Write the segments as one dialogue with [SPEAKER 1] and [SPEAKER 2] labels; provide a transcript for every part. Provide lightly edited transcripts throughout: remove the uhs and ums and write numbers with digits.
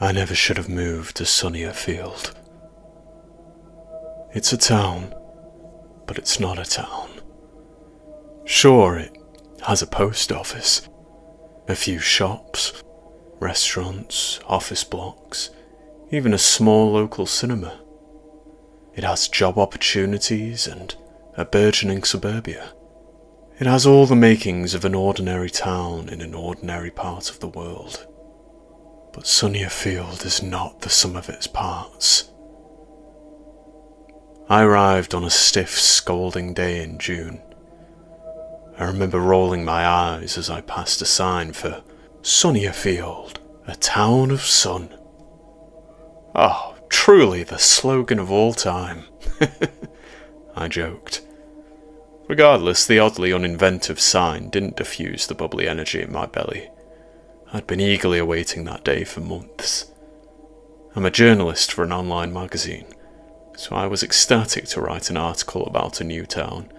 [SPEAKER 1] I never should have moved to Sunnierfield. It's a town, but it's not a town. Sure, it has a post office, a few shops, restaurants, office blocks, even a small local cinema. It has job opportunities and a burgeoning suburbia. It has all the makings of an ordinary town in an ordinary part of the world. But Sunnierfield is not the sum of its parts. I arrived on a stiff, scalding day in June. I remember rolling my eyes as I passed a sign for Sunnierfield, a town of sun. Oh, truly the slogan of all time, I joked. Regardless, the oddly uninventive sign didn't diffuse the bubbly energy in my belly. I'd been eagerly awaiting that day for months. I'm a journalist for an online magazine, so I was ecstatic to write an article about a new town.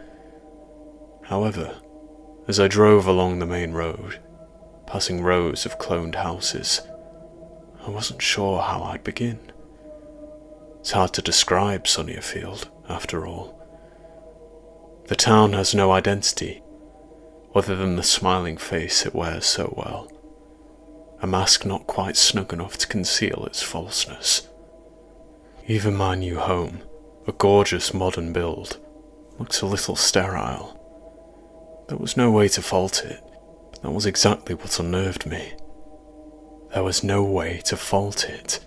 [SPEAKER 1] However, as I drove along the main road, passing rows of cloned houses, I wasn't sure how I'd begin. It's hard to describe Sunnierfield, after all. The town has no identity, other than the smiling face it wears so well, a mask not quite snug enough to conceal its falseness. Even my new home, a gorgeous modern build, looks a little sterile. There was no way to fault it, but that was exactly what unnerved me. There was no way to fault it.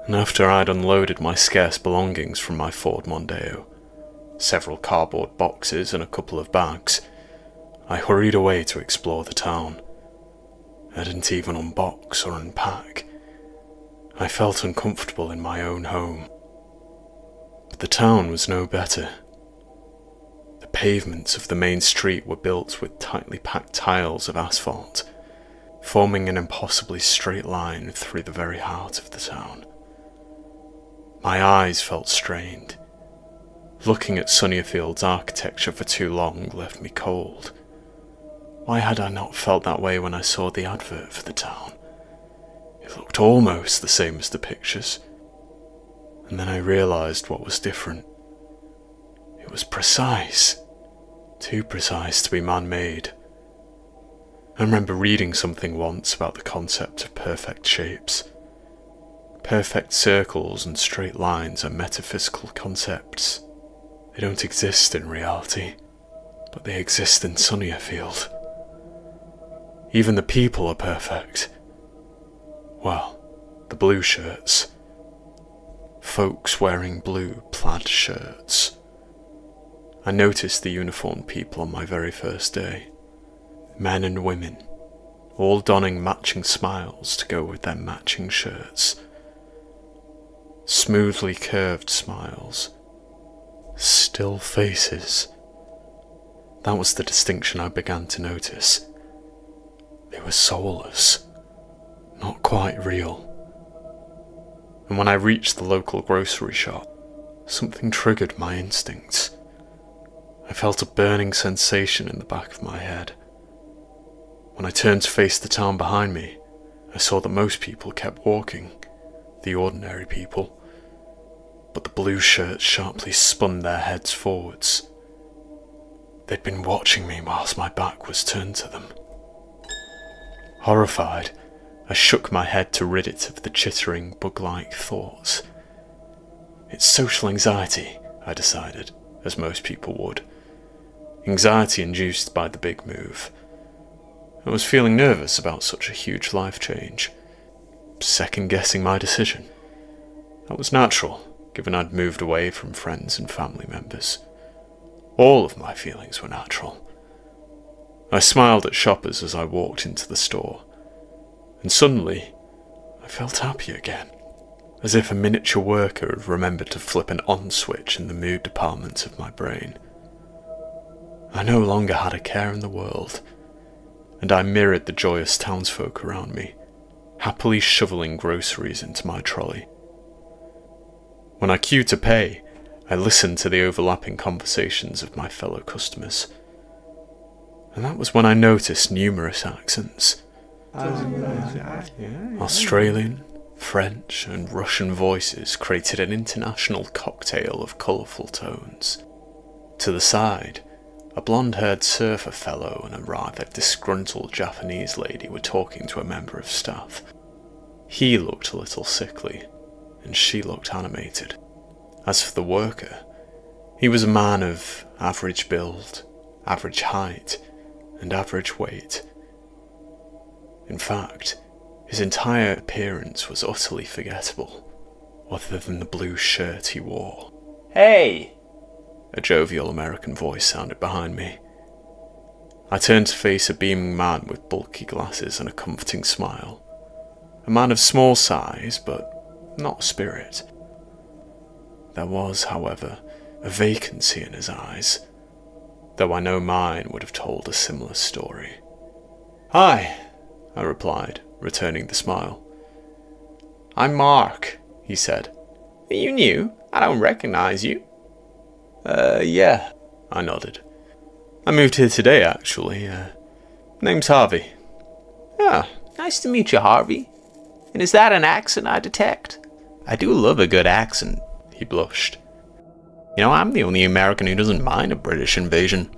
[SPEAKER 1] And after I'd unloaded my scarce belongings from my Ford Mondeo, several cardboard boxes and a couple of bags, I hurried away to explore the town. I didn't even unbox or unpack. I felt uncomfortable in my own home. But the town was no better. The pavements of the main street were built with tightly packed tiles of asphalt, forming an impossibly straight line through the very heart of the town. My eyes felt strained. Looking at Sunnyerfield's architecture for too long left me cold. Why had I not felt that way when I saw the advert for the town? It looked almost the same as the pictures. And then I realised what was different. It was precise. Too precise to be man-made. I remember reading something once about the concept of perfect shapes. Perfect circles and straight lines are metaphysical concepts. They don't exist in reality, but they exist in Sunnierfield. Even the people are perfect. Well, the blue shirts. Folks wearing blue plaid shirts. I noticed the uniformed people on my very first day. Men and women, all donning matching smiles to go with their matching shirts. Smoothly curved smiles. Still faces. That was the distinction I began to notice. They were soulless, not quite real. And when I reached the local grocery shop, something triggered my instincts. I felt a burning sensation in the back of my head. When I turned to face the town behind me, I saw that most people kept walking, the ordinary people. But the blue shirts sharply spun their heads forwards. They'd been watching me whilst my back was turned to them. Horrified, I shook my head to rid it of the chittering, bug-like thoughts. It's social anxiety, I decided, as most people would. Anxiety induced by the big move. I was feeling nervous about such a huge life change, second-guessing my decision. That was natural, given I'd moved away from friends and family members. All of my feelings were natural. I smiled at shoppers as I walked into the store, and suddenly I felt happy again, as if a miniature worker had remembered to flip an on switch in the mood department of my brain. I no longer had a care in the world, and I mirrored the joyous townsfolk around me, happily shoveling groceries into my trolley. When I queued to pay, I listened to the overlapping conversations of my fellow customers. And that was when I noticed numerous accents. Australian, French and Russian voices created an international cocktail of colourful tones. To the side, a blonde-haired surfer fellow and a rather disgruntled Japanese lady were talking to a member of staff. He looked a little sickly, and she looked animated. As for the worker, he was a man of average build, average height, and average weight. In fact, his entire appearance was utterly forgettable, other than the blue shirt he wore.
[SPEAKER 2] "Hey!"
[SPEAKER 1] A jovial American voice sounded behind me. I turned to face a beaming man with bulky glasses and a comforting smile. A man of small size, but not spirit. There was, however, a vacancy in his eyes, though I know mine would have told a similar story. "Hi," I replied, returning the smile. "I'm Mark," he said. "Are you new? I don't recognize you." Yeah, I nodded. "I moved here today, actually. Name's Harvey." "Ah, nice to meet you, Harvey. And is that an accent I detect? I do love a good accent." He blushed. "You know, I'm the only American who doesn't mind a British invasion.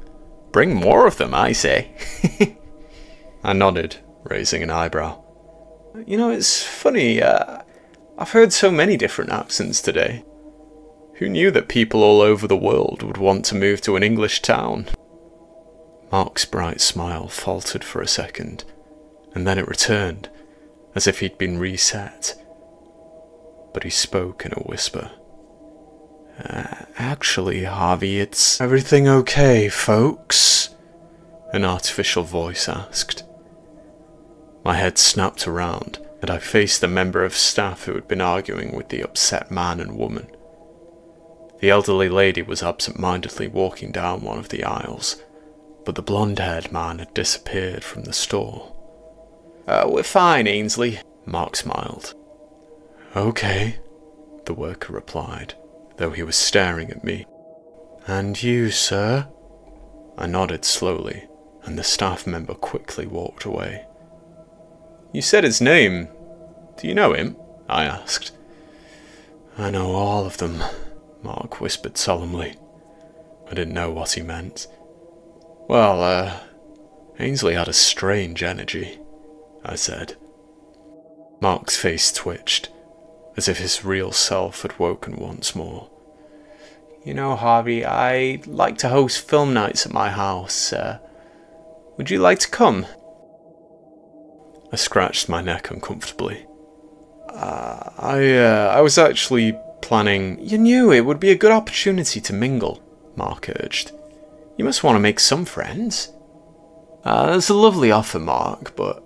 [SPEAKER 1] Bring more of them, I say." I nodded, raising an eyebrow. "You know, it's funny, I've heard so many different accents today. Who knew that people all over the world would want to move to an English town?" Mark's bright smile faltered for a second, and then it returned, as if he'd been reset. But he spoke in a whisper. Actually, Harvey, it's everything okay, folks?" An artificial voice asked. My head snapped around, and I faced the member of staff who had been arguing with the upset man and woman. The elderly lady was absent-mindedly walking down one of the aisles, but the blonde-haired man had disappeared from the store. "We're fine, Ainsley," Mark smiled. "Okay," the worker replied, though he was staring at me. "And you, sir?" I nodded slowly, and the staff member quickly walked away. "You said his name. Do you know him?" I asked. "I know all of them," Mark whispered solemnly. I didn't know what he meant. "Well, Ainsley had a strange energy," I said. Mark's face twitched, as if his real self had woken once more. "You know, Harvey, I like to host film nights at my house. Would you like to come?" I scratched my neck uncomfortably. I was actually planning..." "You knew it would be a good opportunity to mingle," Mark urged. "You must want to make some friends." "That's a lovely offer, Mark, but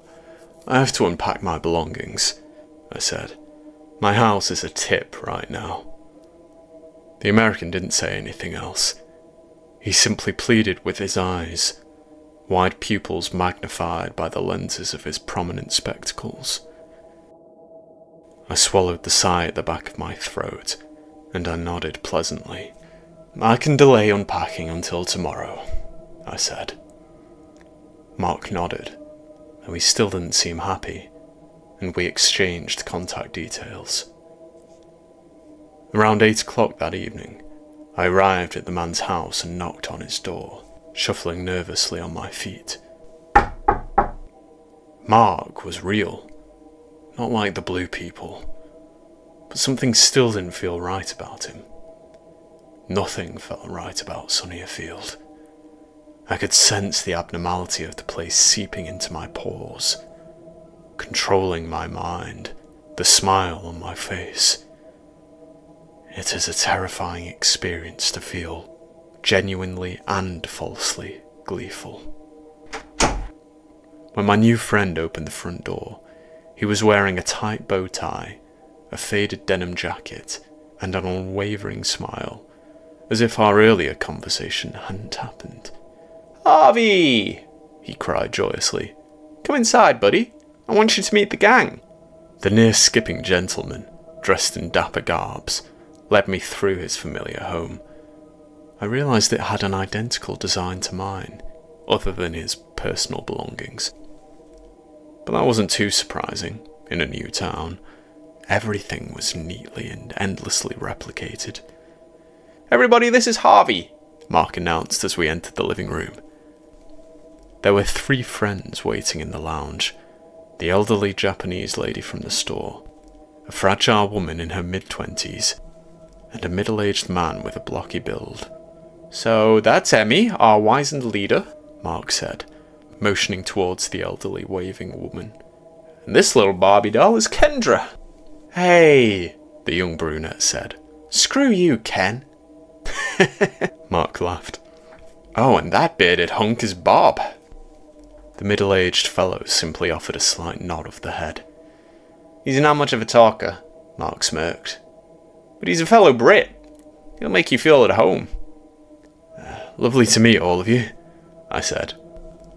[SPEAKER 1] I have to unpack my belongings," I said. "My house is a tip right now." The American didn't say anything else. He simply pleaded with his eyes, wide pupils magnified by the lenses of his prominent spectacles. I swallowed the sigh at the back of my throat, and I nodded pleasantly. "I can delay unpacking until tomorrow," I said. Mark nodded, though he still didn't seem happy, and we exchanged contact details. Around 8 o'clock that evening, I arrived at the man's house and knocked on his door, shuffling nervously on my feet. Mark was real, not like the blue people, but something still didn't feel right about him. Nothing felt right about Sunnierfield. I could sense the abnormality of the place seeping into my pores, controlling my mind, the smile on my face. It is a terrifying experience to feel genuinely and falsely gleeful. When my new friend opened the front door, he was wearing a tight bow tie, a faded denim jacket, and an unwavering smile, as if our earlier conversation hadn't happened. "Harvey!" he cried joyously. "Come inside, buddy. I want you to meet the gang." The near-skipping gentleman, dressed in dapper garbs, led me through his familiar home. I realised it had an identical design to mine, other than his personal belongings. But that wasn't too surprising in a new town. Everything was neatly and endlessly replicated. "Everybody, this is Harvey," Mark announced as we entered the living room. There were 3 friends waiting in the lounge. The elderly Japanese lady from the store, a fragile woman in her mid-20s, and a middle-aged man with a blocky build. "So that's Emmy, our wizened leader," Mark said, motioning towards the elderly waving woman. "And this little Barbie doll is Kendra." "Hey," the young brunette said. "Screw you, Ken." Mark laughed. "Oh, and that bearded hunk is Bob." The middle-aged fellow simply offered a slight nod of the head. "He's not much of a talker," Mark smirked. "But he's a fellow Brit. He'll make you feel at home." "Lovely to meet all of you," I said,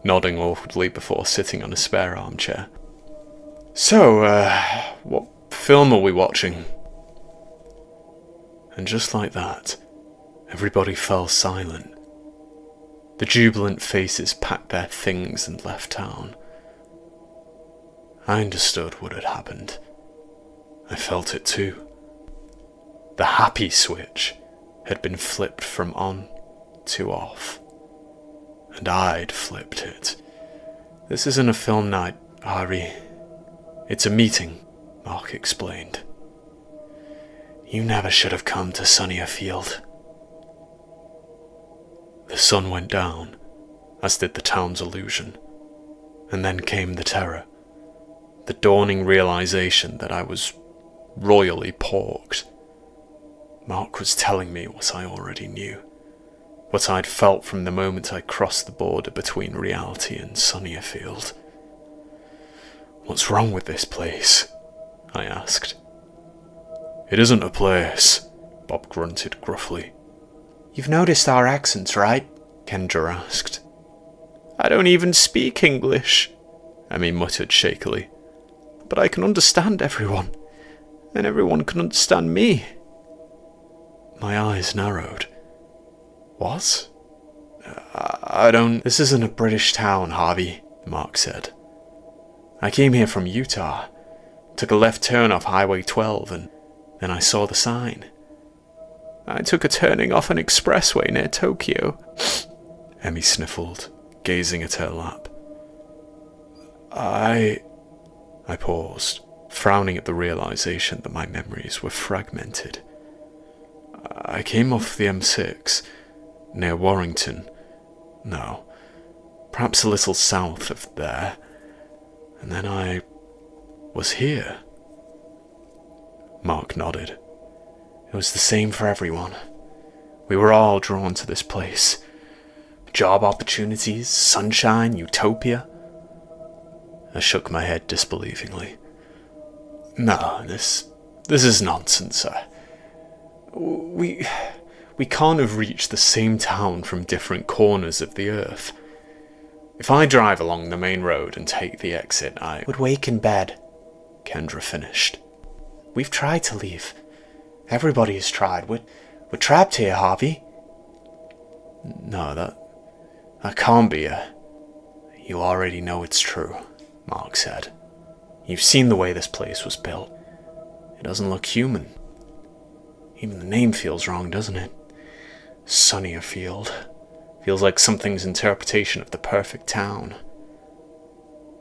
[SPEAKER 1] nodding awkwardly before sitting on a spare armchair. "So, what film are we watching?" And just like that, everybody fell silent. The jubilant faces packed their things and left town. I understood what had happened. I felt it too. The happy switch had been flipped from on to off. And I'd flipped it. "This isn't a film night, Harvey. It's a meeting," Mark explained. "You never should have come to Sunnierfield." The sun went down, as did the town's illusion, and then came the terror, the dawning realization that I was royally porked. Mark was telling me what I already knew, what I'd felt from the moment I crossed the border between reality and Sunnierfield. "What's wrong with this place?" I asked. "It isn't a place," Bob grunted gruffly. "You've noticed our accents, right?" Kendra asked. "I don't even speak English," Emmy muttered shakily. "But I can understand everyone, and everyone can understand me." My eyes narrowed. "What? I don't..." "This isn't a British town, Harvey," Mark said. "I came here from Utah, took a left turn off Highway 12, and then I saw the sign. I took a turning off an expressway near Tokyo." Emmy sniffled, gazing at her lap. I paused, frowning at the realization that my memories were fragmented. "I came off the M6, near Warrington. No, perhaps a little south of there. And then I was here." Mark nodded. "It was the same for everyone. We were all drawn to this place. Job opportunities, sunshine, utopia." I shook my head disbelievingly. "No, this is nonsense. We can't have reached the same town from different corners of the earth. If I drive along the main road and take the exit, I would wake in bed," Kendra finished. "We've tried to leave. Everybody has tried. We're trapped here, Harvey." "No, that can't be a..." "You already know it's true," Mark said. "You've seen the way this place was built. It doesn't look human. Even the name feels wrong, doesn't it? Sunnierfield. Feels like something's interpretation of the perfect town."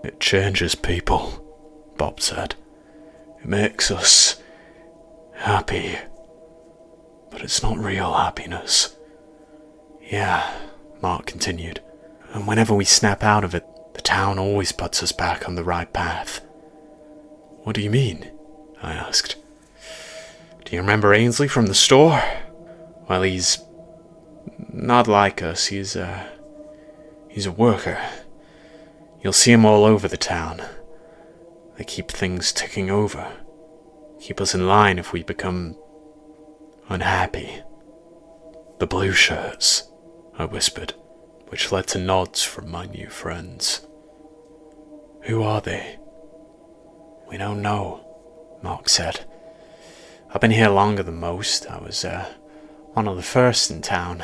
[SPEAKER 1] "It changes people," Bob said. "It makes us happy. But it's not real happiness." "Yeah," Mark continued. "And whenever we snap out of it, the town always puts us back on the right path." "What do you mean?" I asked. "Do you remember Ainsley from the store? Well, he's not like us. He's a worker. You'll see him all over the town. They keep things ticking over. Keep us in line if we become unhappy." "The blue shirts," I whispered, which led to nods from my new friends. "Who are they?" "We don't know," Mark said. "I've been here longer than most. I was one of the first in town.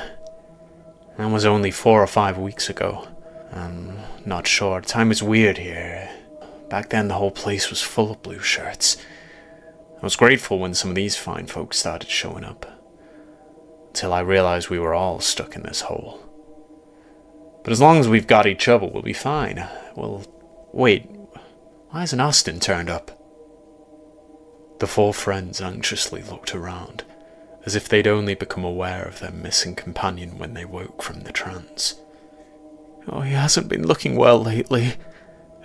[SPEAKER 1] That was only 4 or 5 weeks ago. I'm not sure. Time is weird here. Back then the whole place was full of blue shirts. I was grateful when some of these fine folks started showing up. Until I realised we were all stuck in this hole. But as long as we've got each other, we'll be fine. Well, wait, why hasn't Austin turned up? The four friends anxiously looked around, as if they'd only become aware of their missing companion when they woke from the trance. "Oh, he hasn't been looking well lately,"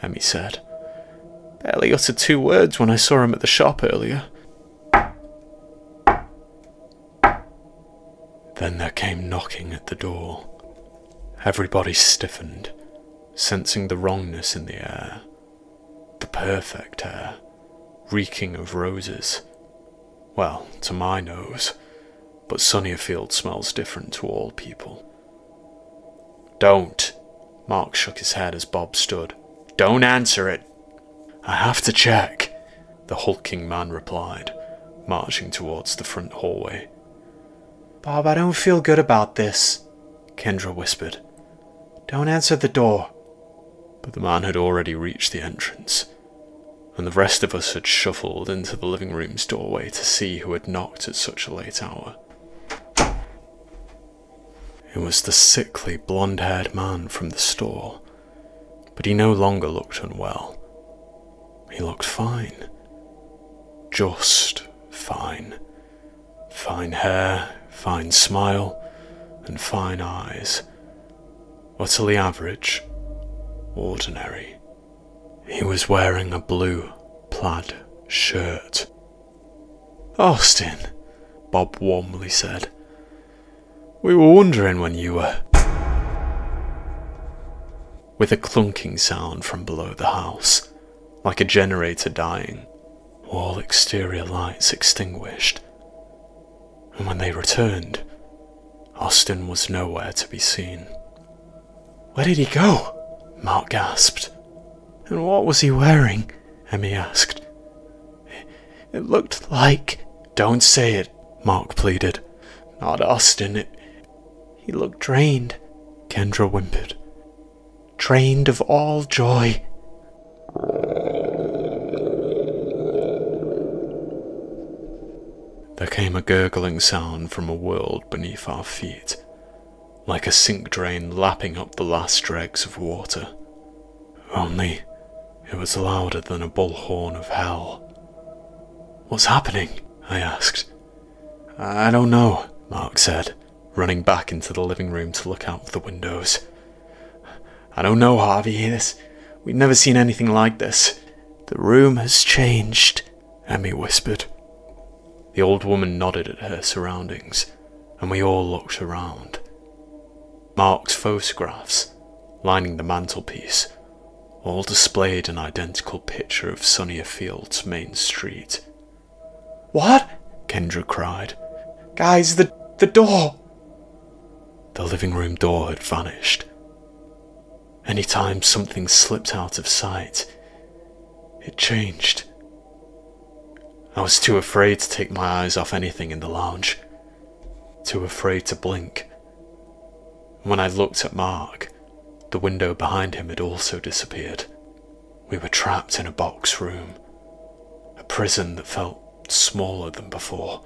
[SPEAKER 1] Emmy said. "Barely uttered 2 words when I saw him at the shop earlier." Then there came knocking at the door. Everybody stiffened, sensing the wrongness in the air. The perfect air, reeking of roses. Well, to my nose, but Sunnierfield smells different to all people. "Don't." Mark shook his head as Bob stood. "Don't answer it." "I have to check," the hulking man replied, marching towards the front hallway. "Bob, I don't feel good about this," Kendra whispered. "Don't answer the door." But the man had already reached the entrance, and the rest of us had shuffled into the living room's doorway to see who had knocked at such a late hour. It was the sickly, blonde-haired man from the store, but he no longer looked unwell. He looked fine. Just fine. Fine hair, fine smile, and fine eyes. Utterly average, ordinary. He was wearing a blue plaid shirt. "Austin," Bob warmly said. "We were wondering when you were..." With a clunking sound from below the house, like a generator dying, all exterior lights extinguished. And when they returned, Austin was nowhere to be seen. "Where did he go?" Mark gasped. "And what was he wearing?" Emmy asked. "It looked like..." "Don't say it," Mark pleaded. "Not Austin, He looked drained," Kendra whimpered. "Drained of all joy." There came a gurgling sound from a world beneath our feet, like a sink drain lapping up the last dregs of water. Only, it was louder than a bullhorn of hell. "What's happening?" I asked. "I don't know," Mark said, running back into the living room to look out of the windows. "I don't know, Harvey. We've never seen anything like this." "The room has changed," Emmy whispered. The old woman nodded at her surroundings, and we all looked around. Mark's photographs, lining the mantelpiece, all displayed an identical picture of Sunnyerfield's main street. "What?" Kendra cried. "Guys, the door!" The living room door had vanished. Any time something slipped out of sight, it changed. I was too afraid to take my eyes off anything in the lounge, too afraid to blink. When I looked at Mark, the window behind him had also disappeared. We were trapped in a box room, a prison that felt smaller than before.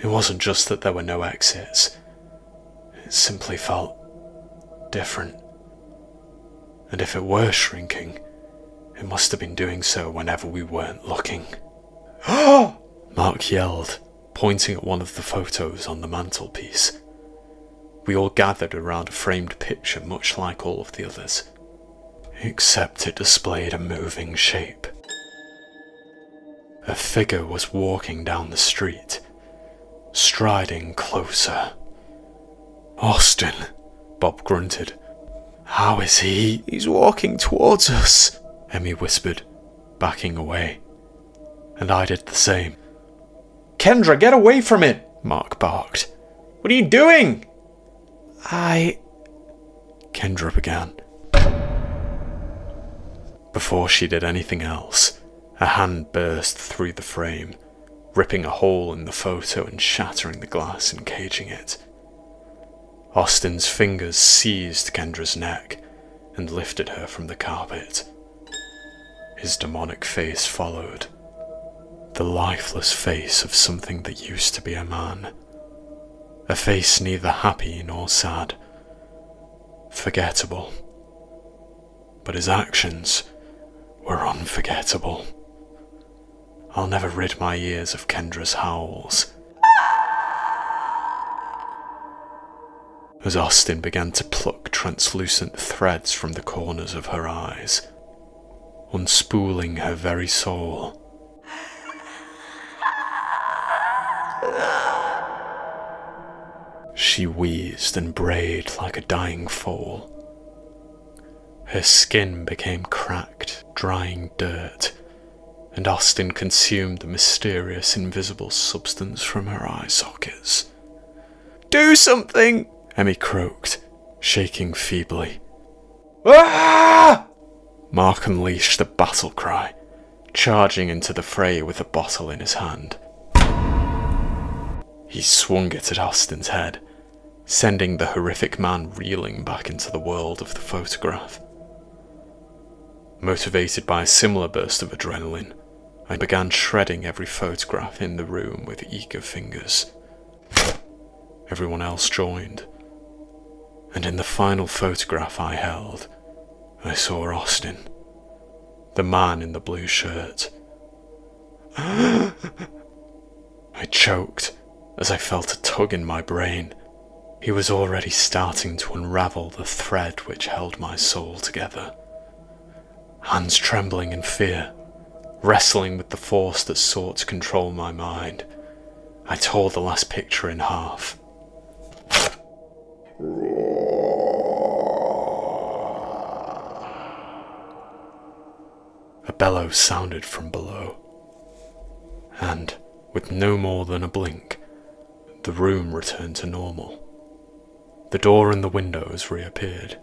[SPEAKER 1] It wasn't just that there were no exits, it simply felt different. And if it were shrinking, it must have been doing so whenever we weren't looking. Mark yelled, pointing at one of the photos on the mantelpiece. We all gathered around a framed picture much like all of the others, except it displayed a moving shape. A figure was walking down the street, striding closer. "Austin," Bob grunted. "How is he?" "He's walking towards us," Emmy whispered, backing away. And I did the same. "Kendra, get away from it!" Mark barked. "What are you doing?" Kendra began. Before she did anything else, a hand burst through the frame, ripping a hole in the photo and shattering the glass encaging it. Austin's fingers seized Kendra's neck and lifted her from the carpet. His demonic face followed. The lifeless face of something that used to be a man. A face neither happy nor sad. Forgettable. But his actions were unforgettable. I'll never rid my ears of Kendra's howls. As Austin began to pluck translucent threads from the corners of her eyes, unspooling her very soul. She wheezed and brayed like a dying foal. Her skin became cracked, drying dirt, and Austin consumed the mysterious invisible substance from her eye sockets. "Do something!" Emmy croaked, shaking feebly. "Ah!" Mark unleashed a battle cry, charging into the fray with a bottle in his hand. He swung it at Austin's head, sending the horrific man reeling back into the world of the photograph. Motivated by a similar burst of adrenaline, I began shredding every photograph in the room with eager fingers. Everyone else joined, and in the final photograph I held, I saw Austin, the man in the blue shirt. I choked as I felt a tug in my brain. He was already starting to unravel the thread which held my soul together. Hands trembling in fear, wrestling with the force that sought to control my mind, I tore the last picture in half. A bellow sounded from below, and, with no more than a blink, the room returned to normal. The door and the windows reappeared.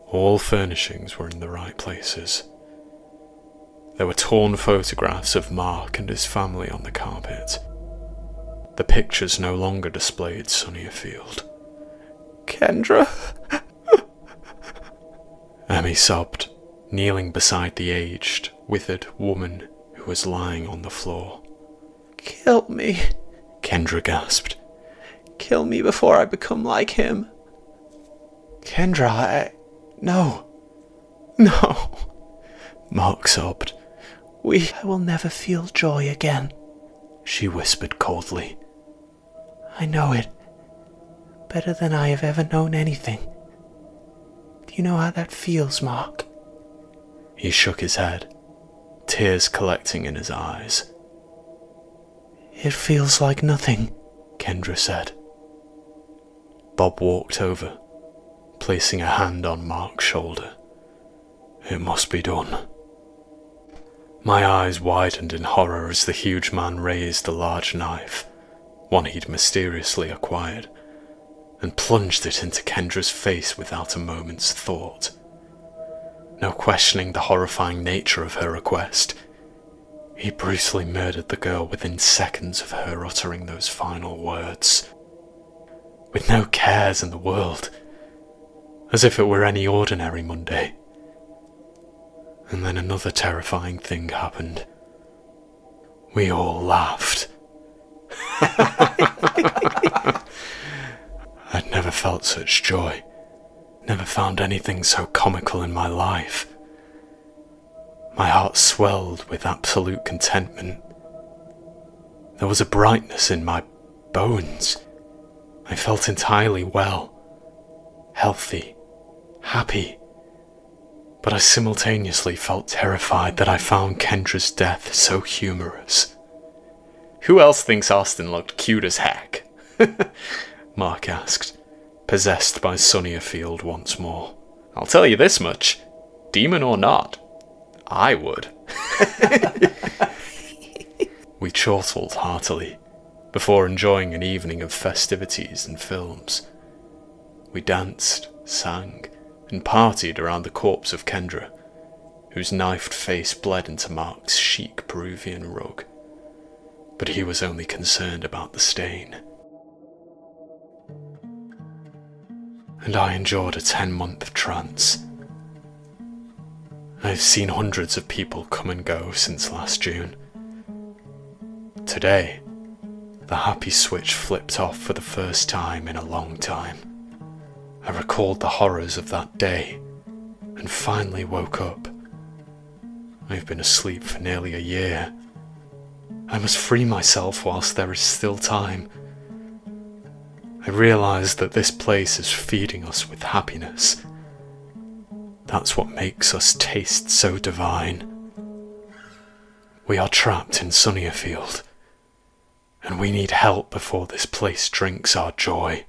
[SPEAKER 1] All furnishings were in the right places. There were torn photographs of Mark and his family on the carpet. The pictures no longer displayed Sunnierfield. "Kendra!" Emmy sobbed, kneeling beside the aged, withered woman who was lying on the floor. "Kill me," Kendra gasped. "Kill me before I become like him." "Kendra, No. No," Mark sobbed. I will never feel joy again," she whispered coldly. "I know it, better than I have ever known anything. Do you know how that feels, Mark?" He shook his head, tears collecting in his eyes. "It feels like nothing," Kendra said. Bob walked over, placing a hand on Mark's shoulder. "It must be done." My eyes widened in horror as the huge man raised a large knife, one he'd mysteriously acquired, and plunged it into Kendra's face without a moment's thought. No questioning the horrifying nature of her request, he brutally murdered the girl within seconds of her uttering those final words. With no cares in the world, as if it were any ordinary Monday. And then another terrifying thing happened. We all laughed. I'd never felt such joy, never found anything so comical in my life. My heart swelled with absolute contentment. There was a brightness in my bones. I felt entirely well, healthy, happy. But I simultaneously felt terrified that I found Kendra's death so humorous. "Who else thinks Austin looked cute as heck?" Mark asked, possessed by Sunnierfield once more. "I'll tell you this much, demon or not, I would." We chortled heartily, before enjoying an evening of festivities and films. We danced, sang, and partied around the corpse of Kendra, whose knifed face bled into Mark's chic Peruvian rug. But he was only concerned about the stain. And I endured a 10-month trance. I've seen hundreds of people come and go since last June. Today, the happy switch flipped off for the first time in a long time. I recalled the horrors of that day and finally woke up. I've been asleep for nearly a year. I must free myself whilst there is still time. I realise that this place is feeding us with happiness. That's what makes us taste so divine. We are trapped in Sunnierfield, and we need help before this place drinks our joy.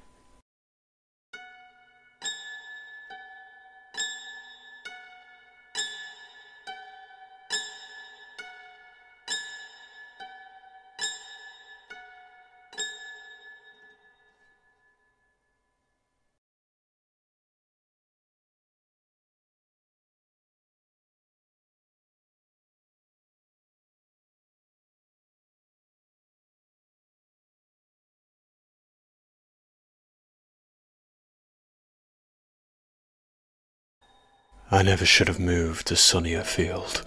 [SPEAKER 1] I never should have moved to Sunnierfield.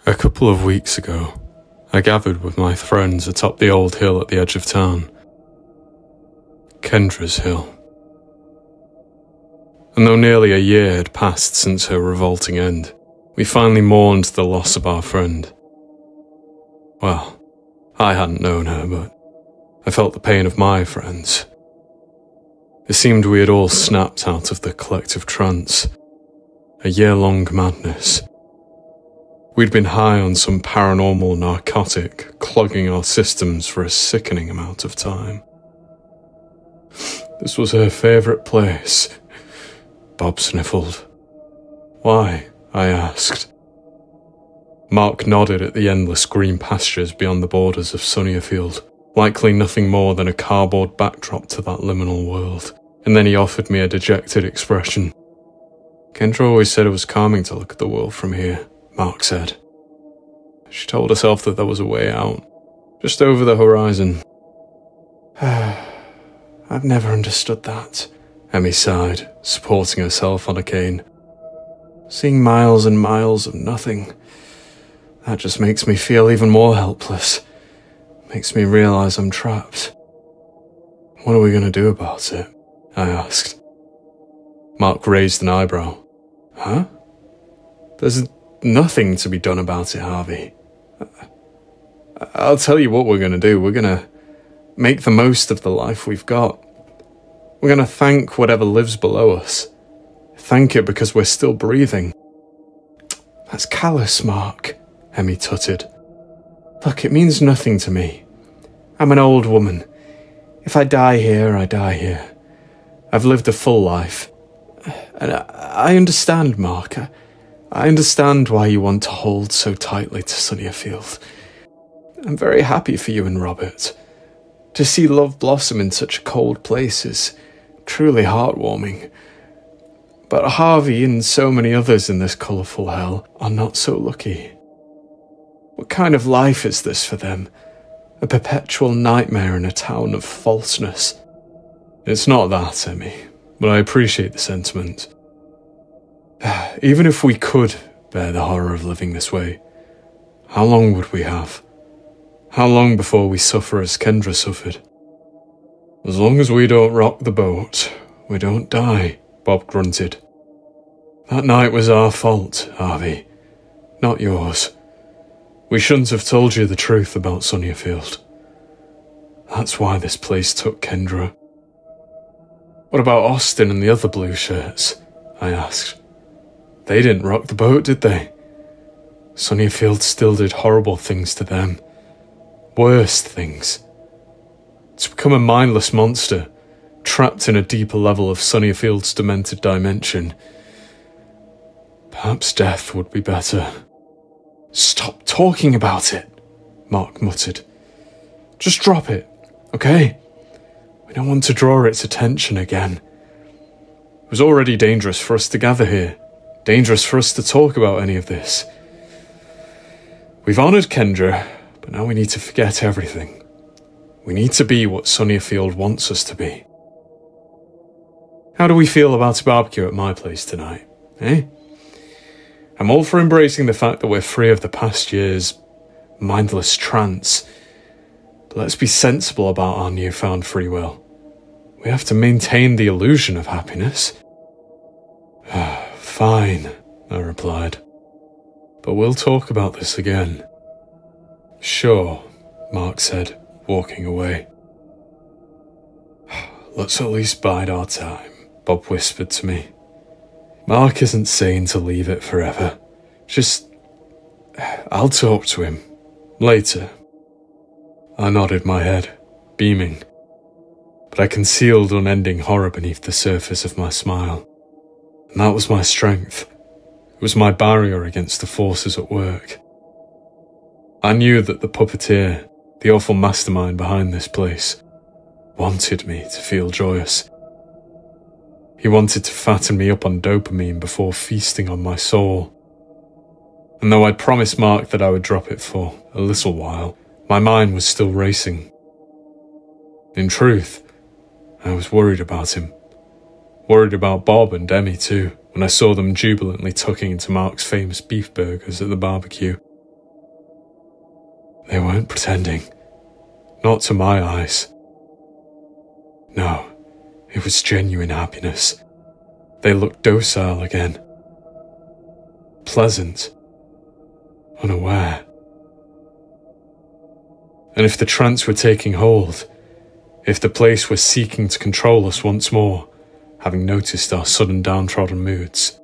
[SPEAKER 1] A couple of weeks ago, I gathered with my friends atop the old hill at the edge of town. Kendra's hill. And though nearly a year had passed since her revolting end, we finally mourned the loss of our friend. Well, I hadn't known her, but I felt the pain of my friends. It seemed we had all snapped out of the collective trance, a year-long madness. We'd been high on some paranormal narcotic, clogging our systems for a sickening amount of time. This was her favourite place, Bob sniffled. Why? I asked. Mark nodded at the endless green pastures beyond the borders of Sunnierfield, likely nothing more than a cardboard backdrop to that liminal world, and then he offered me a dejected expression. Kendra always said it was calming to look at the world from here, Mark said. She told herself that there was a way out, just over the horizon. I've never understood that, Emmy sighed, supporting herself on a cane. Seeing miles and miles of nothing, that just makes me feel even more helpless. Makes me realise I'm trapped. What are we going to do about it? I asked. Mark raised an eyebrow. Huh? There's nothing to be done about it, Harvey. I'll tell you what we're going to do. We're going to make the most of the life we've got. We're going to thank whatever lives below us. Thank it because we're still breathing. That's callous, Mark, Emmy tutted. Look, it means nothing to me. I'm an old woman. If I die here, I die here. I've lived a full life. And I understand, Mark. I understand why you want to hold so tightly to Sunnierfield. I'm very happy for you and Robert. To see love blossom in such a cold place is truly heartwarming. But Harvey and so many others in this colourful hell are not so lucky. What kind of life is this for them? A perpetual nightmare in a town of falseness. It's not that, Emmy, but I appreciate the sentiment. Even if we could bear the horror of living this way, how long would we have? How long before we suffer as Kendra suffered? As long as we don't rock the boat, we don't die, Bob grunted. That night was our fault, Harvey, not yours. We shouldn't have told you the truth about Sunnierfield. That's why this place took Kendra. What about Austin and the other blue shirts? I asked. They didn't rock the boat, did they? Sunnierfield still did horrible things to them. Worst things. To become a mindless monster, trapped in a deeper level of Sunnyfield's demented dimension. Perhaps death would be better. Stop talking about it, Mark muttered. Just drop it, okay? We don't want to draw its attention again. It was already dangerous for us to gather here. Dangerous for us to talk about any of this. We've honoured Kendra, but now we need to forget everything. We need to be what Sunnierfield wants us to be. How do we feel about a barbecue at my place tonight, eh? I'm all for embracing the fact that we're free of the past year's mindless trance. But let's be sensible about our newfound free will. We have to maintain the illusion of happiness. Fine, I replied. But we'll talk about this again. Sure, Mark said, walking away. Let's at least bide our time, Bob whispered to me. Mark isn't saying to leave it forever. I'll talk to him. Later. I nodded my head, beaming. But I concealed unending horror beneath the surface of my smile. And that was my strength. It was my barrier against the forces at work. I knew that the puppeteer, the awful mastermind behind this place, wanted me to feel joyous. He wanted to fatten me up on dopamine before feasting on my soul. And though I'd promised Mark that I would drop it for a little while, my mind was still racing. In truth, I was worried about him. Worried about Bob and Demi too, when I saw them jubilantly tucking into Mark's famous beef burgers at the barbecue. They weren't pretending. Not to my eyes. No, it was genuine happiness. They looked docile again. Pleasant. Unaware. And if the trance were taking hold, if the place were seeking to control us once more, having noticed our sudden downtrodden moods,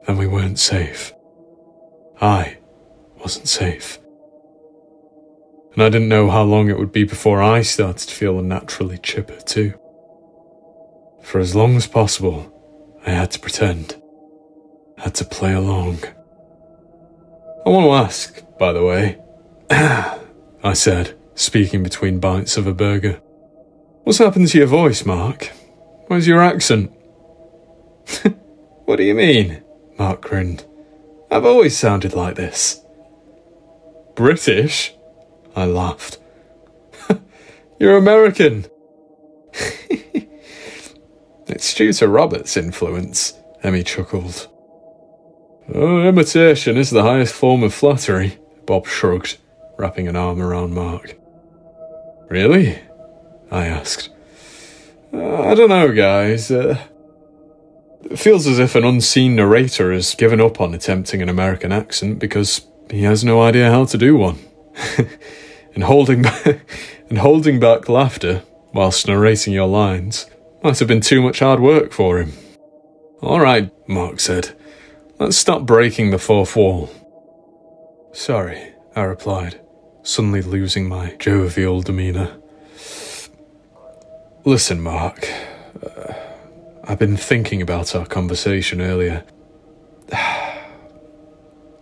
[SPEAKER 1] then we weren't safe. I wasn't safe. And I didn't know how long it would be before I started to feel unnaturally chipper too. For as long as possible, I had to pretend. Had to play along. I want to ask, by the way, I said, speaking between bites of a burger. What's happened to your voice, Mark? Where's your accent? What do you mean? Mark grinned. I've always sounded like this. British? I laughed. You're American. It's due to Robert's influence, Emmy chuckled. Oh, imitation is the highest form of flattery, Bob shrugged, wrapping an arm around Mark. Really? I asked. I don't know, guys. It feels as if an unseen narrator has given up on attempting an American accent because he has no idea how to do one. and holding back laughter whilst narrating your lines might have been too much hard work for him. All right, Mark said. Let's stop breaking the fourth wall. Sorry, I replied, suddenly losing my jovial demeanour. Listen, Mark. I've been thinking about our conversation earlier.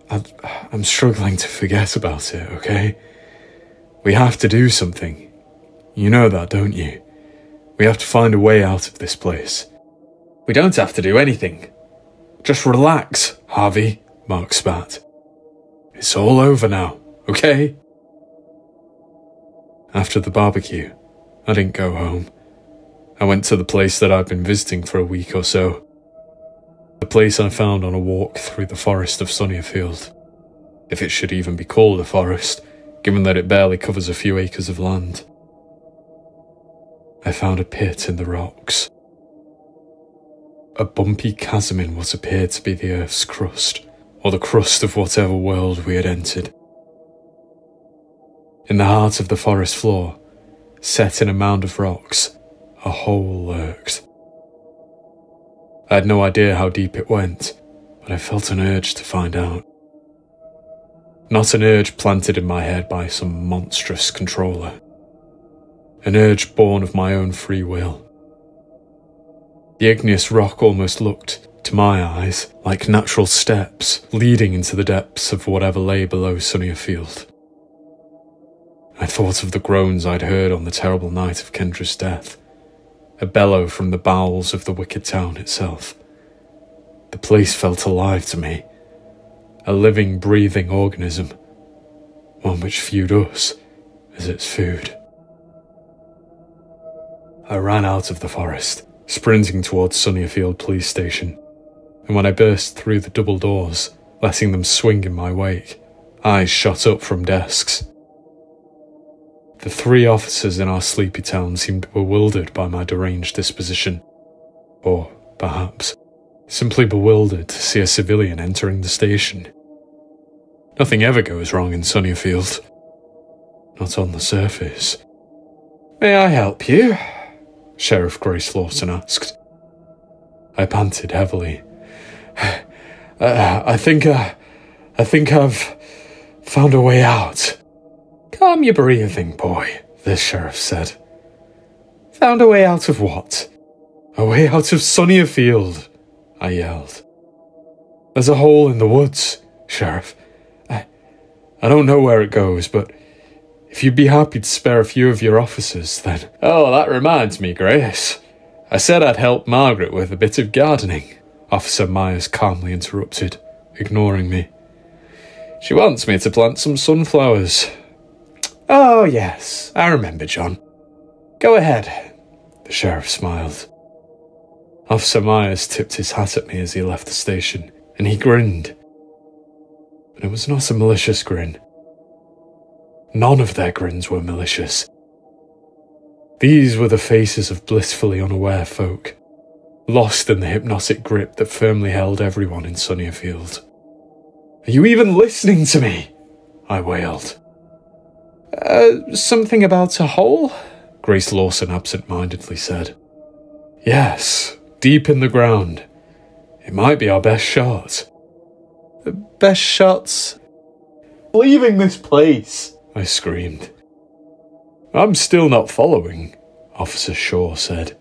[SPEAKER 1] I'm struggling to forget about it, okay? We have to do something. You know that, don't you? We have to find a way out of this place. We don't have to do anything. Just relax, Harvey, Mark spat. It's all over now, okay? After the barbecue, I didn't go home. I went to the place that I'd been visiting for a week or so. The place I found on a walk through the forest of Sunnierfield. If it should even be called a forest, given that it barely covers a few acres of land. I found a pit in the rocks. A bumpy chasm in what appeared to be the Earth's crust, or the crust of whatever world we had entered. In the heart of the forest floor, set in a mound of rocks, a hole lurked. I had no idea how deep it went, but I felt an urge to find out. Not an urge planted in my head by some monstrous controller. An urge born of my own free will. The igneous rock almost looked, to my eyes, like natural steps leading into the depths of whatever lay below Sunnierfield. I thought of the groans I'd heard on the terrible night of Kendra's death, a bellow from the bowels of the wicked town itself. The place felt alive to me, a living, breathing organism, one which viewed us as its food. I ran out of the forest,
[SPEAKER 2] sprinting towards Sunnierfield police station, and when I burst through the double doors, letting them swing in my wake, eyes shot up from desks. The 3 officers in our sleepy town seemed bewildered by my deranged disposition, or perhaps simply bewildered to see a civilian entering the station. Nothing ever goes wrong in Sunnierfield. Not on the surface. "May I help you?" Sheriff Grace Lawson asked. I panted heavily. I think I've found a way out." "Calm your breathing, boy," the sheriff said. "Found a way out of what?" "A way out of Sunnierfield," I yelled. "There's a hole in the woods, Sheriff. I don't know where it goes, but if you'd be happy to spare a few of your officers, then—" "Oh, that reminds me, Grace. I said I'd help Margaret with a bit of gardening," Officer Myers calmly interrupted, ignoring me. "She wants me to plant some sunflowers." "Oh, yes, I remember, John. Go ahead." The sheriff smiled. Officer Myers tipped his hat at me as he left the station, and he grinned. But it was not a malicious grin. None of their grins were malicious. These were the faces of blissfully unaware folk, lost in the hypnotic grip that firmly held everyone in Sunnierfield. "Are you even listening to me?" I wailed. Something about a hole?" Grace Lawson absent-mindedly said. "Yes, deep in the ground. It might be our best shot." "Best shots?" "Leaving this place," I screamed. "I'm still not following," Officer Shaw said.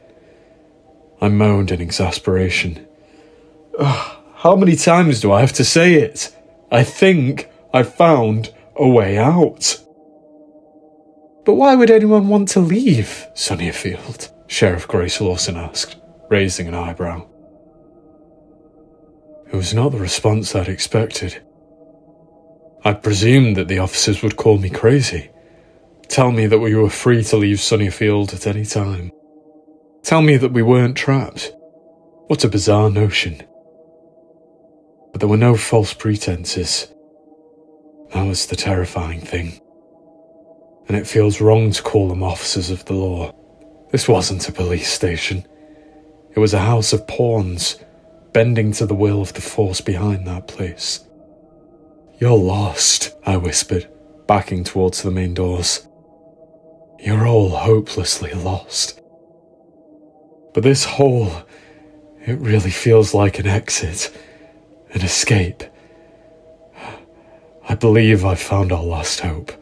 [SPEAKER 2] I moaned in exasperation. "How many times do I have to say it? I think I found a way out." "But why would anyone want to leave Sunnierfield?" Sheriff Grace Lawson asked, raising an eyebrow. It was not the response I'd expected. I presumed that the officers would call me crazy, tell me that we were free to leave Sunnierfield at any time, tell me that we weren't trapped. What a bizarre notion. But there were no false pretenses. That was the terrifying thing. And it feels wrong to call them officers of the law. This wasn't a police station. It was a house of pawns, bending to the will of the force behind that place. "You're lost," I whispered, backing towards the main doors. "You're all hopelessly lost. But this hole, it really feels like an exit, an escape. I believe I've found our last hope."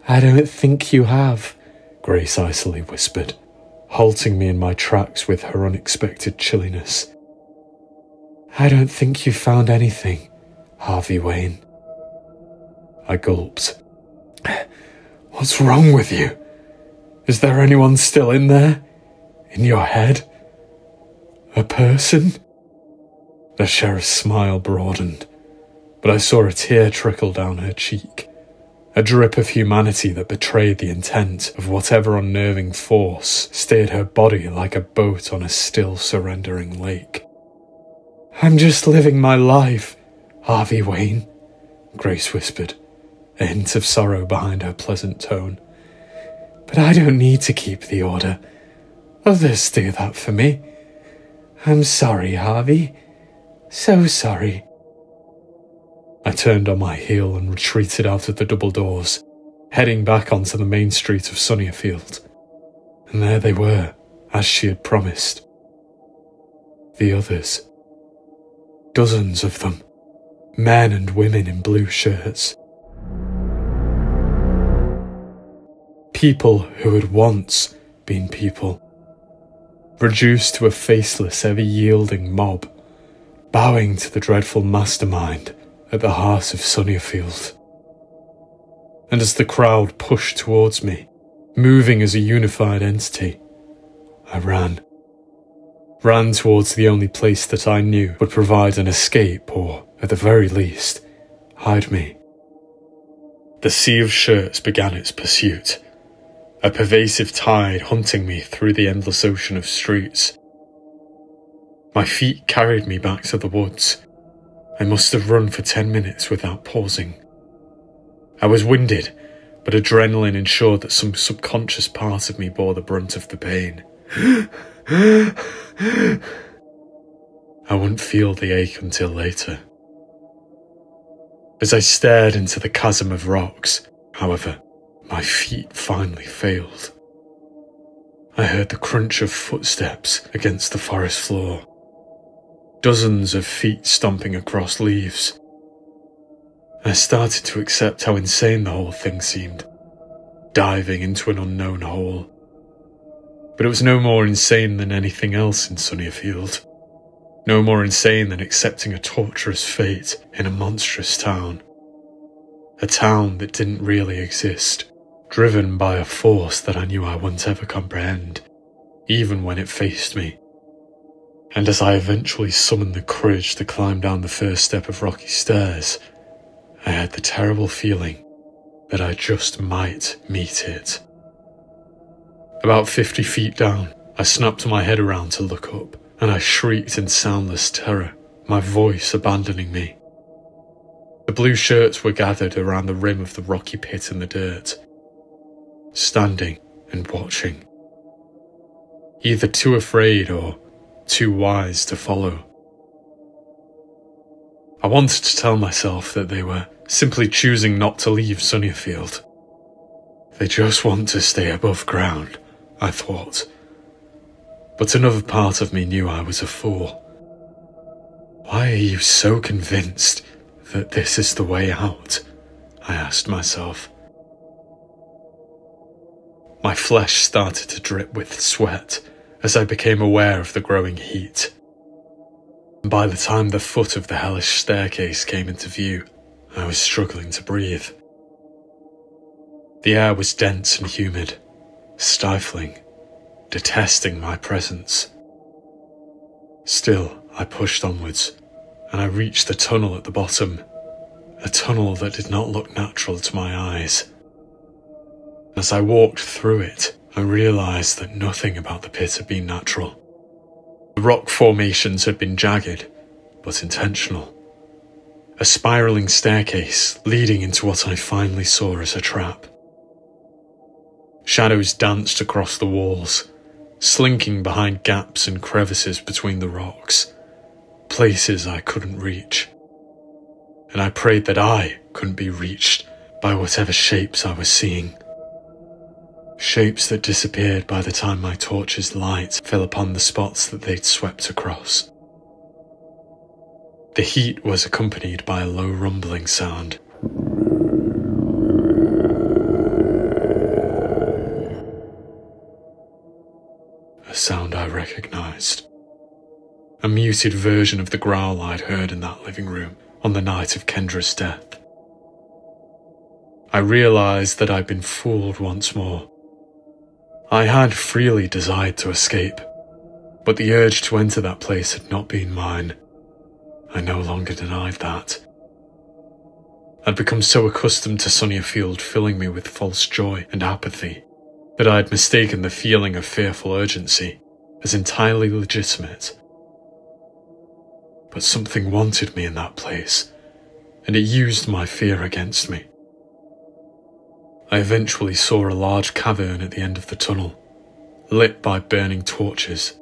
[SPEAKER 2] "I don't think you have," Grace icily whispered, halting me in my tracks with her unexpected chilliness. "I don't think you've found anything, Harvey Wayne." I gulped. "What's wrong with you? Is there anyone still in there? In your head? A person?" The sheriff's smile broadened, but I saw a tear trickle down her cheek. A drip of humanity that betrayed the intent of whatever unnerving force steered her body like a boat on a still surrendering lake. "I'm just living my life, Harvey Wayne," Grace whispered, a hint of sorrow behind her pleasant tone. "But I don't need to keep the order. Others do that for me. I'm sorry, Harvey. So sorry." I turned on my heel and retreated out of the double doors, heading back onto the main street of Sunnierfield. And there they were, as she had promised. The others. Dozens of them, men and women in blue shirts. People who had once been people, reduced to a faceless, ever-yielding mob, bowing to the dreadful mastermind at the heart of Sunnierfield. And as the crowd pushed towards me, moving as a unified entity, I ran towards the only place that I knew would provide an escape or, at the very least, hide me. The sea of shirts began its pursuit. a pervasive tide hunting me through the endless ocean of streets. My feet carried me back to the woods. I must have run for 10 minutes without pausing. I was winded, but adrenaline ensured that some subconscious part of me bore the brunt of the pain. I wouldn't feel the ache until later. As I stared into the chasm of rocks, however, my feet finally failed. I heard the crunch of footsteps against the forest floor. Dozens of feet stomping across leaves. I started to accept how insane the whole thing seemed, diving into an unknown hole. But it was no more insane than anything else in Sunnierfield. No more insane than accepting a torturous fate in a monstrous town. A town that didn't really exist, driven by a force that I knew I wouldn't ever comprehend, even when it faced me. And as I eventually summoned the courage to climb down the first step of rocky stairs, I had the terrible feeling that I just might meet it. About 50 feet down, I snapped my head around to look up, and I shrieked in soundless terror, my voice abandoning me. The blue shirts were gathered around the rim of the rocky pit in the dirt, standing and watching. Either too afraid or too wise to follow. I wanted to tell myself that they were simply choosing not to leave Sunnierfield. They just want to stay above ground, I thought. But another part of me knew I was a fool. Why are you so convinced that this is the way out? I asked myself. My flesh started to drip with sweat as I became aware of the growing heat. And by the time the foot of the hellish staircase came into view, I was struggling to breathe. The air was dense and humid, stifling, detesting my presence. Still, I pushed onwards, and I reached the tunnel at the bottom, a tunnel that did not look natural to my eyes. As I walked through it, I realised that nothing about the pit had been natural. The rock formations had been jagged, but intentional. A spiralling staircase leading into what I finally saw as a trap. Shadows danced across the walls, slinking behind gaps and crevices between the rocks, places I couldn't reach. And I prayed that I couldn't be reached by whatever shapes I was seeing. Shapes that disappeared by the time my torch's light fell upon the spots that they'd swept across. The heat was accompanied by a low rumbling sound. A sound I recognised. A muted version of the growl I'd heard in that living room on the night of Kendra's death. I realised that I'd been fooled once more. I had freely desired to escape, but the urge to enter that place had not been mine. I no longer denied that. I'd become so accustomed to Sunnierfield filling me with false joy and apathy that I had mistaken the feeling of fearful urgency as entirely legitimate. But something wanted me in that place, and it used my fear against me. I eventually saw a large cavern at the end of the tunnel, lit by burning torches.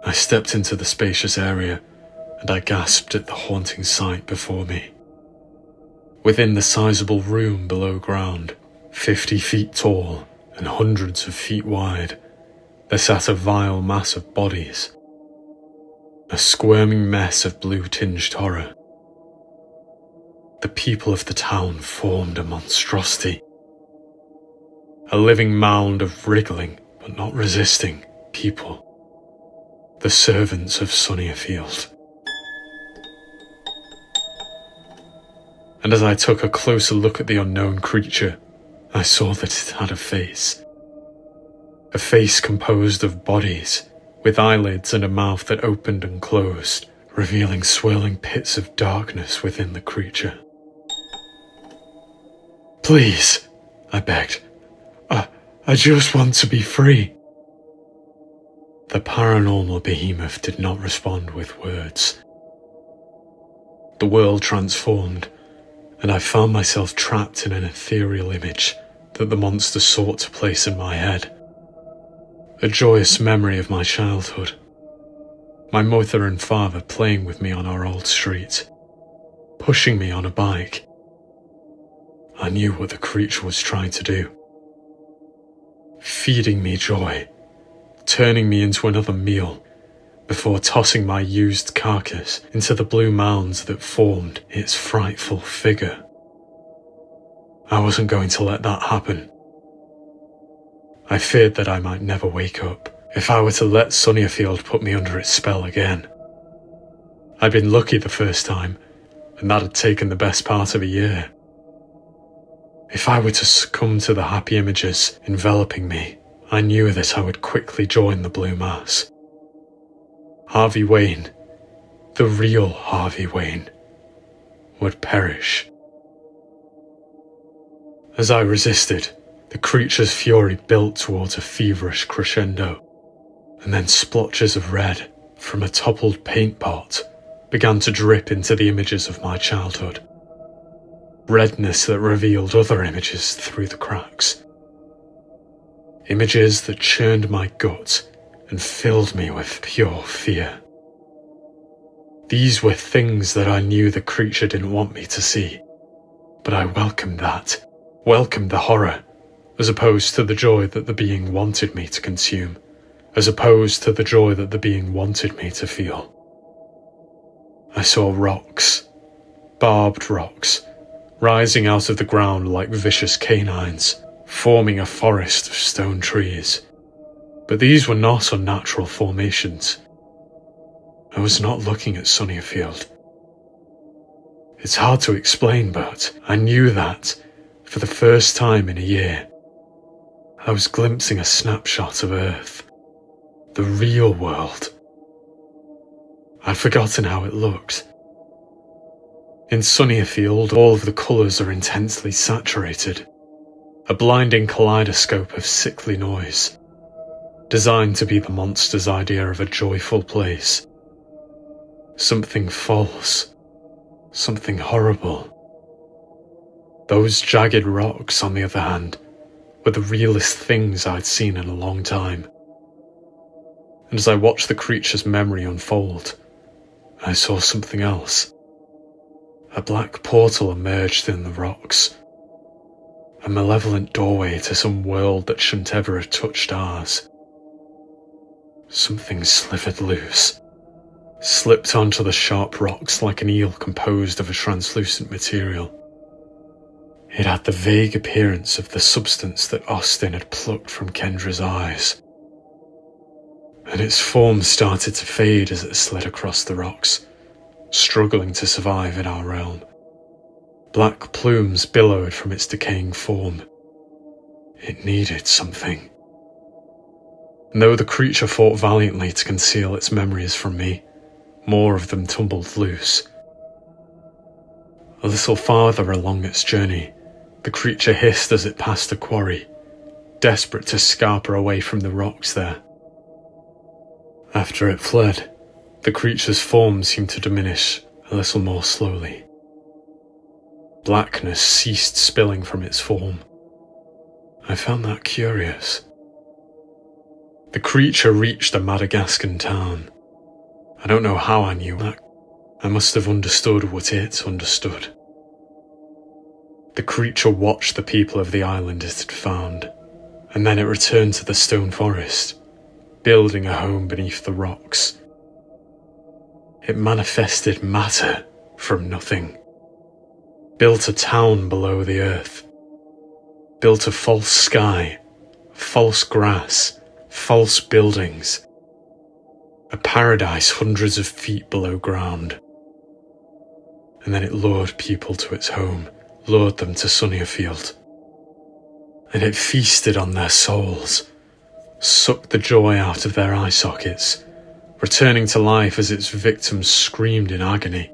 [SPEAKER 2] I stepped into the spacious area, and I gasped at the haunting sight before me. Within the sizable room below ground, 50 feet tall and hundreds of feet wide, there sat a vile mass of bodies. A squirming mess of blue-tinged horror. The people of the town formed a monstrosity. A living mound of wriggling, but not resisting, people. The servants of Sunnierfield. And as I took a closer look at the unknown creature, I saw that it had a face. A face composed of bodies, with eyelids and a mouth that opened and closed, revealing swirling pits of darkness within the creature. "Please," I begged. I just want to be free. The paranormal behemoth did not respond with words. The world transformed, and I found myself trapped in an ethereal image that the monster sought to place in my head. A joyous memory of my childhood. My mother and father playing with me on our old street, pushing me on a bike. I knew what the creature was trying to do. Feeding me joy, turning me into another meal, before tossing my used carcass into the blue mounds that formed its frightful figure. I wasn't going to let that happen. I feared that I might never wake up if I were to let Sunnierfield put me under its spell again. I'd been lucky the first time, and that had taken the best part of a year. If I were to succumb to the happy images enveloping me, I knew that I would quickly join the blue mass. Harvey Wayne, the real Harvey Wayne, would perish. As I resisted, the creature's fury built towards a feverish crescendo, and then splotches of red from a toppled paint pot began to drip into the images of my childhood. Redness that revealed other images through the cracks. Images that churned my gut and filled me with pure fear. These were things that I knew the creature didn't want me to see, but I welcomed that, welcomed the horror, as opposed to the joy that the being wanted me to consume, as opposed to the joy that the being wanted me to feel. I saw rocks, barbed rocks, rising out of the ground like vicious canines, forming a forest of stone trees. But these were not unnatural formations. I was not looking at Sunnierfield. It's hard to explain, but I knew that, for the first time in a year, I was glimpsing a snapshot of Earth, the real world. I'd forgotten how it looked. In Sunnierfield, all of the colours are intensely saturated, a blinding kaleidoscope of sickly noise, designed to be the monster's idea of a joyful place. Something false, something horrible. Those jagged rocks, on the other hand, were the realest things I'd seen in a long time. And as I watched the creature's memory unfold, I saw something else. A black portal emerged in the rocks. A malevolent doorway to some world that shouldn't ever have touched ours. Something slithered loose, slipped onto the sharp rocks like an eel composed of a translucent material. It had the vague appearance of the substance that Austin had plucked from Kendra's eyes. And its form started to fade as it slid across the rocks, struggling to survive in our realm. Black plumes billowed from its decaying form. It needed something. And though the creature fought valiantly to conceal its memories from me, more of them tumbled loose. A little farther along its journey, the creature hissed as it passed a quarry, desperate to scarper away from the rocks there. After it fled, the creature's form seemed to diminish a little more slowly. Blackness ceased spilling from its form. I found that curious. The creature reached a Madagascan town. I don't know how I knew that. I must have understood what it understood. The creature watched the people of the island it had found, and then it returned to the stone forest, building a home beneath the rocks. It manifested matter from nothing, built a town below the earth, built a false sky, false grass, false buildings, a paradise hundreds of feet below ground. And then it lured people to its home, lured them to Sunnierfield. And it feasted on their souls, sucked the joy out of their eye sockets, returning to life as its victims screamed in agony.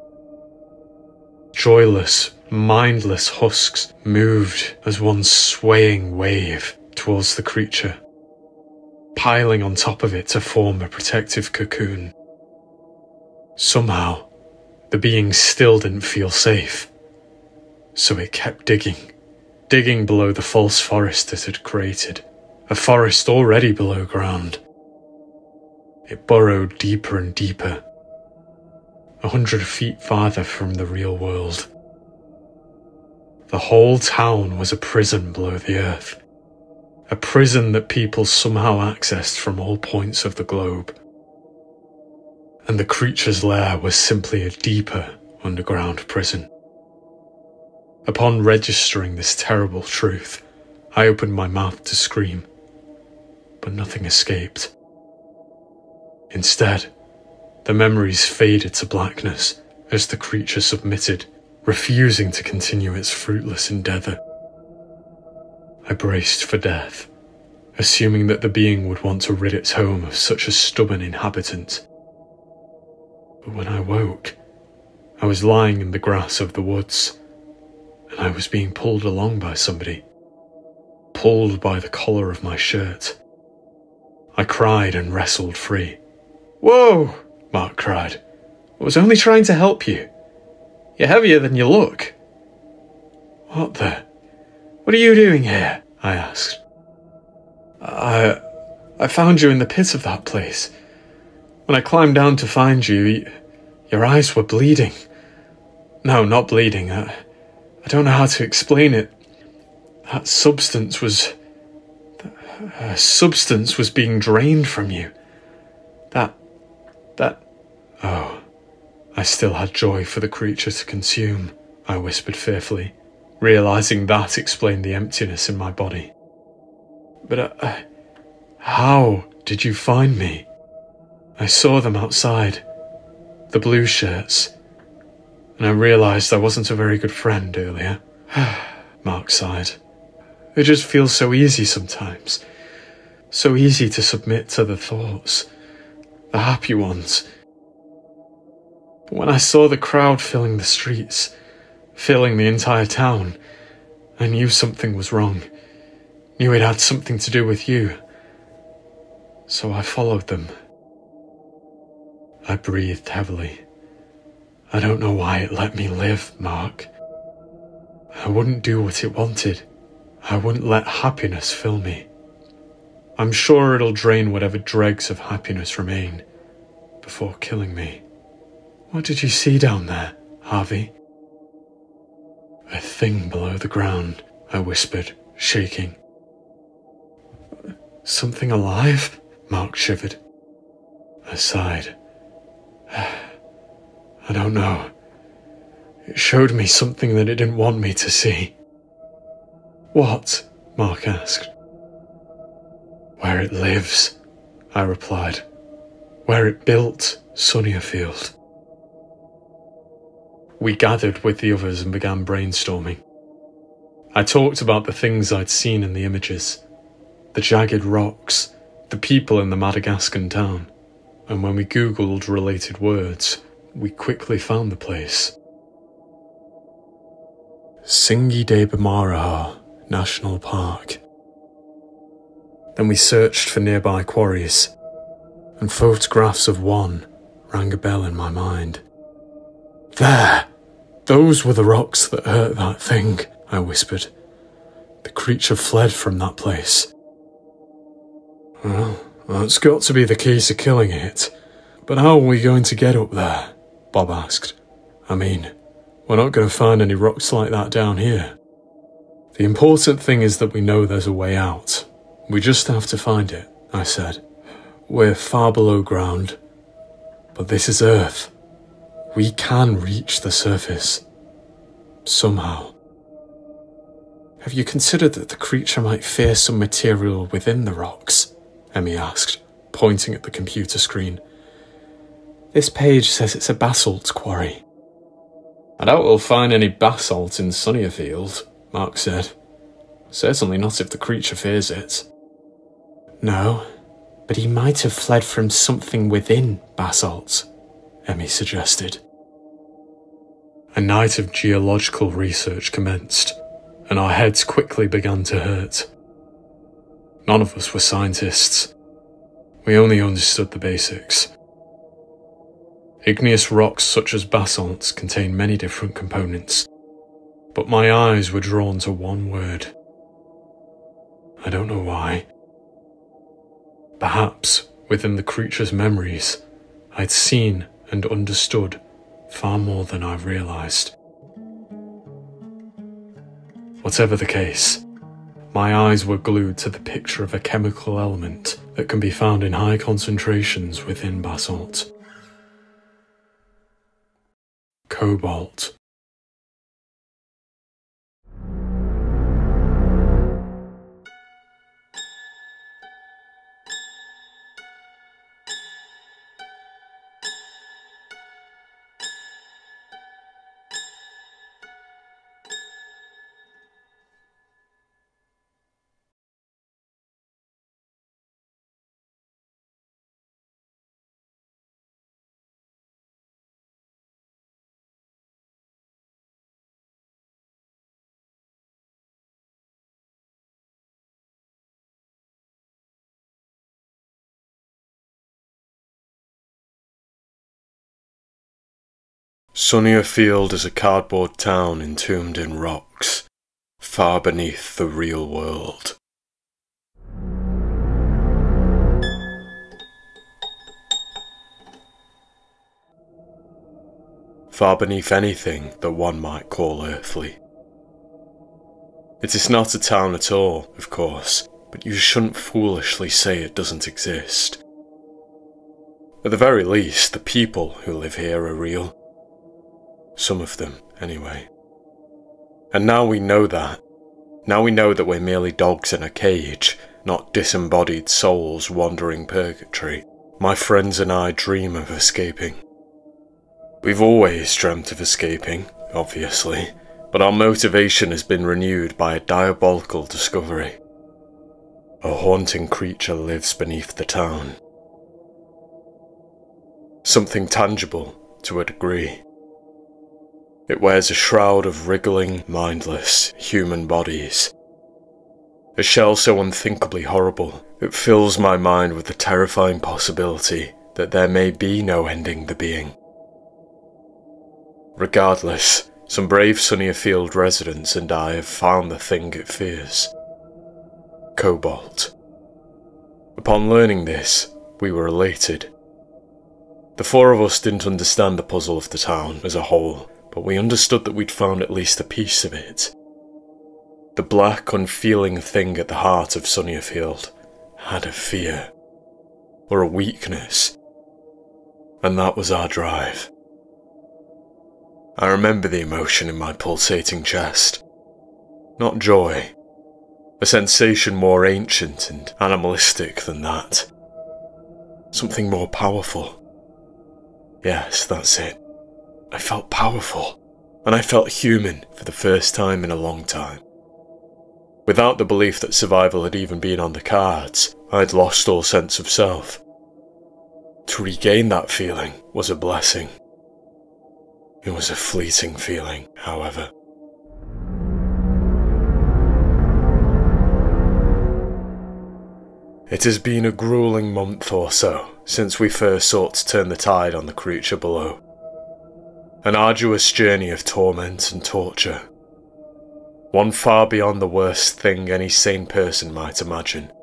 [SPEAKER 2] Joyless, mindless husks moved as one swaying wave towards the creature, piling on top of it to form a protective cocoon. Somehow, the being still didn't feel safe, so it kept digging below the false forest it had created, a forest already below ground. It burrowed deeper and deeper, 100 feet farther from the real world. The whole town was a prison below the earth, a prison that people somehow accessed from all points of the globe. And the creature's lair was simply a deeper underground prison. Upon registering this terrible truth, I opened my mouth to scream, but nothing escaped. Instead, the memories faded to blackness as the creature submitted, refusing to continue its fruitless endeavour. I braced for death, assuming that the being would want to rid its home of such a stubborn inhabitant. But when I woke, I was lying in the grass of the woods, and I was being pulled along by somebody, pulled by the collar of my shirt. I cried and wrestled free. "Whoa!" Mark cried. "I was only trying to help you. You're heavier than you look." What are you doing here?" I asked. I found you in the pit of that place. When I climbed down to find you, your eyes were bleeding. No, not bleeding. I don't know how to explain it. That substance was being drained from you. Oh, I still had joy for the creature to consume, I whispered fearfully, realizing that explained the emptiness in my body. But how did you find me? I saw them outside, the blue shirts, and I realized I wasn't a very good friend earlier. Mark sighed. It just feels so easy sometimes. So easy to submit to the thoughts, the happy ones. But when I saw the crowd filling the streets, filling the entire town, I knew something was wrong. Knew it had something to do with you. So I followed them. I breathed heavily. I don't know why it let me live, Mark. I wouldn't do what it wanted. I wouldn't let happiness fill me. I'm sure it'll drain whatever dregs of happiness remain before killing me. What did you see down there, Harvey? A thing below the ground, I whispered, shaking. Something alive? Mark shivered. I sighed. I don't know. It showed me something that it didn't want me to see. What? Mark asked. Where it lives, I replied. Where it built Sunnierfield. We gathered with the others and began brainstorming. I talked about the things I'd seen in the images, the jagged rocks, the people in the Madagascan town, and when we Googled related words, we quickly found the place. Singi de Bamaraha National Park. Then we searched for nearby quarries, and photographs of one rang a bell in my mind. There! Those were the rocks that hurt that thing, I whispered. The creature fled from that place. Well, that's got to be the key to killing it. But how are we going to get up there? Bob asked. I mean, we're not going to find any rocks like that down here. The important thing is that we know there's a way out. We just have to find it, I said. We're far below ground, but this is Earth. We can reach the surface. Somehow. Have you considered that the creature might fear some material within the rocks? Emmy asked, pointing at the computer screen. This page says it's a basalt quarry. I doubt we'll find any basalt in Sunnierfield, Mark said. Certainly not if the creature fears it. No, but he might have fled from something within basalt, Emmy suggested. A night of geological research commenced, and our heads quickly began to hurt. None of us were scientists. We only understood the basics. Igneous rocks such as basalts contain many different components, but my eyes were drawn to one word. I don't know why. Perhaps, within the creature's memories, I'd seen and understood far more than I realised. Whatever the case, my eyes were glued to the picture of a chemical element that can be found in high concentrations within basalt. Cobalt.
[SPEAKER 1] Sunnierfield is a cardboard town entombed in rocks, far beneath the real world. Far beneath anything that one might call earthly. It is not a town at all, of course, but you shouldn't foolishly say it doesn't exist. At the very least, the people who live here are real. Some of them, anyway. And now we know that. Now we know that we're merely dogs in a cage, not disembodied souls wandering purgatory. My friends and I dream of escaping. We've always dreamt of escaping, obviously, but our motivation has been renewed by a diabolical discovery. A haunting creature lives beneath the town. Something tangible, to a degree. It wears a shroud of wriggling, mindless, human bodies. A shell so unthinkably horrible, it fills my mind with the terrifying possibility that there may be no ending the being. Regardless, some brave Sunnierfield residents and I have found the thing it fears. Cobalt. Upon learning this, we were elated. The four of us didn't understand the puzzle of the town as a whole, but we understood that we'd found at least a piece of it. The black, unfeeling thing at the heart of Sunnierfield had a fear, or a weakness, and that was our drive. I remember the emotion in my pulsating chest. Not joy, a sensation more ancient and animalistic than that. Something more powerful. Yes, that's it. I felt powerful, and I felt human for the first time in a long time. Without the belief that survival had even been on the cards, I'd lost all sense of self. To regain that feeling was a blessing. It was a fleeting feeling, however. It has been a grueling month or so since we first sought to turn the tide on the creature below. An arduous journey of torment and torture. One far beyond the worst thing any sane person might imagine.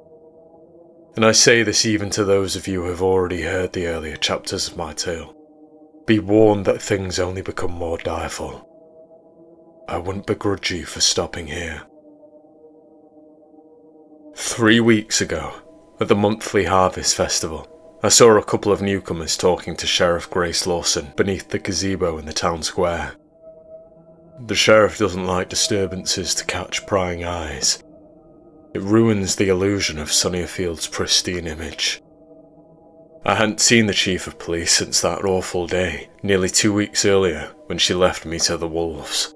[SPEAKER 1] And I say this even to those of you who have already heard the earlier chapters of my tale. Be warned that things only become more direful. I wouldn't begrudge you for stopping here. 3 weeks ago, at the monthly Harvest Festival, I saw a couple of newcomers talking to Sheriff Grace Lawson beneath the gazebo in the town square. The sheriff doesn't like disturbances to catch prying eyes. It ruins the illusion of Sunnyerfield's pristine image. I hadn't seen the chief of police since that awful day, nearly 2 weeks earlier, when she left me to the wolves.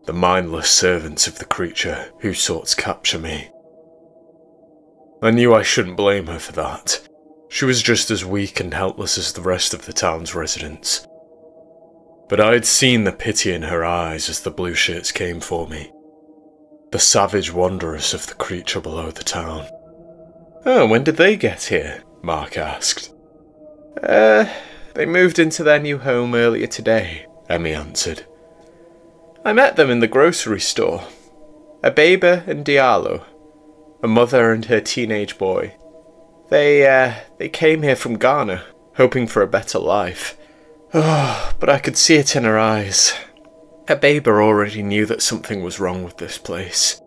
[SPEAKER 1] The mindless servants of the creature who sought to capture me. I knew I shouldn't blame her for that. She was just as weak and helpless as the rest of the town's residents. But I had seen the pity in her eyes as the blue shirts came for me. the savage wanderers of the creature below the town. "Oh, when did they get here?" Mark asked. They moved into their new home earlier today," Emmy answered. "I met them in the grocery store. A baby and Diallo. A mother and her teenage boy. They came here from Ghana, hoping for a better life. Oh, but I could see it in her eyes. Her baby already knew that something was wrong with this place."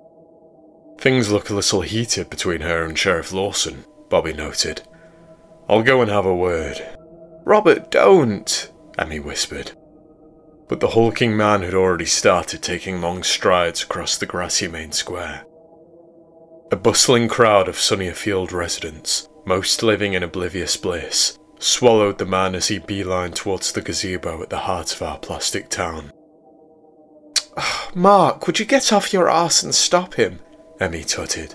[SPEAKER 2] "Things look a little heated between her and Sheriff Lawson," Bobby noted. "I'll go and have a word."
[SPEAKER 1] "Robert, don't,"
[SPEAKER 2] Emmy whispered. But the hulking man had already started taking long strides across the grassy main square. A bustling crowd of Sunnierfield residents, most living in oblivious bliss, swallowed the man as he beelined towards the gazebo at the heart of our plastic town.
[SPEAKER 1] "Mark, would you get off your arse and stop him?"
[SPEAKER 2] Emmy tutted.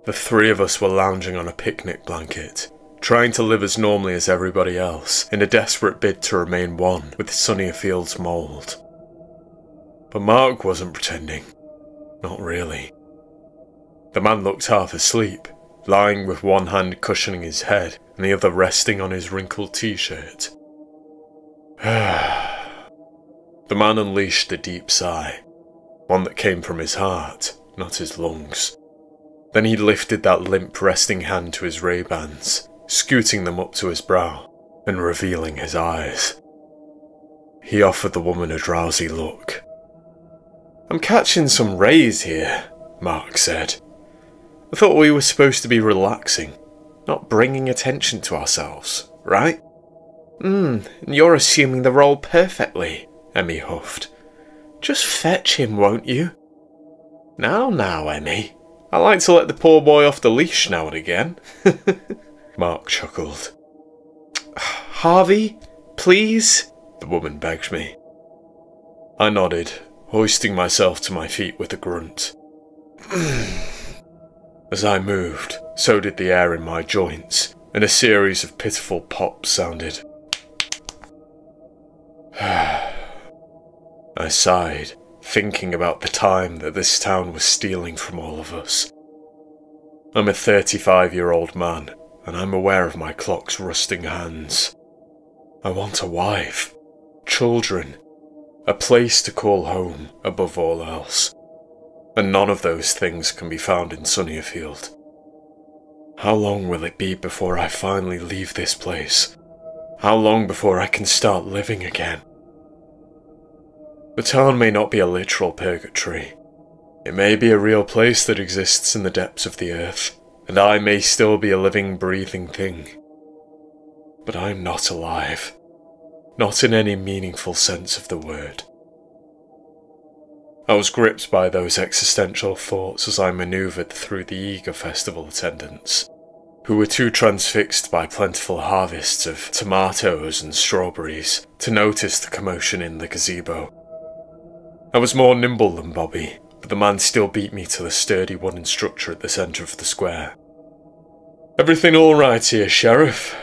[SPEAKER 2] The three of us were lounging on a picnic blanket, trying to live as normally as everybody else, in a desperate bid to remain one with Sunnyerfield's mould. But Mark wasn't pretending. Not really. The man looked half asleep, lying with one hand cushioning his head and the other resting on his wrinkled t-shirt. The man unleashed a deep sigh, one that came from his heart, not his lungs. Then he lifted that limp resting hand to his Ray-Bans, scooting them up to his brow and revealing his eyes. He offered the woman a drowsy look.
[SPEAKER 1] "I'm catching some rays here," Mark said. "I thought we were supposed to be relaxing, not bringing attention to ourselves, right?" And you're assuming the role perfectly," Emmy huffed. "Just fetch him, won't you?" Now, Emmy. I like to let the poor boy off the leash now and again."
[SPEAKER 2] Mark chuckled.
[SPEAKER 1] "Harvey, please?"
[SPEAKER 2] the woman begged me. I nodded, hoisting myself to my feet with a grunt. As I moved, so did the air in my joints, and a series of pitiful pops sounded. I sighed, thinking about the time that this town was stealing from all of us. I'm a 35-year-old man, and I'm aware of my clock's rusting hands. I want a wife, children, a place to call home above all else, and none of those things can be found in Sunnierfield. How long will it be before I finally leave this place? How long before I can start living again? The town may not be a literal purgatory. It may be a real place that exists in the depths of the earth, and I may still be a living, breathing thing. But I'm not alive. Not in any meaningful sense of the word. I was gripped by those existential thoughts as I manoeuvred through the eager festival attendants, who were too transfixed by plentiful harvests of tomatoes and strawberries to notice the commotion in the gazebo. I was more nimble than Bobby, but the man still beat me to the sturdy wooden structure at the centre of the square. "Everything all right here, Sheriff?"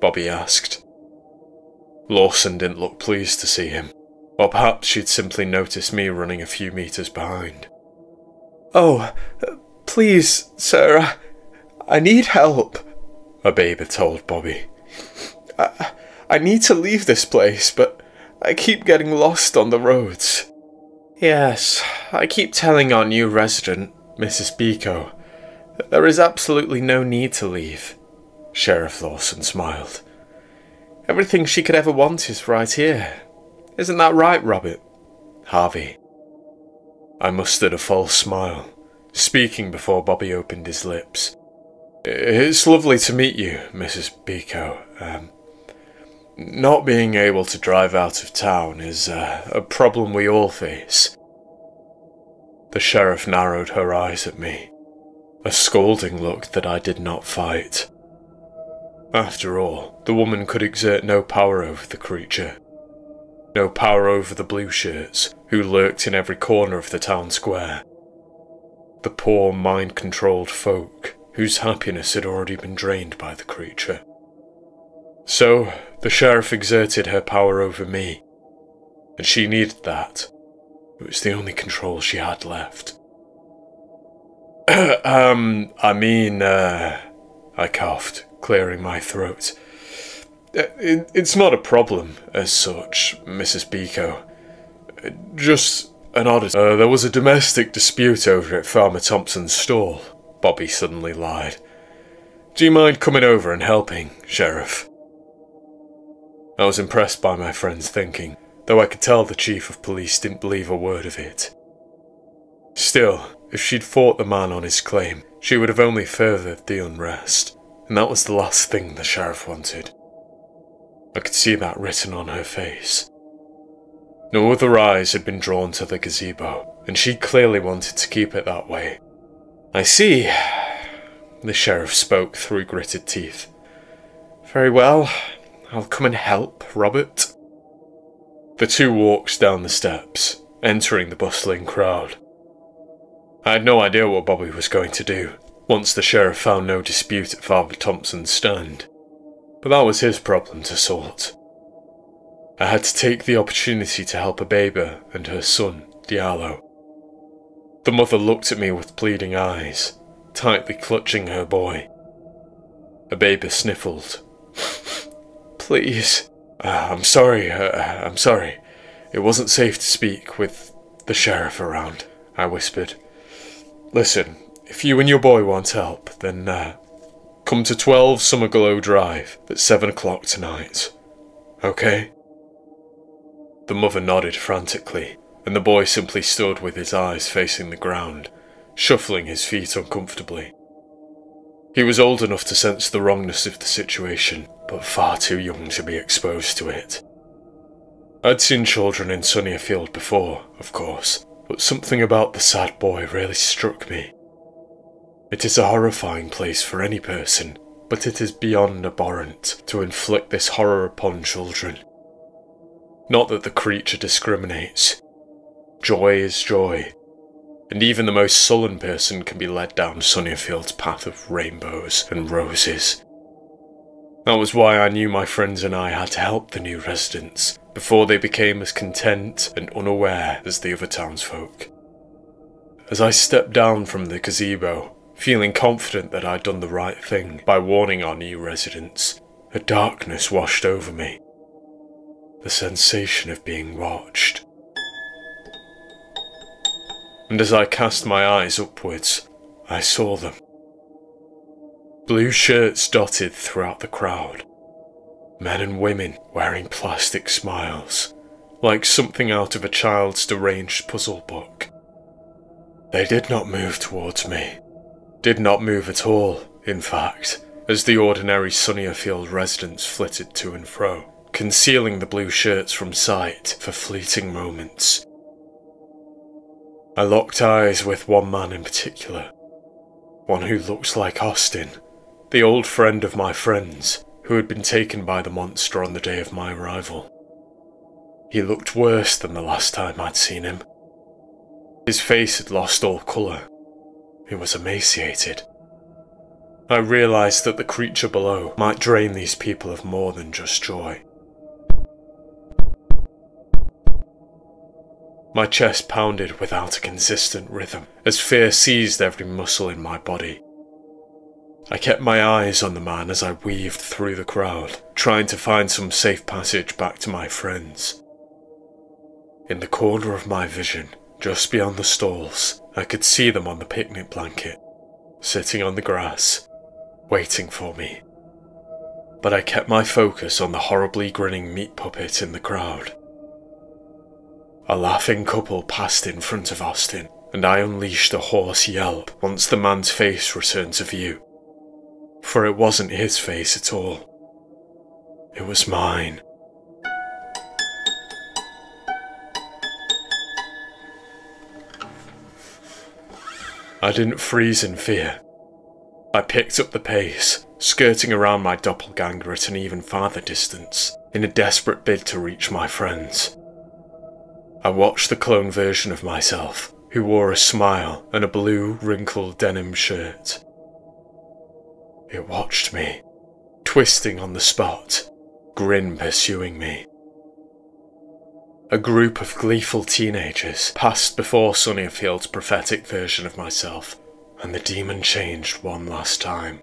[SPEAKER 2] Bobby asked. Lawson didn't look pleased to see him, or perhaps she'd simply noticed me running a few metres behind.
[SPEAKER 1] "Oh, please, sir, I need help," a baby told Bobby. I need to leave this place, but I keep getting lost on the roads." "Yes, I keep telling our new resident, Mrs. Pico, that there is absolutely no need to leave." Sheriff Lawson smiled. "Everything she could ever want is right here. Isn't that right, Robert?"
[SPEAKER 2] "Harvey." I mustered a false smile, speaking before Bobby opened his lips. "It's lovely to meet you, Mrs. Pico. Not being able to drive out of town is a problem we all face." The sheriff narrowed her eyes at me, a scolding look that I did not fight. After all, the woman could exert no power over the creature. No power over the blue shirts, who lurked in every corner of the town square. The poor, mind-controlled folk, whose happiness had already been drained by the creature. So, the sheriff exerted her power over me, and she needed that. It was the only control she had left.
[SPEAKER 1] I coughed, clearing my throat. It's not a problem, as such, Mrs. Pico. Just an oddity. There was a domestic dispute over at Farmer Thompson's stall, Bobby suddenly lied. Do you mind coming over and helping, Sheriff? I was impressed by my friend's thinking, though I could tell the Chief of Police didn't believe a word of it. Still, if she'd fought the man on his claim, she would have only furthered the unrest, and that was the last thing the Sheriff wanted. I could see that written on her face. No other eyes had been drawn to the gazebo, and she clearly wanted to keep it that way. I see, the Sheriff spoke through gritted teeth. Very well, I'll come and help, Robert. The two walked down the steps, entering the bustling crowd. I had no idea what Bobby was going to do, once the Sheriff found no dispute at Father Thompson's stand. But that was his problem to sort. I had to take the opportunity to help Abeba and her son, Diallo. The mother looked at me with pleading eyes, tightly clutching her boy. Abeba sniffled. Please. I'm sorry. It wasn't safe to speak with the Sheriff around, I whispered. Listen, if you and your boy want help, then come to 12 Summerglow Drive at 7 o'clock tonight. Okay? The mother nodded frantically, and the boy simply stood with his eyes facing the ground, shuffling his feet uncomfortably. He was old enough to sense the wrongness of the situation, but far too young to be exposed to it. I'd seen children in Sunnierfield before, of course, but something about the sad boy really struck me. It is a horrifying place for any person, but it is beyond abhorrent to inflict this horror upon children. Not that the creature discriminates. Joy is joy, and even the most sullen person can be led down Sunnyerfield's path of rainbows and roses. That was why I knew my friends and I had to help the new residents before they became as content and unaware as the other townsfolk. As I stepped down from the gazebo, feeling confident that I'd done the right thing by warning our new residents, a darkness washed over me. The sensation of being watched. And as I cast my eyes upwards, I saw them. Blue shirts dotted throughout the crowd. Men and women wearing plastic smiles, like something out of a child's deranged puzzle book. They did not move towards me. Did not move at all, in fact, as the ordinary Sunnierfield residents flitted to and fro, concealing the blue shirts from sight for fleeting moments. I locked eyes with one man in particular, one who looked like Austin, the old friend of my friends, who had been taken by the monster on the day of my arrival. He looked worse than the last time I'd seen him. His face had lost all colour. He was emaciated. I realised that the creature below might drain these people of more than just joy. My chest pounded without a consistent rhythm, as fear seized every muscle in my body. I kept my eyes on the man as I weaved through the crowd, trying to find some safe passage back to my friends. In the corner of my vision, just beyond the stalls, I could see them on the picnic blanket, sitting on the grass, waiting for me. But I kept my focus on the horribly grinning meat puppet in the crowd. A laughing couple passed in front of Austin, and I unleashed a hoarse yelp once the man's face returned to view. For it wasn't his face at all. It was mine. I didn't freeze in fear. I picked up the pace, skirting around my doppelganger at an even farther distance, in a desperate bid to reach my friends. I watched the clone version of myself, who wore a smile and a blue, wrinkled denim shirt. It watched me, twisting on the spot, grin pursuing me. A group of gleeful teenagers passed before Sunnyfield's prophetic version of myself, and the demon changed one last time.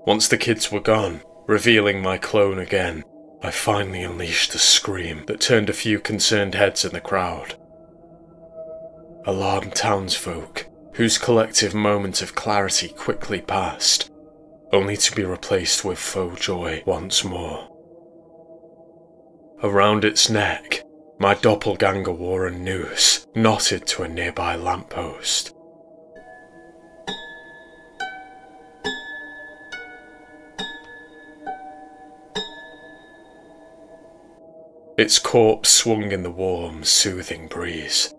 [SPEAKER 1] Once the kids were gone, revealing my clone again, I finally unleashed a scream that turned a few concerned heads in the crowd. Alarmed townsfolk, whose collective moment of clarity quickly passed, only to be replaced with faux joy once more. Around its neck, my doppelganger wore a noose knotted to a nearby lamppost. Its corpse swung in the warm, soothing breeze,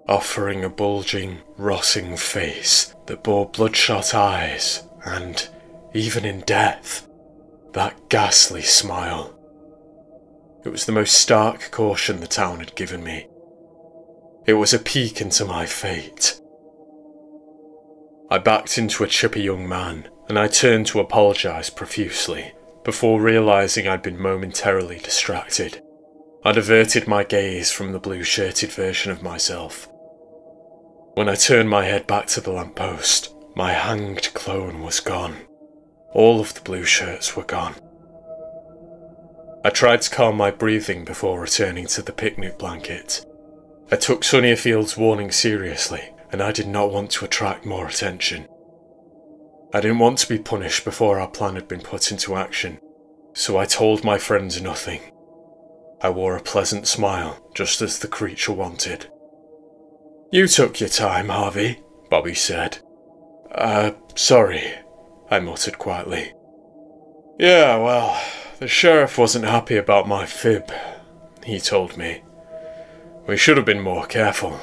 [SPEAKER 1] offering a bulging, rotting face that bore bloodshot eyes and, even in death, that ghastly smile. It was the most stark caution the town had given me. It was a peek into my fate. I backed into a chippy young man, and I turned to apologise profusely, before realising I'd been momentarily distracted. I'd averted my gaze from the blue-shirted version of myself. When I turned my head back to the lamppost, my hanged clone was gone. All of the blue shirts were gone. I tried to calm my breathing before returning to the picnic blanket. I took Sunnierfield's warning seriously, and I did not want to attract more attention. I didn't want to be punished before our plan had been put into action, so I told my friends nothing. I wore a pleasant smile, just as the creature wanted. "You took your time, Harvey," Bobby said. Sorry," I muttered quietly. "Yeah, well, the sheriff wasn't happy about my fib," he told me. "We should have been more careful."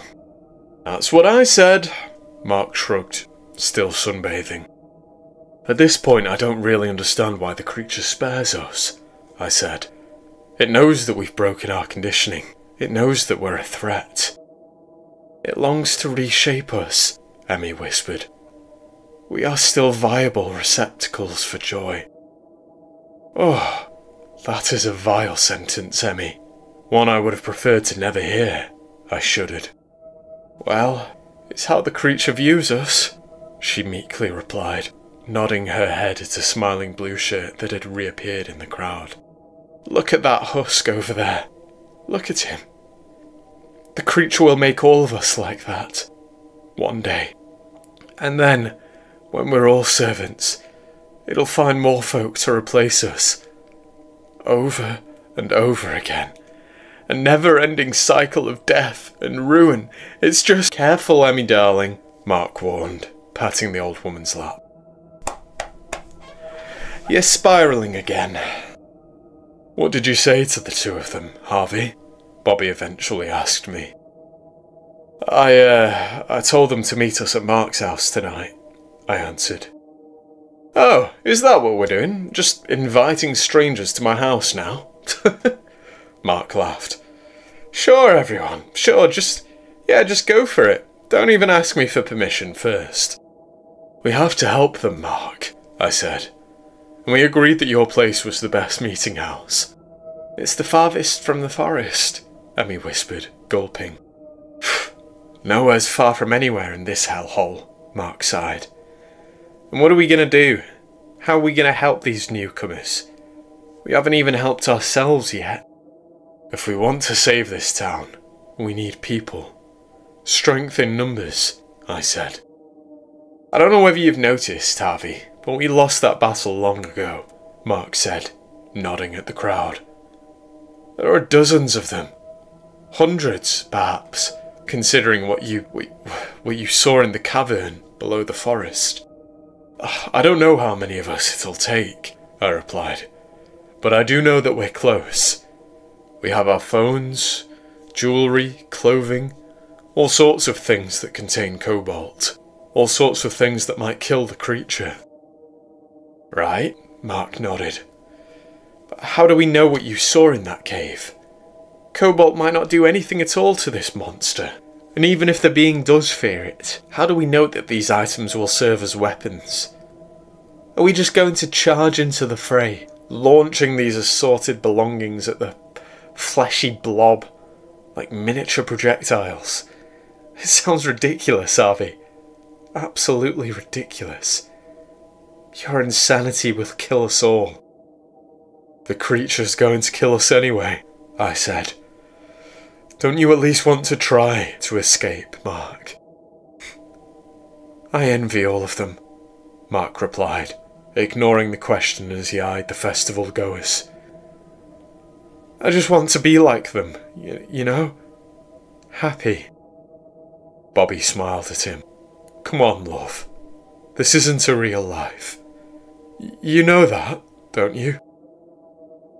[SPEAKER 1] "That's what I said," Mark shrugged, still sunbathing. "At this point, I don't really understand why the creature spares us," I said. "It knows that we've broken our conditioning. It knows that we're a threat." "It longs to reshape us," Emmy whispered. "We are still viable receptacles for joy." "Oh, that is a vile sentence, Emmy. One I would have preferred to never hear," I shuddered. "Well, it's how the creature views us," she meekly replied, nodding her head at a smiling blue shirt that had reappeared in the crowd. "Look at that husk over there. Look at him. The creature will make all of us like that. One day. And then, when we're all servants, it'll find more folk to replace us. Over and over again. A never-ending cycle of death and ruin. It's just..." "Careful, Emmy darling," Mark warned, patting the old woman's lap. "You're spiralling again." "What did you say to the two of them, Harvey?" Bobby eventually asked me. I told them to meet us at Mark's house tonight," I answered. "Oh, is that what we're doing? Just inviting strangers to my house now?" Mark laughed. "Sure, everyone. Sure, just go for it. Don't even ask me for permission first." "We have to help them, Mark," I said. "And we agreed that your place was the best meeting house." "It's the farthest from the forest," Emmy whispered, gulping. "Nowhere's far from anywhere in this hellhole," Mark sighed. "And what are we going to do? How are we going to help these newcomers? We haven't even helped ourselves yet." "If we want to save this town, we need people. Strength in numbers," I said. "I don't know whether you've noticed, Harvey, but we lost that battle long ago," Mark said, nodding at the crowd. "There are dozens of them. Hundreds, perhaps, considering what you saw in the cavern below the forest." "I don't know how many of us it'll take," I replied, "but I do know that we're close. We have our phones, jewellery, clothing, all sorts of things that contain cobalt, all sorts of things that might kill the creature." "Right," Mark nodded. "But how do we know what you saw in that cave? Cobalt might not do anything at all to this monster. And even if the being does fear it, how do we know that these items will serve as weapons? Are we just going to charge into the fray, launching these assorted belongings at the fleshy blob, like miniature projectiles? It sounds ridiculous, Harvey. absolutely ridiculous. Your insanity will kill us all. The creature's going to kill us anyway, I said. Don't you at least want to try to escape, Mark? I envy all of them, Mark replied, ignoring the question as he eyed the festival goers. I just want to be like them, you know? Happy. Bobby smiled at him. Come on, love. This isn't a real life. You know that, don't you?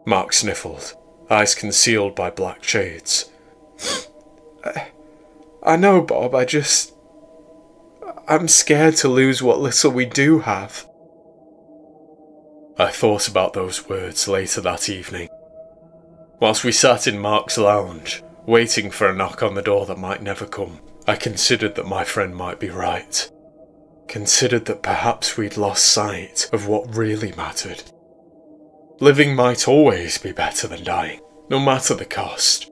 [SPEAKER 1] Mark sniffled, eyes concealed by black shades. I know, Bob, I'm scared to lose what little we do have. I thought about those words later that evening, whilst we sat in Mark's lounge, waiting for a knock on the door that might never come. I considered that my friend might be right. Considered that perhaps we'd lost sight of what really mattered. Living might always be better than dying, no matter the cost.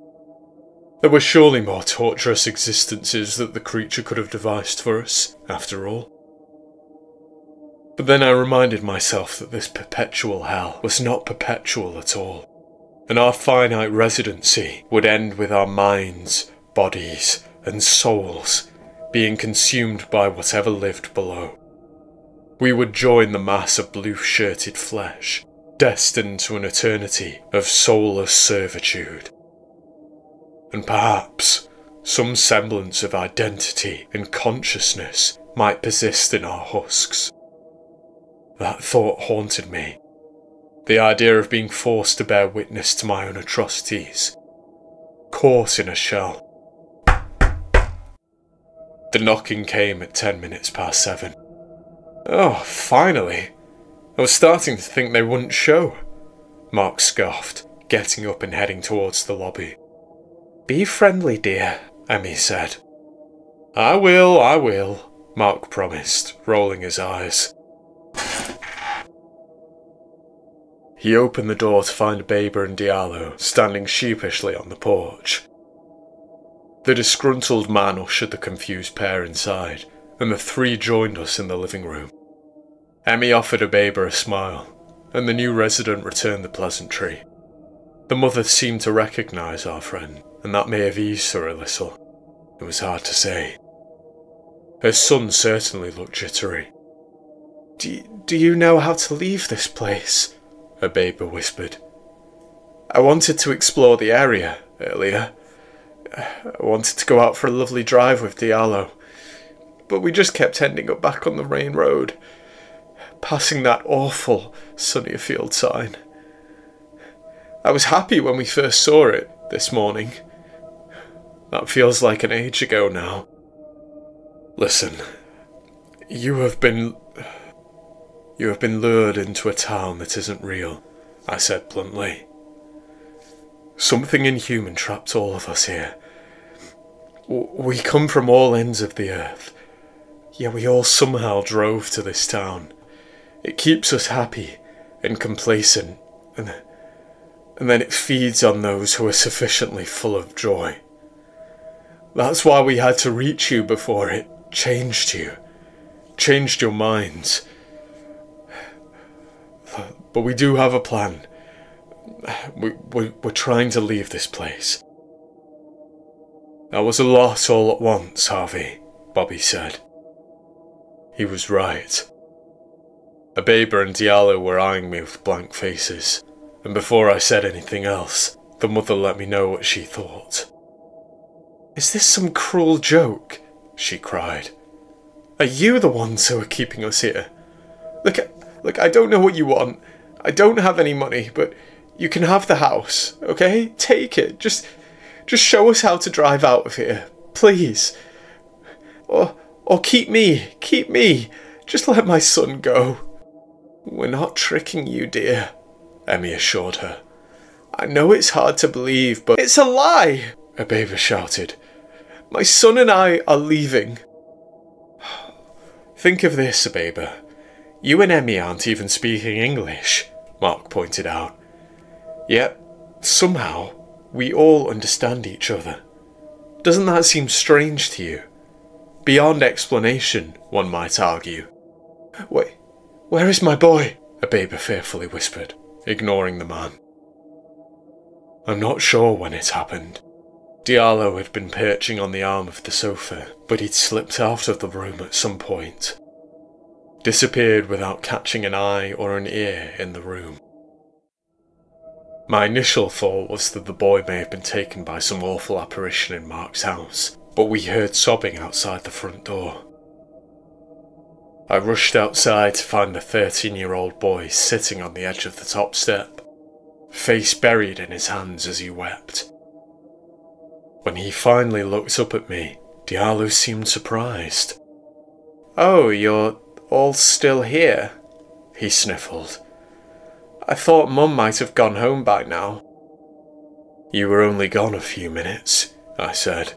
[SPEAKER 1] There were surely more torturous existences that the creature could have devised for us, after all. But then I reminded myself that this perpetual hell was not perpetual at all, and our finite residency would end with our minds, bodies, and souls being consumed by whatever lived below. We would join the mass of blue-shirted flesh, destined to an eternity of soulless servitude. And perhaps some semblance of identity and consciousness might persist in our husks. That thought haunted me. The idea of being forced to bear witness to my own atrocities. Caught in a shell. The knocking came at 7:10. Oh, finally. I was starting to think they wouldn't show. Mark scoffed, getting up and heading towards the lobby. Be friendly, dear, Emmy said. I will, Mark promised, rolling his eyes. He opened the door to find Baber and Diallo standing sheepishly on the porch. The disgruntled man ushered the confused pair inside, and the three joined us in the living room. Emmy offered Baber a smile, and the new resident returned the pleasantry. The mother seemed to recognise our friend, and that may have eased her a little. It was hard to say. Her son certainly looked jittery. Do you know how to leave this place? Baber whispered. I wanted to explore the area earlier. I wanted to go out for a lovely drive with Diallo, but we just kept ending up back on the main road, passing that awful Sunnierfield sign. I was happy when we first saw it this morning. That feels like an age ago now. Listen, you have been lured into a town that isn't real, I said bluntly. Something inhuman trapped all of us here. We come from all ends of the earth, yet we all somehow drove to this town. It keeps us happy and complacent, and then it feeds on those who are sufficiently full of joy. That's why we had to reach you before it changed you, changed your minds. But we do have a plan. We're trying to leave this place. That was a lot all at once, Harvey, Bobby said. He was right. Baber and Diallo were eyeing me with blank faces, and before I said anything else, the mother let me know what she thought. Is this some cruel joke? She cried. Are you the ones who are keeping us here? Look, I don't know what you want. I don't have any money, but you can have the house, okay? Take it. Just show us how to drive out of here, please. Or keep me. Just let my son go. We're not tricking you, dear, Emmy assured her. I know it's hard to believe, but it's a lie, Baber shouted. My son and I are leaving. Think of this, Baber. You and Emmy aren't even speaking English, Mark pointed out. Yet, somehow, we all understand each other. Doesn't that seem strange to you? beyond explanation, one might argue. "Wait, where is my boy?" a baby fearfully whispered, ignoring the man. I'm not sure when it happened. Diallo had been perching on the arm of the sofa, but he'd slipped out of the room at some point. Disappeared without catching an eye or an ear in the room. My initial thought was that the boy may have been taken by some awful apparition in Mark's house, but we heard sobbing outside the front door. I rushed outside to find the 13-year-old boy sitting on the edge of the top step, face buried in his hands as he wept. When he finally looked up at me, Diallo seemed surprised. "Oh, you're all still here?" he sniffled. "I thought Mum might have gone home by now." "You were only gone a few minutes," I said.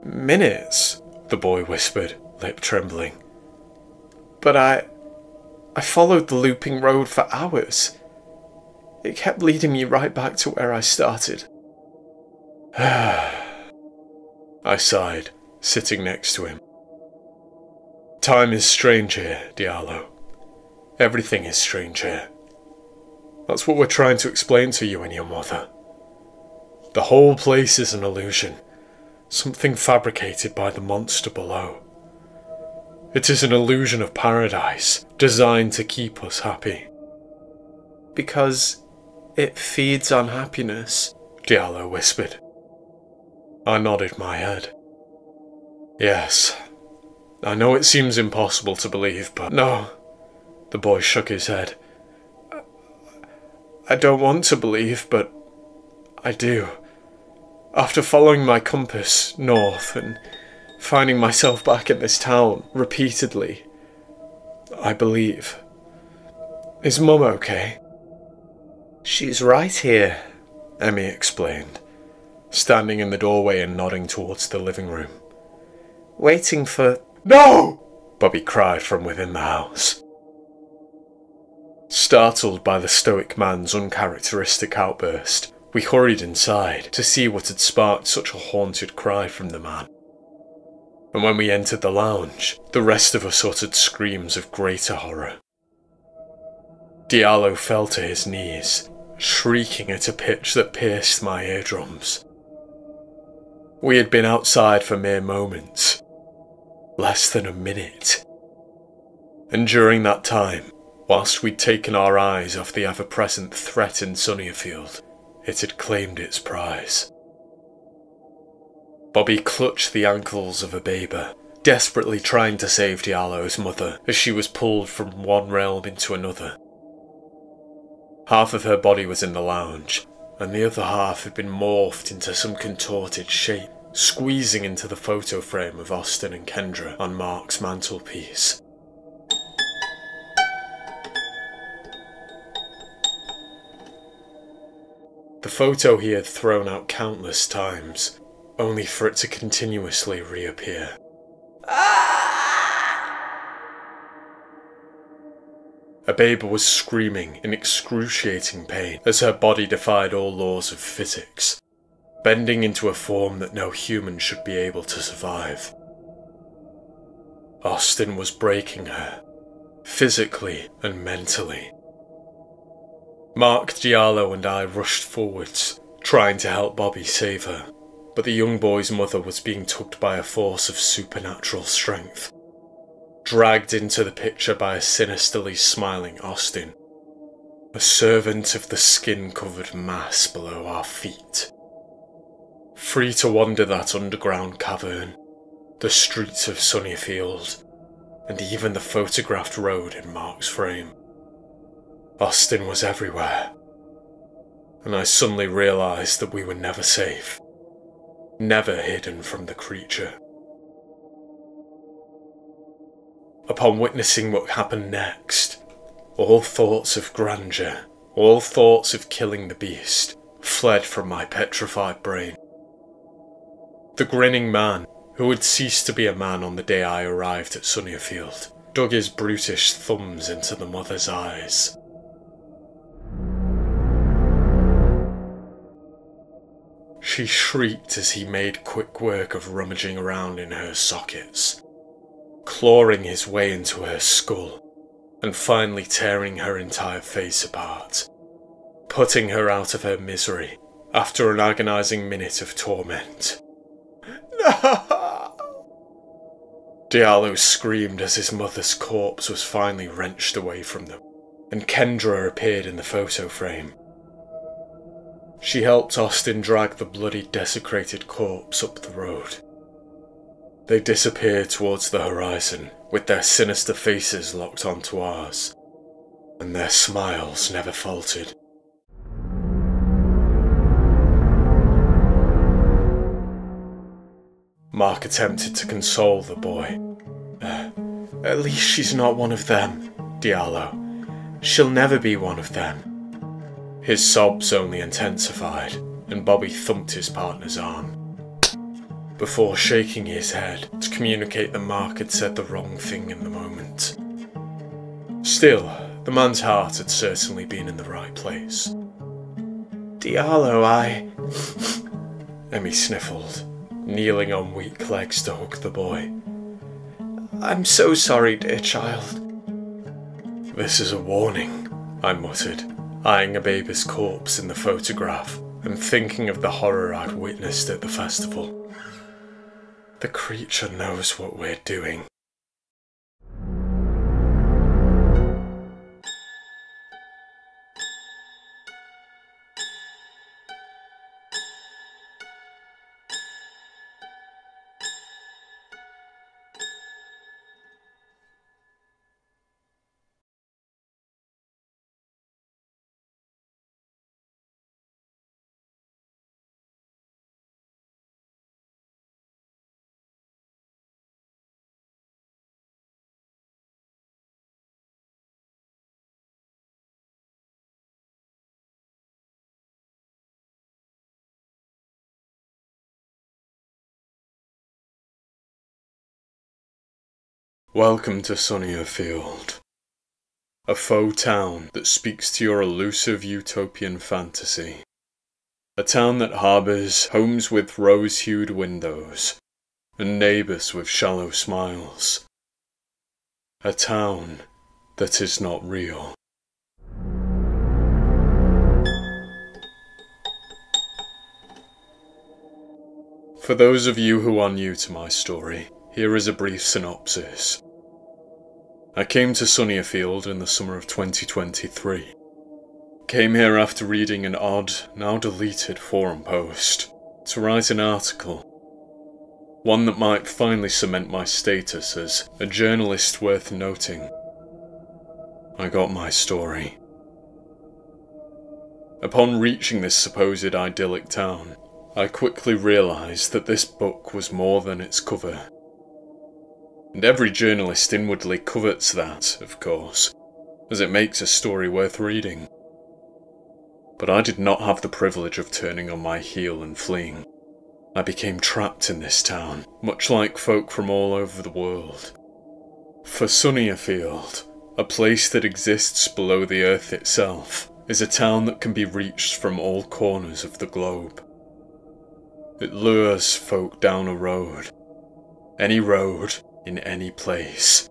[SPEAKER 1] "Minutes?" the boy whispered, lip trembling. "But I followed the looping road for hours. It kept leading me right back to where I started." I sighed, sitting next to him. "Time is strange here, Diallo. Everything is strange here. That's what we're trying to explain to you and your mother. The whole place is an illusion, something fabricated by the monster below. It is an illusion of paradise, designed to keep us happy." "Because it feeds on happiness," Diallo whispered. I nodded my head. "Yes, I know it seems impossible to believe, but no." The boy shook his head. "I don't want to believe, but I do. After following my compass north and finding myself back in this town repeatedly, I believe. Is Mum okay?" "She's right here," Emmy explained, standing in the doorway and nodding towards the living room. "Waiting for—" "No!" Bobby cried from within the house. Startled by the stoic man's uncharacteristic outburst, we hurried inside to see what had sparked such a haunted cry from the man. And when we entered the lounge, the rest of us uttered screams of greater horror. Diallo fell to his knees, shrieking at a pitch that pierced my eardrums. We had been outside for mere moments, less than a minute. And during that time, whilst we'd taken our eyes off the ever-present threat in Sunnierfield, it had claimed its prize. Bobby clutched the ankles of a baby, desperately trying to save Diallo's mother as she was pulled from one realm into another. Half of her body was in the lounge, and the other half had been morphed into some contorted shape, squeezing into the photo frame of Austin and Kendra on Mark's mantelpiece. The photo he had thrown out countless times, only for it to continuously reappear. Abeba was screaming in excruciating pain as her body defied all laws of physics, bending into a form that no human should be able to survive. Austin was breaking her, physically and mentally. Mark, Diallo and I rushed forwards, trying to help Bobby save her, but the young boy's mother was being tugged by a force of supernatural strength, dragged into the picture by a sinisterly smiling Austin, a servant of the skin-covered mass below our feet. Free to wander that underground cavern, the streets of Sunnierfield, and even the photographed road in Mark's frame. Austin was everywhere, and I suddenly realised that we were never safe, never hidden from the creature. Upon witnessing what happened next, all thoughts of grandeur, all thoughts of killing the beast, fled from my petrified brain. The grinning man, who had ceased to be a man on the day I arrived at Sunnierfield, dug his brutish thumbs into the mother's eyes. She shrieked as he made quick work of rummaging around in her sockets, clawing his way into her skull, and finally tearing her entire face apart, putting her out of her misery after an agonizing minute of torment. No! Diallo screamed as his mother's corpse was finally wrenched away from them, and Kendra appeared in the photo frame. She helped Austin drag the bloody, desecrated corpse up the road. They disappeared towards the horizon, with their sinister faces locked onto ours, and their smiles never faltered. Mark attempted to console the boy. At least she's not one of them, Diallo. She'll never be one of them. His sobs only intensified, and Bobby thumped his partner's arm, before shaking his head to communicate that Mark had said the wrong thing in the moment. Still, the man's heart had certainly been in the right place. Diallo, Emmy sniffled, kneeling on weak legs to hug the boy. I'm so sorry, dear child. This is a warning, I muttered, eyeing a baby's corpse in the photograph and thinking of the horror I'd witnessed at the festival. The creature knows what we're doing. Welcome to Sunnierfield, a faux town that speaks to your elusive utopian fantasy. A town that harbours homes with rose-hued windows and neighbours with shallow smiles. A town that is not real. For those of you who are new to my story, here is a brief synopsis. I came to Sunnierfield in the summer of 2023. Came here after reading an odd, now deleted forum post to write an article. One that might finally cement my status as a journalist worth noting. I got my story. Upon reaching this supposed idyllic town, I quickly realised that this book was more than its cover. And every journalist inwardly covets that, of course, as it makes a story worth reading. But I did not have the privilege of turning on my heel and fleeing. I became trapped in this town, much like folk from all over the world. For Sunnierfield, a place that exists below the earth itself, is a town that can be reached from all corners of the globe. It lures folk down a road. Any road, in any place.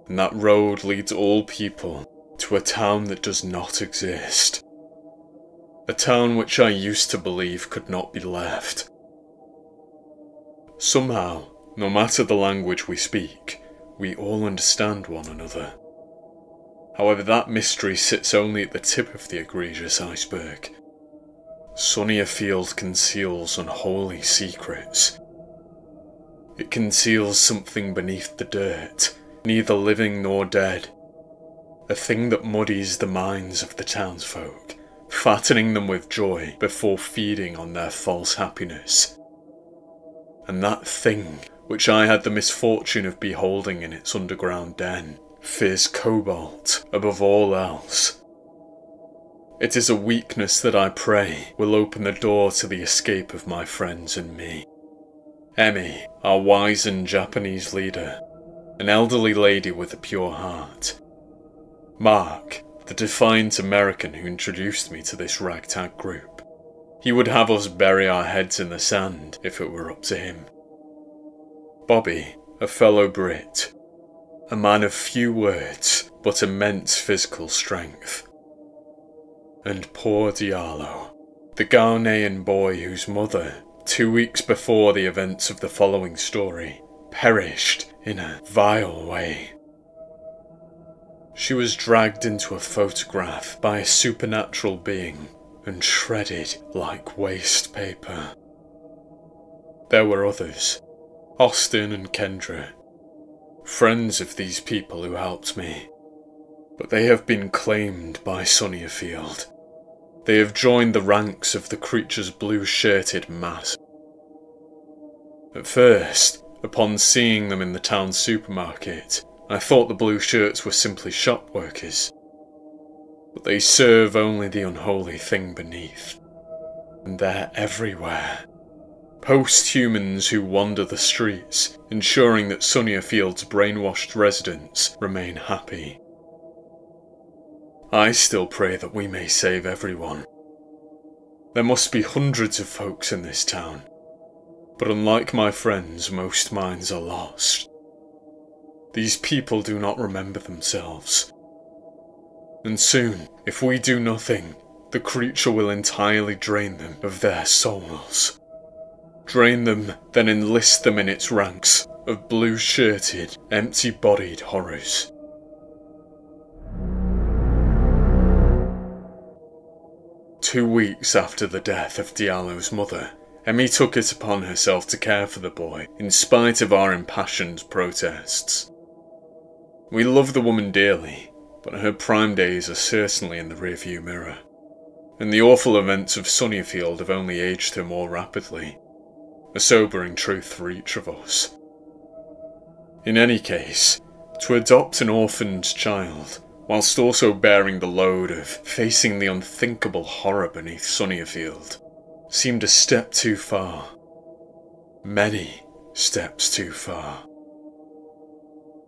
[SPEAKER 1] And that road leads all people to a town that does not exist. A town which I used to believe could not be left. Somehow, no matter the language we speak, we all understand one another. However, that mystery sits only at the tip of the egregious iceberg. Sunnierfield conceals unholy secrets. It conceals something beneath the dirt, neither living nor dead. A thing that muddies the minds of the townsfolk, fattening them with joy before feeding on their false happiness. And that thing, which I had the misfortune of beholding in its underground den, fears cobalt above all else. It is a weakness that I pray will open the door to the escape of my friends and me. Emmy, our wizened Japanese leader, an elderly lady with a pure heart. Mark, the defiant American who introduced me to this ragtag group. He would have us bury our heads in the sand if it were up to him. Bobby, a fellow Brit, a man of few words but immense physical strength. And poor Diallo, the Ghanaian boy whose mother, 2 weeks before the events of the following story, perished in a vile way. She was dragged into a photograph by a supernatural being and shredded like waste paper. There were others, Austin and Kendra, friends of these people who helped me, but they have been claimed by Sunnierfield. They have joined the ranks of the creature's blue-shirted mass. At first, upon seeing them in the town supermarket, I thought the blue shirts were simply shop workers. But they serve only the unholy thing beneath. And they're everywhere. Post-humans who wander the streets, ensuring that Sunnyerfield's brainwashed residents remain happy. I still pray that we may save everyone. There must be hundreds of folks in this town, but unlike my friends, most minds are lost. These people do not remember themselves. And soon, if we do nothing, the creature will entirely drain them of their souls. Drain them, then enlist them in its ranks of blue-shirted, empty-bodied horrors. 2 weeks after the death of Diallo's mother, Emmy took it upon herself to care for the boy, in spite of our impassioned protests. We love the woman dearly, but her prime days are certainly in the rearview mirror, and the awful events of Sunnierfield have only aged her more rapidly, a sobering truth for each of us. In any case, to adopt an orphaned child, whilst also bearing the load of facing the unthinkable horror beneath Sunnierfield, seemed a step too far. Many steps too far.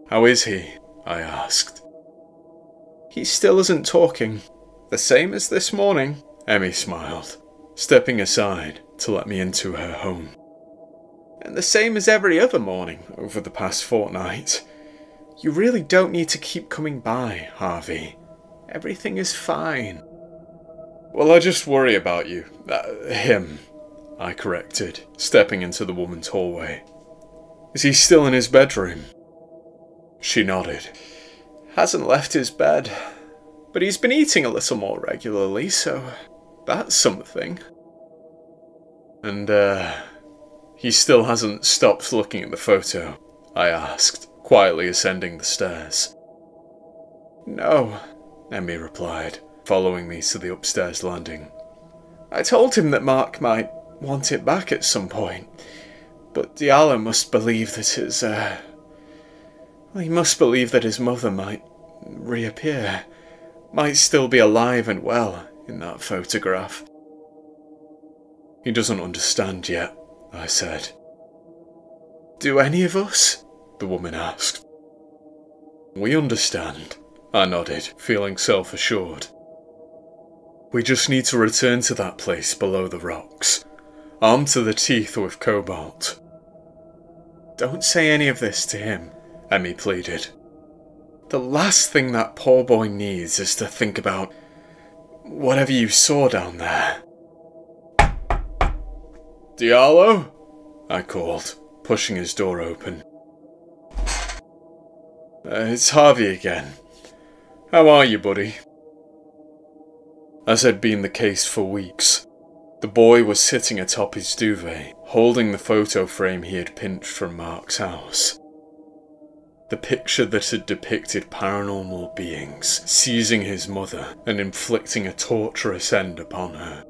[SPEAKER 1] "How is he?" I asked. "He still isn't talking. The same as this morning," Emmy smiled, stepping aside to let me into her home. "And the same as every other morning over the past fortnight. You really don't need to keep coming by, Harvey. Everything is fine." "Well, I just worry about you. Him," I corrected, stepping into the woman's hallway. "Is he still in his bedroom?" She nodded. "Hasn't left his bed. But he's been eating a little more regularly, so that's something." "And, he still hasn't stopped looking at the photo?" I asked, quietly ascending the stairs. "No," Emmy replied, following me to the upstairs landing. "I told him that Mark might want it back at some point, but Diallo must believe that he must believe that his mother might reappear, might still be alive and well in that photograph." "He doesn't understand yet," I said. "Do any of us?" the woman asked. "We understand," I nodded, feeling self-assured. "We just need to return to that place below the rocks, armed to the teeth with cobalt." "Don't say any of this to him," Emmy pleaded. "The last thing that poor boy needs is to think about whatever you saw down there." "Diallo?" I called, pushing his door open. "It's Harvey again. How are you, buddy?" As had been the case for weeks, the boy was sitting atop his duvet, holding the photo frame he had pinched from Mark's house. The picture that had depicted paranormal beings seizing his mother and inflicting a torturous end upon her.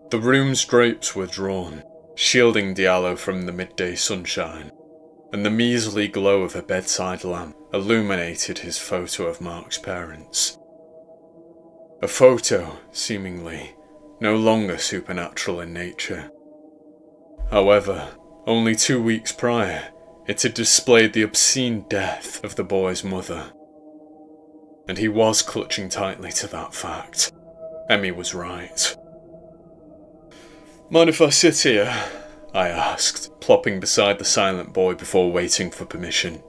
[SPEAKER 1] The room's drapes were drawn, shielding Diallo from the midday sunshine, and the measly glow of a bedside lamp illuminated his photo of Mark's parents. A photo, seemingly, no longer supernatural in nature. However, only 2 weeks prior, it had displayed the obscene death of the boy's mother. And he was clutching tightly to that fact. Emmy was right. Mind if I sit here? I asked, plopping beside the silent boy before waiting for permission.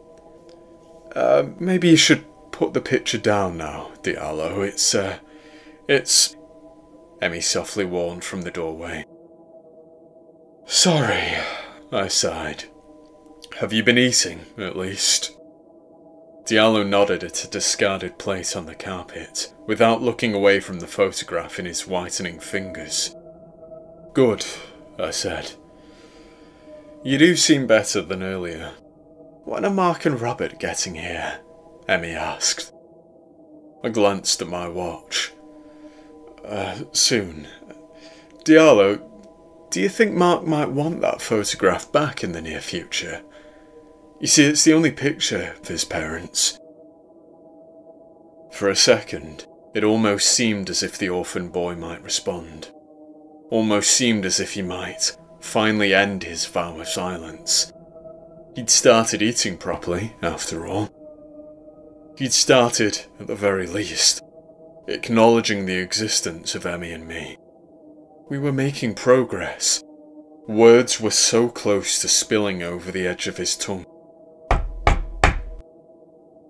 [SPEAKER 1] Maybe you should put the picture down now, Diallo. It's... Emmy softly warned from the doorway. Sorry, I sighed. Have you been eating, at least? Diallo nodded at a discarded plate on the carpet, without looking away from the photograph in his whitening fingers. Good, I said. You do seem better than earlier. When are Mark and Robert getting here? Emmy asked. I glanced at my watch. Soon. Diallo, do you think Mark might want that photograph back in the near future? You see, it's the only picture of his parents. For a second, it almost seemed as if the orphan boy might respond. Almost seemed as if he might finally end his vow of silence. He'd started eating properly, after all. He'd started, at the very least, acknowledging the existence of Emmy and me. We were making progress. Words were so close to spilling over the edge of his tongue.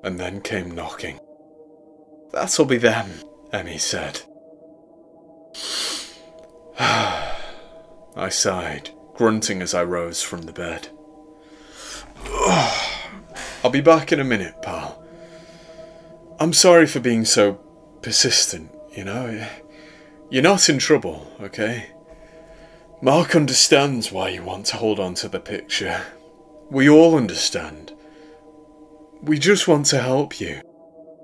[SPEAKER 1] And then came knocking. That'll be them, Emmy said. I sighed, grunting as I rose from the bed. I'll be back in a minute, pal. I'm sorry for being so persistent, you know. You're not in trouble, okay? Mark understands why you want to hold on to the picture. We all understand. We just want to help you.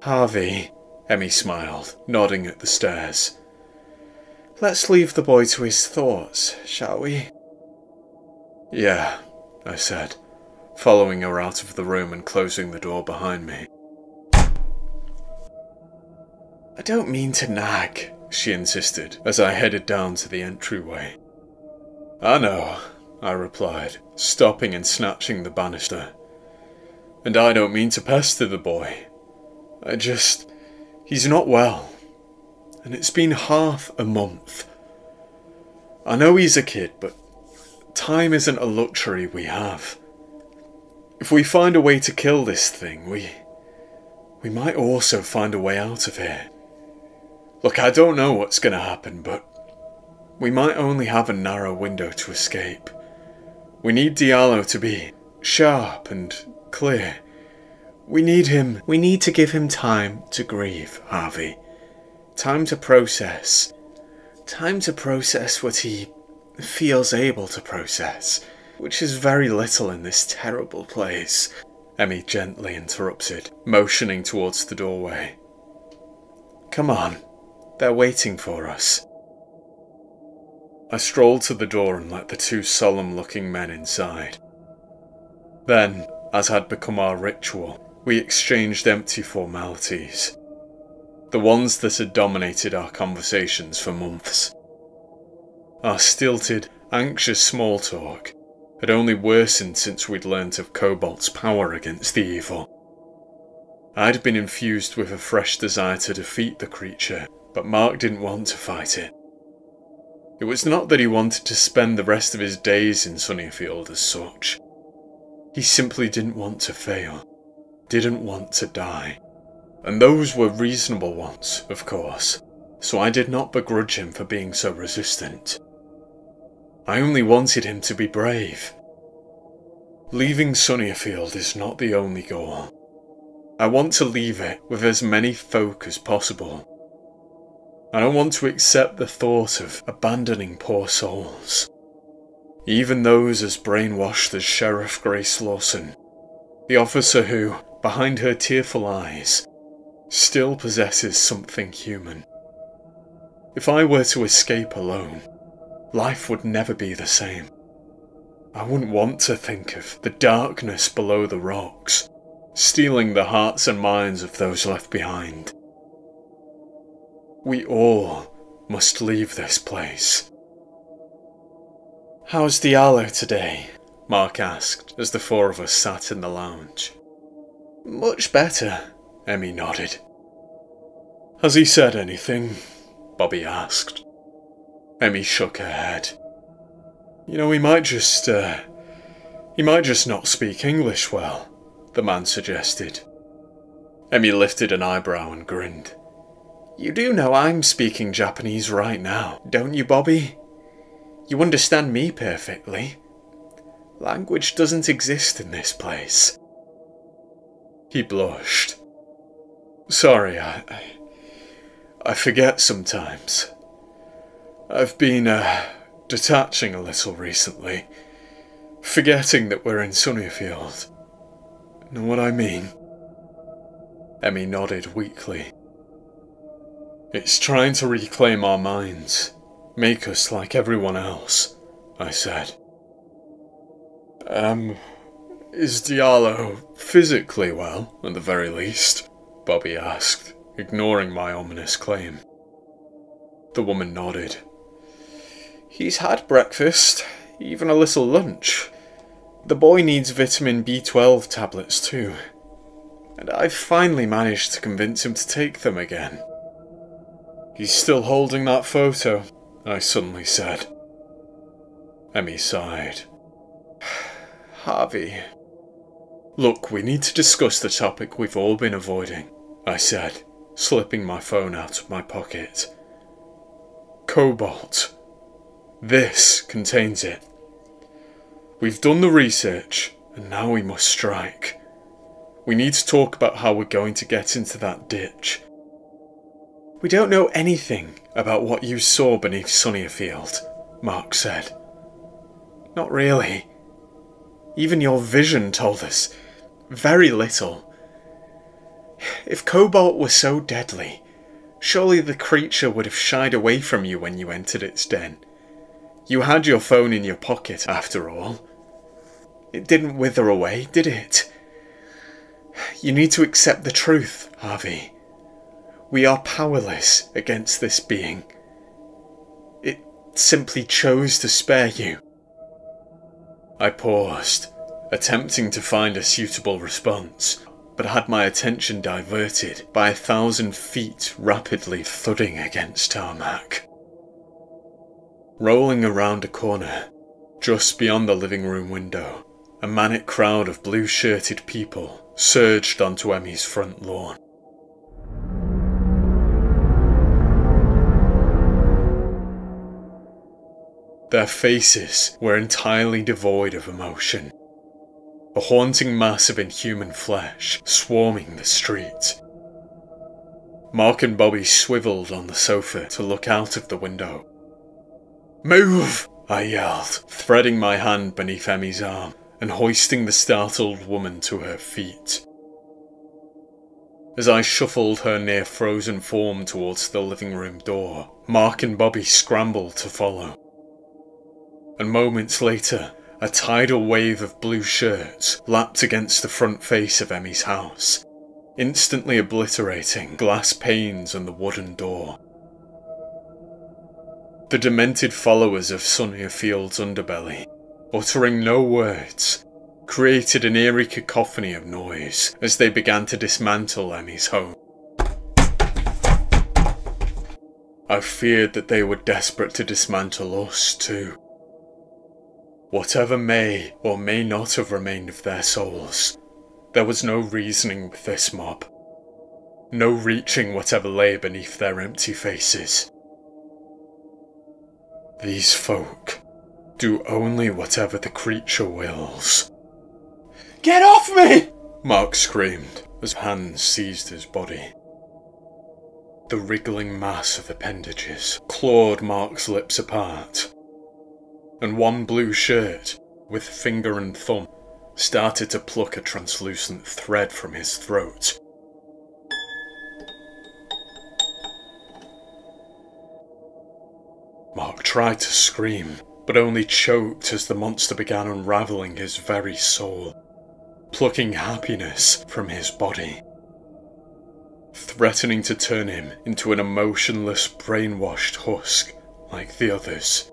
[SPEAKER 1] Harvey, Emmy smiled, nodding at the stairs. Let's leave the boy to his thoughts, shall we? Yeah, I said, following her out of the room and closing the door behind me. I don't mean to nag, she insisted, as I headed down to the entryway. I know, I replied, stopping and snatching the banister. And I don't mean to pester the boy. He's not well. And it's been half a month. I know he's a kid, but time isn't a luxury we have. If we find a way to kill this thing, we might also find a way out of here. Look, I don't know what's going to happen, but we might only have a narrow window to escape. We need Diallo to be sharp and clear. We need to give him time to grieve, Harvey. Time to process. Time to process what he feels able to process, which is very little in this terrible place, Emmy gently interrupted, motioning towards the doorway. Come on, they're waiting for us. I strolled to the door and let the two solemn-looking men inside. Then, as had become our ritual, we exchanged empty formalities. The ones that had dominated our conversations for months. Our stilted, anxious small talk had only worsened since we'd learnt of Cobalt's power against the evil. I'd been infused with a fresh desire to defeat the creature, but Mark didn't want to fight it. It was not that he wanted to spend the rest of his days in Sunnierfield as such. He simply didn't want to fail, didn't want to die. And those were reasonable ones, of course, so I did not begrudge him for being so resistant. I only wanted him to be brave. Leaving Sunnierfield is not the only goal. I want to leave it with as many folk as possible. I don't want to accept the thought of abandoning poor souls. Even those as brainwashed as Sheriff Grace Lawson, the officer who, behind her tearful eyes, still possesses something human. If I were to escape alone, life would never be the same. I wouldn't want to think of the darkness below the rocks, stealing the hearts and minds of those left behind. We all must leave this place. How's Diallo today? Mark asked as the four of us sat in the lounge. Much better, Emmy nodded. Has he said anything? Bobby asked. Emmy shook her head. You know, he might just not speak English well, the man suggested. Emmy lifted an eyebrow and grinned. You do know I'm speaking Japanese right now, don't you, Bobby? You understand me perfectly. Language doesn't exist in this place. He blushed. Sorry, I forget sometimes. I've been, detaching a little recently. Forgetting that we're in Sunnierfield. Know what I mean? Emmy nodded weakly. It's trying to reclaim our minds. Make us like everyone else, I said. Is Diallo physically well, at the very least? Bobby asked, ignoring my ominous claim. The woman nodded. He's had breakfast, even a little lunch. The boy needs vitamin B12 tablets too. And I've finally managed to convince him to take them again. He's still holding that photo, I suddenly said. Emmy sighed. Harvey. Look, we need to discuss the topic we've all been avoiding, I said, slipping my phone out of my pocket. Cobalt. This contains it. We've done the research, and now we must strike. We need to talk about how we're going to get into that ditch. We don't know anything about what you saw beneath Sunnierfield, Mark said. Not really. Even your vision told us very little. If Cobalt were so deadly, surely the creature would have shied away from you when you entered its den. You had your phone in your pocket, after all. It didn't wither away, did it? You need to accept the truth, Harvey. We are powerless against this being. It simply chose to spare you. I paused, attempting to find a suitable response, but had my attention diverted by 1,000 feet rapidly thudding against tarmac. Rolling around a corner, just beyond the living room window, a manic crowd of blue-shirted people surged onto Emmy's front lawn. Their faces were entirely devoid of emotion, a haunting mass of inhuman flesh swarming the street. Mark and Bobby swiveled on the sofa to look out of the window. Move! I yelled, threading my hand beneath Emmy's arm and hoisting the startled woman to her feet. As I shuffled her near-frozen form towards the living room door, Mark and Bobby scrambled to follow. And moments later, a tidal wave of blue shirts lapped against the front face of Emmy's house, instantly obliterating glass panes and the wooden door. The demented followers of Sunnierfield's underbelly, uttering no words, created an eerie cacophony of noise as they began to dismantle Emmy's home. I feared that they were desperate to dismantle us too. Whatever may or may not have remained of their souls, there was no reasoning with this mob. No reaching whatever lay beneath their empty faces. These folk do only whatever the creature wills. Get off me! Mark screamed as hands seized his body. The wriggling mass of appendages clawed Mark's lips apart, and one blue shirt, with finger and thumb, started to pluck a translucent thread from his throat. Mark tried to scream, but only choked as the monster began unravelling his very soul, plucking happiness from his body, threatening to turn him into an emotionless, brainwashed husk like the others.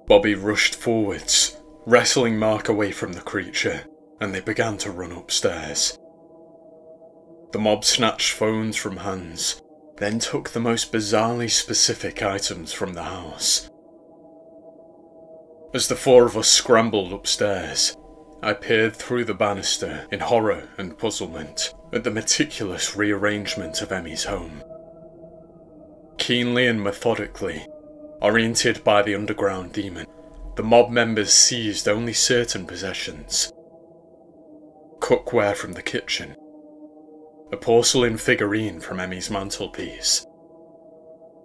[SPEAKER 1] Bobby rushed forwards, wrestling Mark away from the creature, and they began to run upstairs. The mob snatched phones from hands, then took the most bizarrely specific items from the house. As the four of us scrambled upstairs, I peered through the banister in horror and puzzlement at the meticulous rearrangement of Emmy's home. Keenly and methodically, oriented by the underground demon, the mob members seized only certain possessions. Cookware from the kitchen, a porcelain figurine from Emmy's mantelpiece,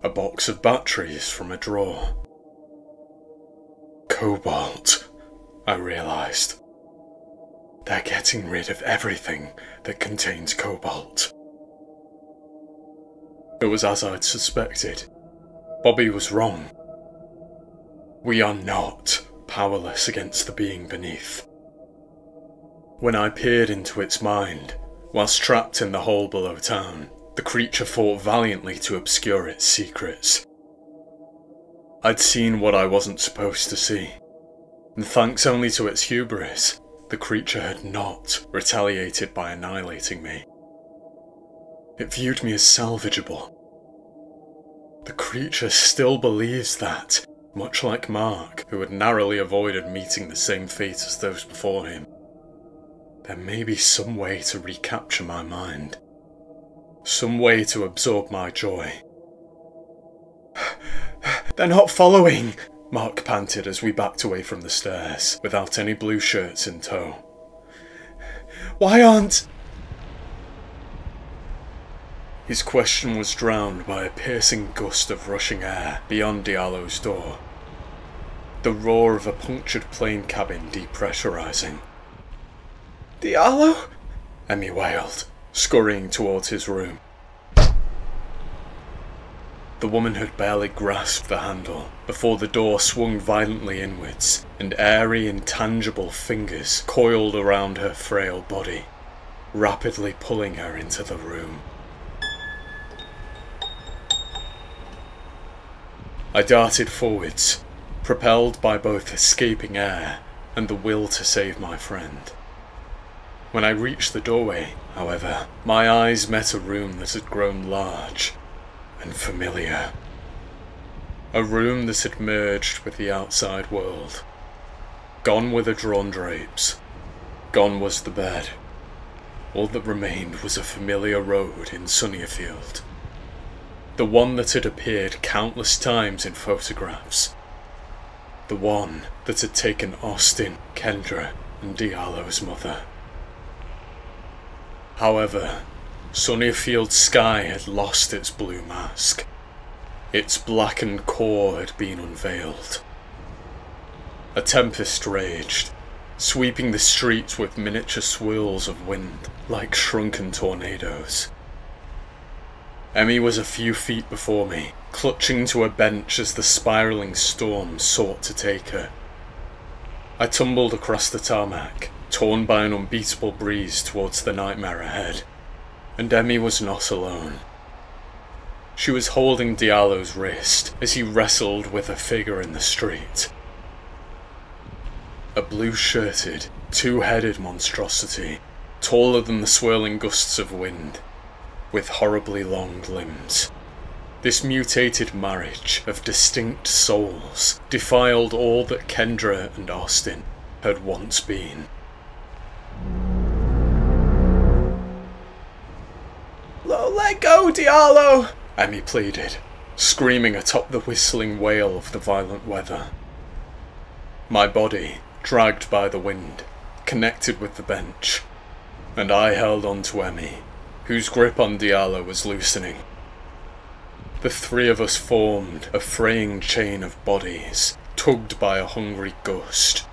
[SPEAKER 1] a box of batteries from a drawer. Cobalt, I realised. They're getting rid of everything that contains cobalt. It was as I'd suspected. Bobby was wrong. We are not powerless against the being beneath. When I peered into its mind, whilst trapped in the hole below town, the creature fought valiantly to obscure its secrets. I'd seen what I wasn't supposed to see, and thanks only to its hubris, the creature had not retaliated by annihilating me. It viewed me as salvageable. The creature still believes that, much like Mark, who had narrowly avoided meeting the same fate as those before him. There may be some way to recapture my mind. Some way to absorb my joy. They're not following, Mark panted as we backed away from the stairs, without any blue shirts in tow. Why aren't... His question was drowned by a piercing gust of rushing air beyond Diallo's door. The roar of a punctured plane cabin depressurizing. Diallo? Emmy wailed, scurrying towards his room. The woman had barely grasped the handle before the door swung violently inwards, and airy, intangible fingers coiled around her frail body, rapidly pulling her into the room. I darted forwards, propelled by both escaping air and the will to save my friend. When I reached the doorway, however, my eyes met a room that had grown large and familiar. A room that had merged with the outside world. Gone were the drawn drapes. Gone was the bed. All that remained was a familiar road in Sunnierfield. The one that had appeared countless times in photographs. The one that had taken Austin, Kendra, and Diallo's mother. However, Sunnyfield's sky had lost its blue mask. Its blackened core had been unveiled. A tempest raged, sweeping the streets with miniature swirls of wind like shrunken tornadoes. Emmy was a few feet before me, clutching to a bench as the spiralling storm sought to take her. I tumbled across the tarmac, torn by an unbeatable breeze towards the nightmare ahead, and Emmy was not alone. She was holding Diallo's wrist as he wrestled with a figure in the street. A blue-shirted, two-headed monstrosity, taller than the swirling gusts of wind, with horribly long limbs. This mutated marriage of distinct souls defiled all that Kendra and Austin had once been. Let go, Diallo! Emmy pleaded, screaming atop the whistling wail of the violent weather. My body, dragged by the wind, connected with the bench, and I held on to Emmy, whose grip on Diallo was loosening. The three of us formed a fraying chain of bodies, tugged by a hungry gust.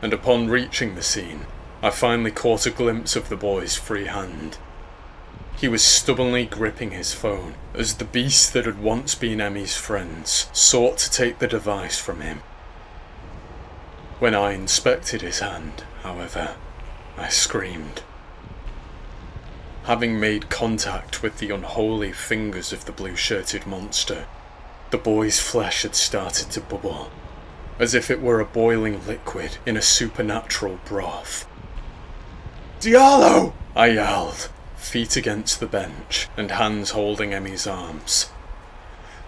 [SPEAKER 1] And upon reaching the scene, I finally caught a glimpse of the boy's free hand. He was stubbornly gripping his phone, as the beast that had once been Emmy's friends sought to take the device from him. When I inspected his hand, however, I screamed. Having made contact with the unholy fingers of the blue-shirted monster, the boy's flesh had started to bubble, as if it were a boiling liquid in a supernatural broth. Diallo! I yelled, feet against the bench and hands holding Emmy's arms.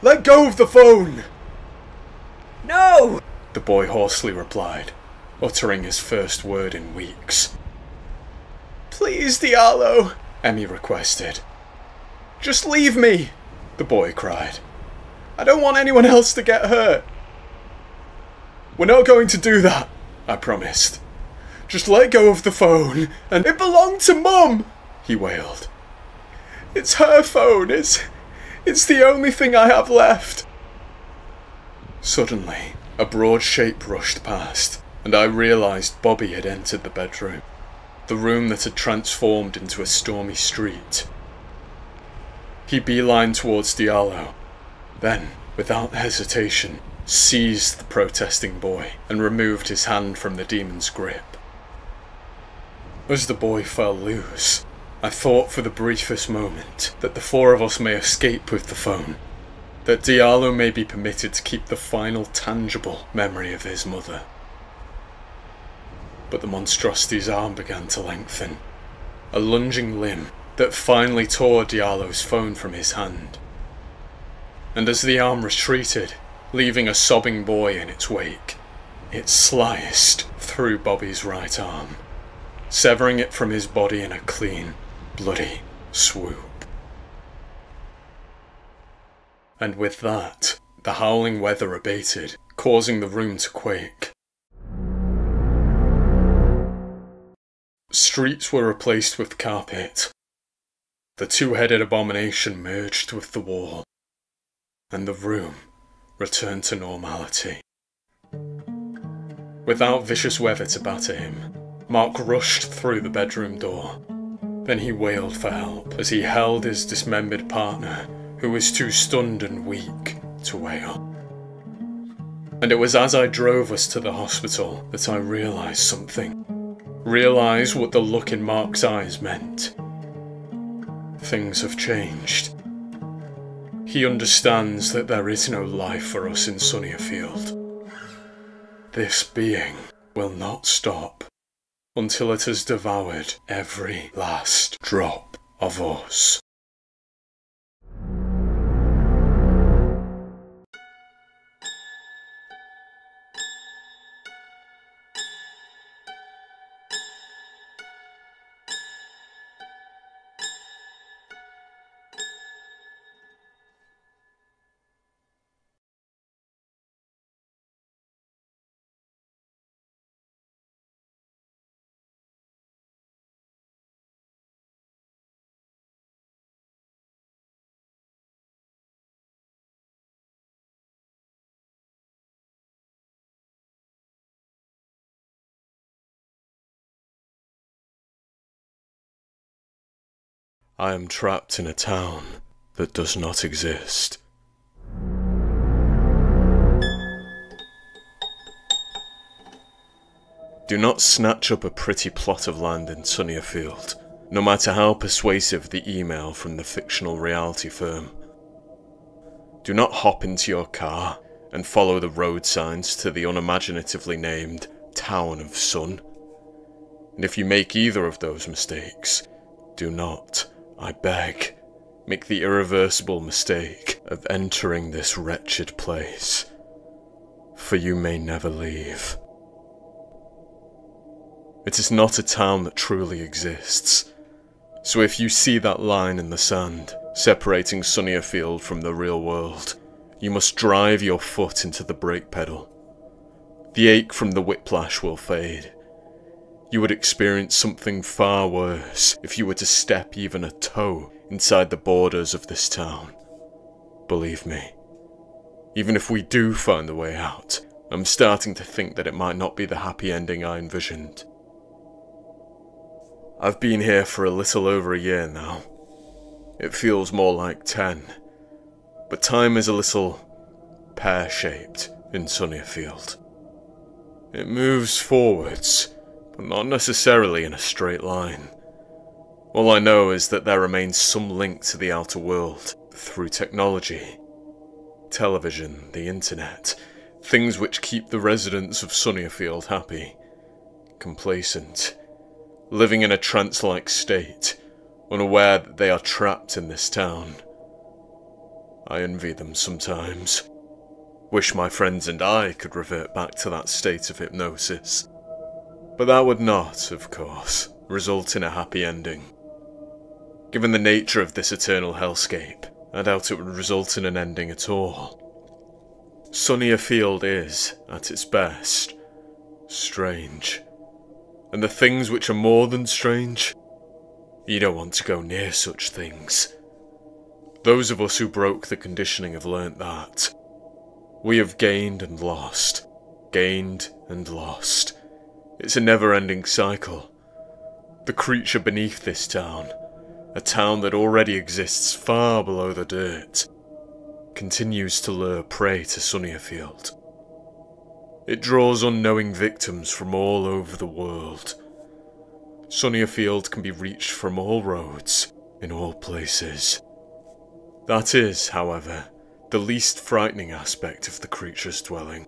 [SPEAKER 1] Let go of the phone!
[SPEAKER 3] No!
[SPEAKER 1] the boy hoarsely replied, uttering his first word in weeks. Please, Diallo, Emmy requested. Just leave me, the boy cried. I don't want anyone else to get hurt. We're not going to do that, I promised. Just let go of the phone, and it belonged to Mum, he wailed. It's her phone, it's the only thing I have left. Suddenly, a broad shape rushed past, and I realised Bobby had entered the bedroom, the room that had transformed into a stormy street. He beelined towards Diallo, then, without hesitation, seized the protesting boy and removed his hand from the demon's grip. As the boy fell loose, I thought for the briefest moment that the four of us may escape with the phone, that Diallo may be permitted to keep the final tangible memory of his mother. But the monstrosity's arm began to lengthen, a lunging limb that finally tore Diallo's phone from his hand. And as the arm retreated, leaving a sobbing boy in its wake, it sliced through Bobby's right arm, severing it from his body in a clean, bloody swoop. And with that, the howling weather abated, causing the room to quake. Streets were replaced with carpet. The two-headed abomination merged with the wall, and the room returned to normality. Without vicious weather to batter him, Mark rushed through the bedroom door. Then he wailed for help as he held his dismembered partner, who was too stunned and weak to wail. And it was as I drove us to the hospital that I realised something. Realised what the look in Mark's eyes meant. Things have changed. He understands that there is no life for us in Sunnierfield. This being will not stop until it has devoured every last drop of us. I am trapped in a town that does not exist. Do not snatch up a pretty plot of land in Sunnierfield, no matter how persuasive the email from the fictional reality firm. Do not hop into your car and follow the road signs to the unimaginatively named Town of Sun. And if you make either of those mistakes, do not, I beg, make the irreversible mistake of entering this wretched place, for you may never leave. It is not a town that truly exists, so if you see that line in the sand separating Sunnierfield from the real world, you must drive your foot into the brake pedal. The ache from the whiplash will fade. You would experience something far worse if you were to step even a toe inside the borders of this town. Believe me, even if we do find a way out, I'm starting to think that it might not be the happy ending I envisioned. I've been here for a little over a year now. It feels more like 10, but time is a little pear-shaped in Sunnierfield. It moves forwards, but not necessarily in a straight line. All I know is that there remains some link to the outer world through technology, television, the internet, things which keep the residents of Sunnierfield happy, complacent, living in a trance-like state, unaware that they are trapped in this town. I envy them sometimes. Wish my friends and I could revert back to that state of hypnosis. But that would not, of course, result in a happy ending. Given the nature of this eternal hellscape, I doubt it would result in an ending at all. Sunnierfield is, at its best, strange. And the things which are more than strange, you don't want to go near such things. Those of us who broke the conditioning have learnt that. We have gained and lost, gained and lost. It's a never-ending cycle. The creature beneath this town, a town that already exists far below the dirt, continues to lure prey to Sunnierfield. It draws unknowing victims from all over the world. Sunnierfield can be reached from all roads, in all places. That is, however, the least frightening aspect of the creature's dwelling.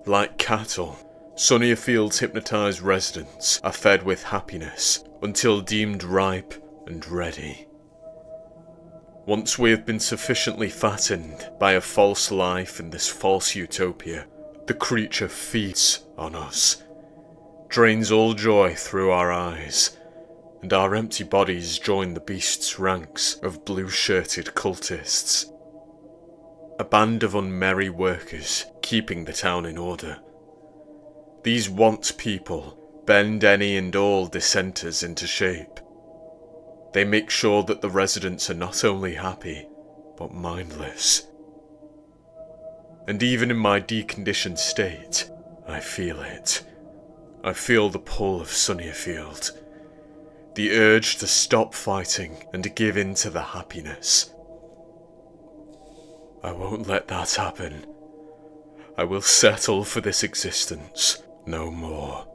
[SPEAKER 1] Like cattle, Sunnyerfield's hypnotised residents are fed with happiness until deemed ripe and ready. Once we have been sufficiently fattened by a false life in this false utopia, the creature feeds on us, drains all joy through our eyes, and our empty bodies join the beast's ranks of blue-shirted cultists. A band of unmerry workers keeping the town in order. These want people bend any and all dissenters into shape. They make sure that the residents are not only happy, but mindless. And even in my deconditioned state, I feel it. I feel the pull of Sunnierfield. The urge to stop fighting and to give in to the happiness. I won't let that happen. I will settle for this existence no more.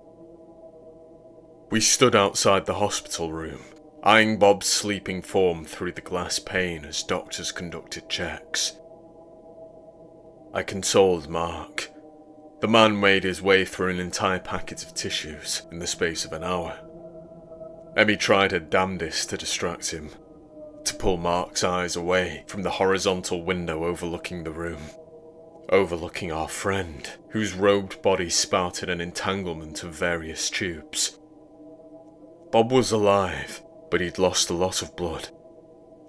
[SPEAKER 1] We stood outside the hospital room, eyeing Bob's sleeping form through the glass pane as doctors conducted checks. I consoled Mark. The man made his way through an entire packet of tissues in the space of an hour. Emmy tried her damnedest to distract him, to pull Mark's eyes away from the horizontal window overlooking the room, overlooking our friend, whose robed body spouted an entanglement of various tubes. Bob was alive, but he'd lost a lot of blood,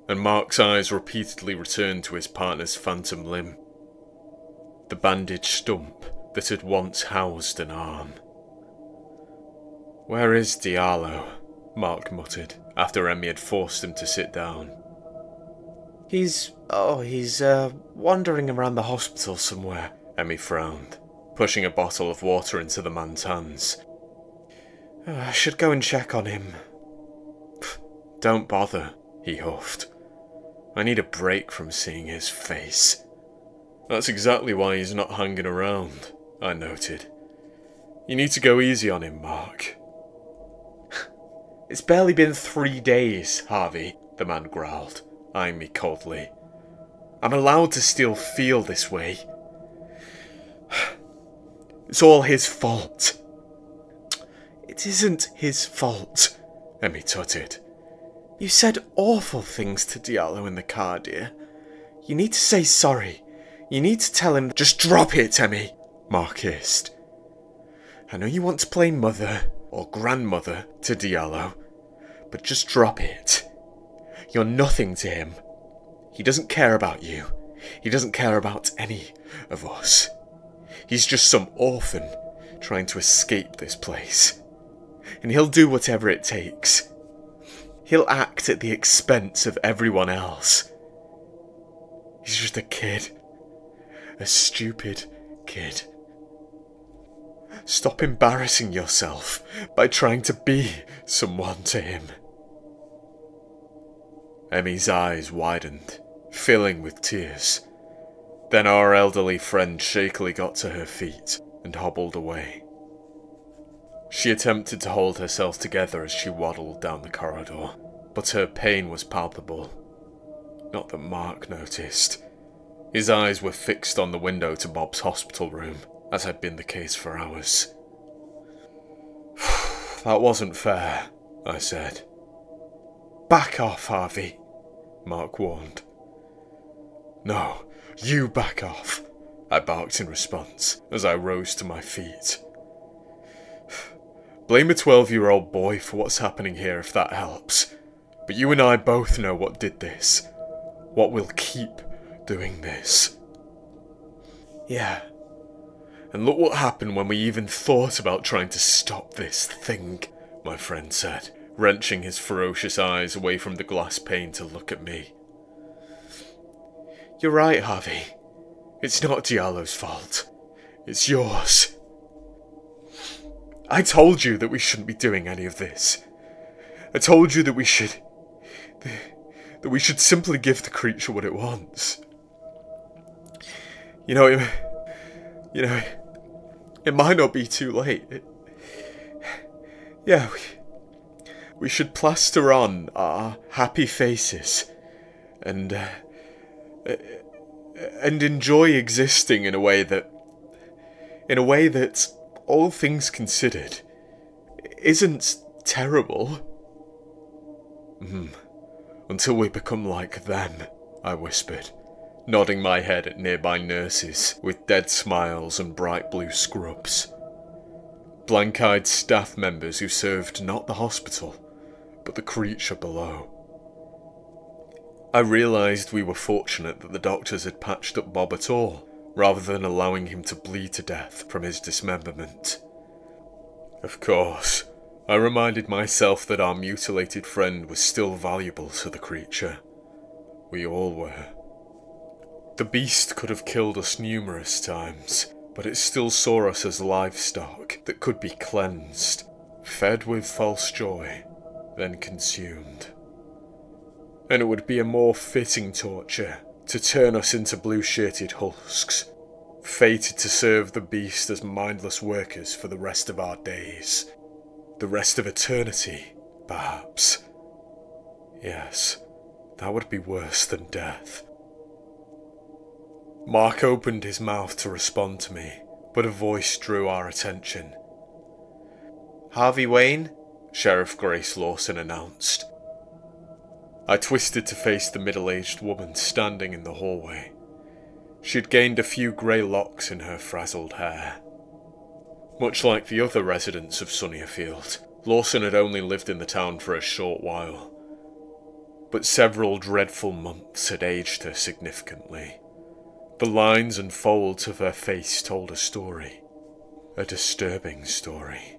[SPEAKER 1] and Mark's eyes repeatedly returned to his partner's phantom limb, the bandaged stump that had once housed an arm. "Where is Diallo?" Mark muttered, after Emmy had forced him to sit down. He's wandering around the hospital somewhere, Emmy frowned, pushing a bottle of water into the man's hands. I should go and check on him. Don't bother, he huffed. I need a break from seeing his face. That's exactly why he's not hanging around, I noted. You need to go easy on him, Mark. It's barely been 3 days, Harvey, the man growled, eyeing me coldly. I'm allowed to still feel this way. It's all his fault. It isn't his fault, Emmy tutted. You said awful things to Diallo in the car, dear. You need to say sorry. You need to tell him... Just drop it, Emmy, Mark hissed. I know you want to play mother or grandmother to Diallo, but just drop it. You're nothing to him. He doesn't care about you. He doesn't care about any of us. He's just some orphan trying to escape this place. And he'll do whatever it takes. He'll act at the expense of everyone else. He's just a kid. A stupid kid. Stop embarrassing yourself by trying to be someone to him. Emmy's eyes widened, filling with tears. Then our elderly friend shakily got to her feet and hobbled away. She attempted to hold herself together as she waddled down the corridor, but her pain was palpable. Not that Mark noticed. His eyes were fixed on the window to Bob's hospital room, as had been the case for hours. That wasn't fair, I said. Back off, Harvey, Mark warned. No, you back off, I barked in response as I rose to my feet. Blame a 12-year-old boy for what's happening here if that helps. But you and I both know what did this. What will keep doing this. Yeah. And look what happened when we even thought about trying to stop this thing, my friend said, wrenching his ferocious eyes away from the glass pane to look at me. You're right, Harvey. It's not Diallo's fault. It's yours. I told you that we shouldn't be doing any of this. I told you that we should simply give the creature what it wants. You know, it might not be too late. We should plaster on our happy faces and enjoy existing in a way that, all things considered, isn't terrible. Until we become like them, I whispered, nodding my head at nearby nurses with dead smiles and bright blue scrubs. Blank-eyed staff members who served not the hospital, but the creature below. I realised we were fortunate that the doctors had patched up Bob at all, rather than allowing him to bleed to death from his dismemberment. Of course, I reminded myself that our mutilated friend was still valuable to the creature. We all were. The beast could have killed us numerous times, but it still saw us as livestock that could be cleansed, fed with false joy, then consumed. And it would be a more fitting torture to turn us into blue-shirted husks, fated to serve the beast as mindless workers for the rest of our days. The rest of eternity, perhaps. Yes, that would be worse than death. Mark opened his mouth to respond to me, but a voice drew our attention. Harvey Wayne? Sheriff Grace Lawson announced. I twisted to face the middle-aged woman standing in the hallway. She had gained a few grey locks in her frazzled hair. Much like the other residents of Sunnierfield, Lawson had only lived in the town for a short while. But several dreadful months had aged her significantly. The lines and folds of her face told a story. A disturbing story.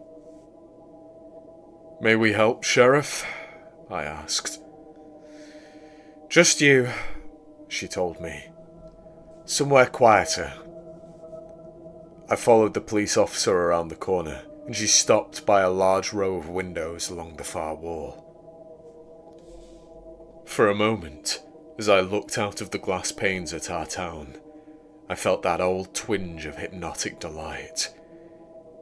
[SPEAKER 1] May we help, Sheriff? I asked. Just you, she told me. Somewhere quieter. I followed the police officer around the corner, and she stopped by a large row of windows along the far wall. For a moment, as I looked out of the glass panes at our town, I felt that old twinge of hypnotic delight.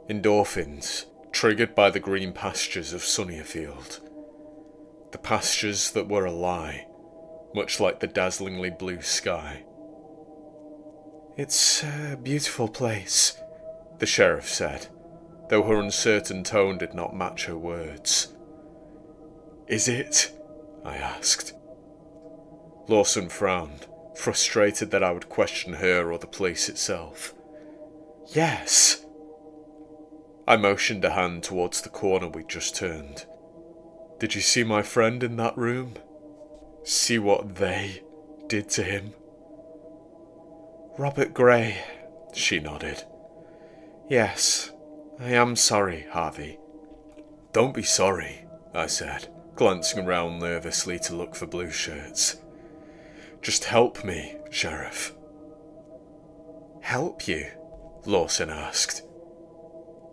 [SPEAKER 1] Endorphins, triggered by the green pastures of Sunnierfield. The pastures that were a lie, much like the dazzlingly blue sky. It's a beautiful place, the sheriff said, though her uncertain tone did not match her words. Is it? I asked. Lawson frowned, frustrated that I would question her or the place itself. Yes. I motioned a hand towards the corner we'd just turned. Did you see my friend in that room? See what they did to him? Robert Gray, she nodded. Yes, I am sorry, Harvey. Don't be sorry, I said, glancing around nervously to look for blue shirts. Just help me, Sheriff. Help you? Lawson asked.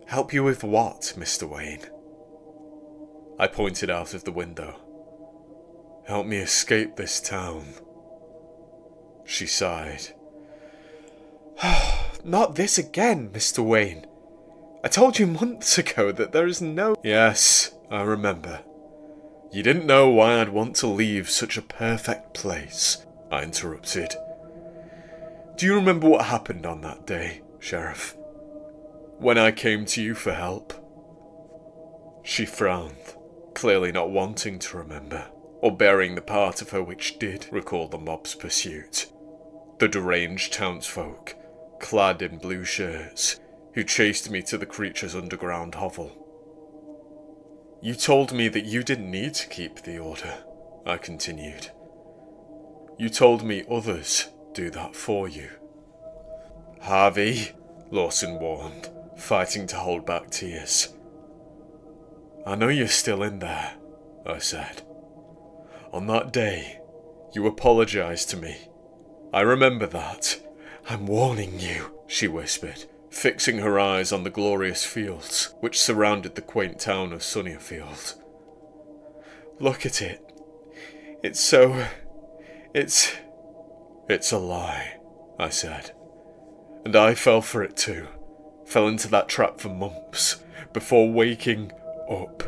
[SPEAKER 1] Help you with what, Mr. Wayne? I pointed out of the window. Help me escape this town. She sighed. Not this again, Mr. Wayne. I told you months ago that there is no... Yes, I remember. You didn't know why I'd want to leave such a perfect place, I interrupted. Do you remember what happened on that day, Sheriff? When I came to you for help? She frowned, clearly not wanting to remember, or bearing the part of her which did recall the mob's pursuit. The deranged townsfolk, clad in blue shirts, who chased me to the creature's underground hovel. You told me that you didn't need to keep the order, I continued. You told me others do that for you. Harvey, Lawson warned, fighting to hold back tears. I know you're still in there, I said. On that day, you apologised to me. I remember that. I'm warning you, she whispered, fixing her eyes on the glorious fields which surrounded the quaint town of Sunnierfield. Look at it. It's a lie, I said. And I fell for it too. Fell into that trap for months, before waking up.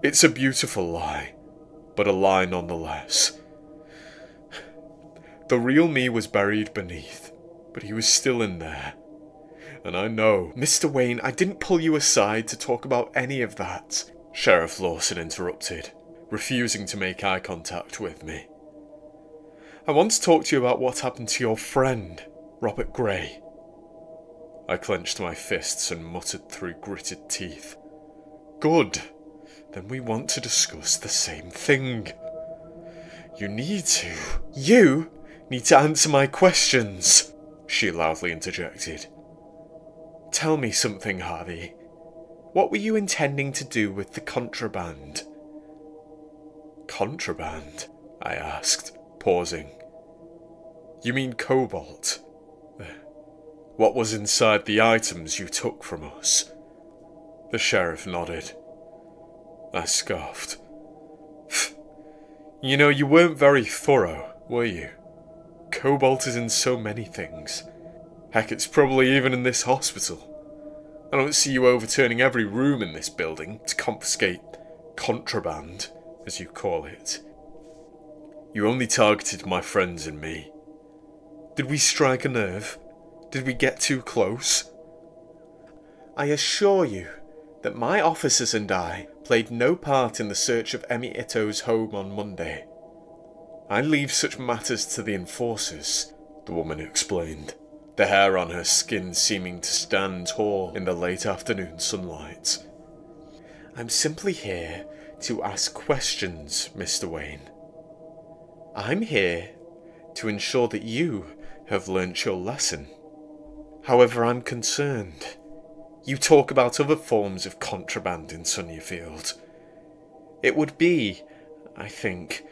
[SPEAKER 1] It's a beautiful lie, but a lie nonetheless. The real me was buried beneath, but he was still in there. And I know, Mr. Wayne, I didn't pull you aside to talk about any of that, Sheriff Lawson interrupted, refusing to make eye contact with me. I want to talk to you about what happened to your friend, Robert Gray. I clenched my fists and muttered through gritted teeth. Good. Then we want to discuss the same thing. You need to answer my questions, she loudly interjected. Tell me something, Harvey. What were you intending to do with the contraband? Contraband? I asked, pausing. You mean cobalt? What was inside the items you took from us? The sheriff nodded. I scoffed. You know, you weren't very thorough, were you? Cobalt is in so many things. Heck, it's probably even in this hospital. I don't see you overturning every room in this building to confiscate contraband, as you call it. You only targeted my friends and me. Did we strike a nerve? Did we get too close? I assure you that my officers and I played no part in the search of Emmy Ito's home on Monday. I leave such matters to the enforcers, the woman explained, the hair on her skin seeming to stand tall in the late afternoon sunlight. I'm simply here to ask questions, Mr. Wayne. I'm here to ensure that you have learnt your lesson. However, I'm concerned. You talk about other forms of contraband in Sunnierfield. It would be, I think,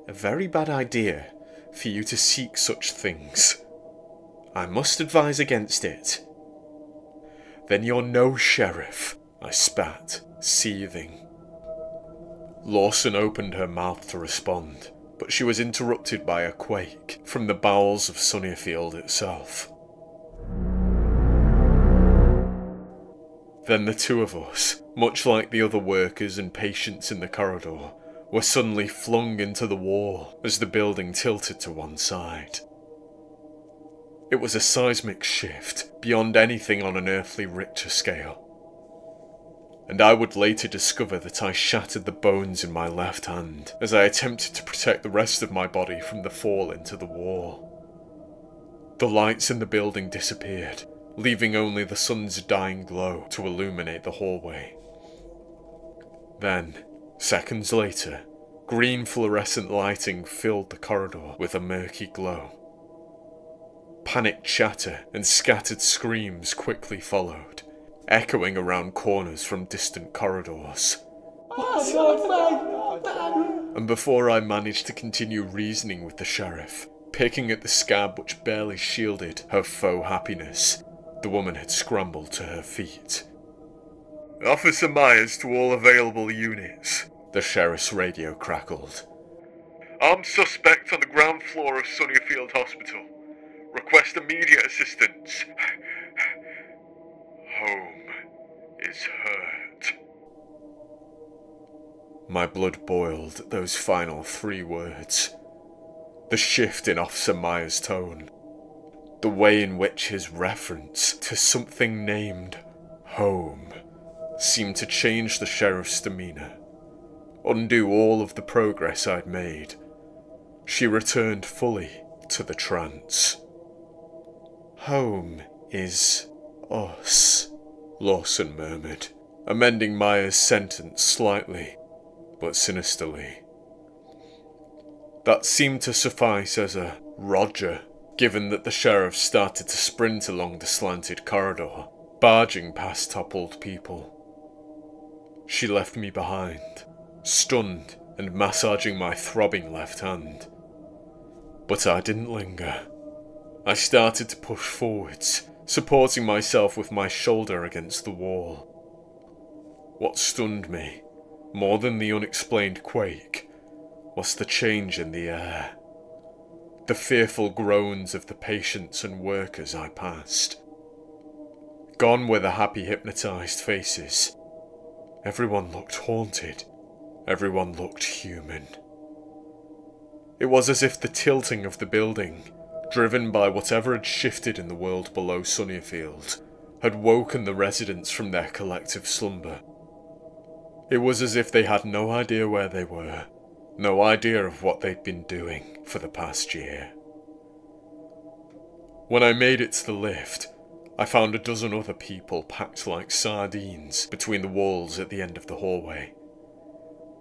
[SPEAKER 1] a very bad idea for you to seek such things. I must advise against it. Then you're no sheriff, I spat, seething. Lawson opened her mouth to respond, but she was interrupted by a quake from the bowels of Sunnierfield itself. Then the two of us, much like the other workers and patients in the corridor, were suddenly flung into the wall as the building tilted to one side. It was a seismic shift beyond anything on an earthly Richter scale. And I would later discover that I shattered the bones in my left hand as I attempted to protect the rest of my body from the fall into the wall. The lights in the building disappeared, leaving only the sun's dying glow to illuminate the hallway. Then, seconds later, green fluorescent lighting filled the corridor with a murky glow. Panicked chatter and scattered screams quickly followed, echoing around corners from distant corridors. And before I managed to continue reasoning with the sheriff, picking at the scab which barely shielded her faux happiness, the woman had scrambled to her feet. Officer Myers to all available units, the sheriff's radio crackled. Armed suspect on the ground floor of Sunnierfield Hospital. Request immediate assistance. Home is hurt. My blood boiled at those final 3 words. The shift in Officer Myers' tone. The way in which his reference to something named home seemed to change the sheriff's demeanour, undo all of the progress I'd made. She returned fully to the trance. Home is us, Lawson murmured, amending Maya's sentence slightly, but sinisterly. That seemed to suffice as a Roger, given that the sheriff started to sprint along the slanted corridor, barging past toppled people. She left me behind, stunned and massaging my throbbing left hand. But I didn't linger. I started to push forwards, supporting myself with my shoulder against the wall. What stunned me, more than the unexplained quake, was the change in the air. The fearful groans of the patients and workers I passed. Gone were the happy hypnotized faces. Everyone looked haunted. Everyone looked human. It was as if the tilting of the building, driven by whatever had shifted in the world below Sunnierfield, had woken the residents from their collective slumber. It was as if they had no idea where they were, no idea of what they'd been doing for the past year. When I made it to the lift, I found a dozen other people packed like sardines between the walls at the end of the hallway.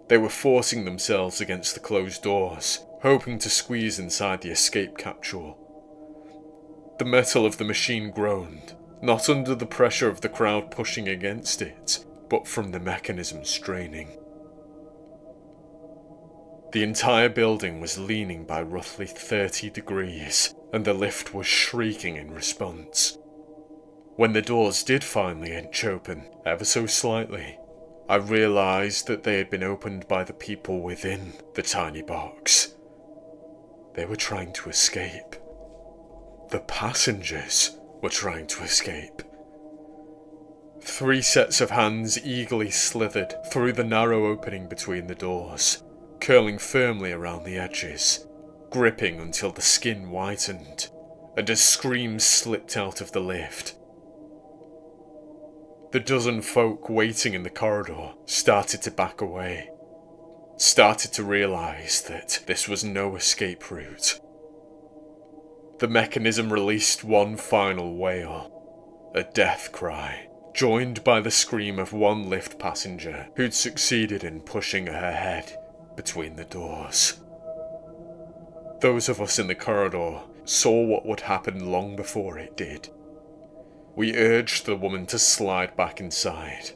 [SPEAKER 1] They were forcing themselves against the closed doors, hoping to squeeze inside the escape capsule. The metal of the machine groaned, not under the pressure of the crowd pushing against it, but from the mechanism straining. The entire building was leaning by roughly 30 degrees, and the lift was shrieking in response. When the doors did finally inch open, ever so slightly, I realised that they had been opened by the people within the tiny box. They were trying to escape. The passengers were trying to escape. 3 sets of hands eagerly slithered through the narrow opening between the doors, curling firmly around the edges, gripping until the skin whitened, and as screams slipped out of the lift. The dozen folk waiting in the corridor started to back away, started to realise that this was no escape route. The mechanism released one final wail, a death cry, joined by the scream of one lift passenger who'd succeeded in pushing her head between the doors. Those of us in the corridor saw what would happen long before it did. We urged the woman to slide back inside,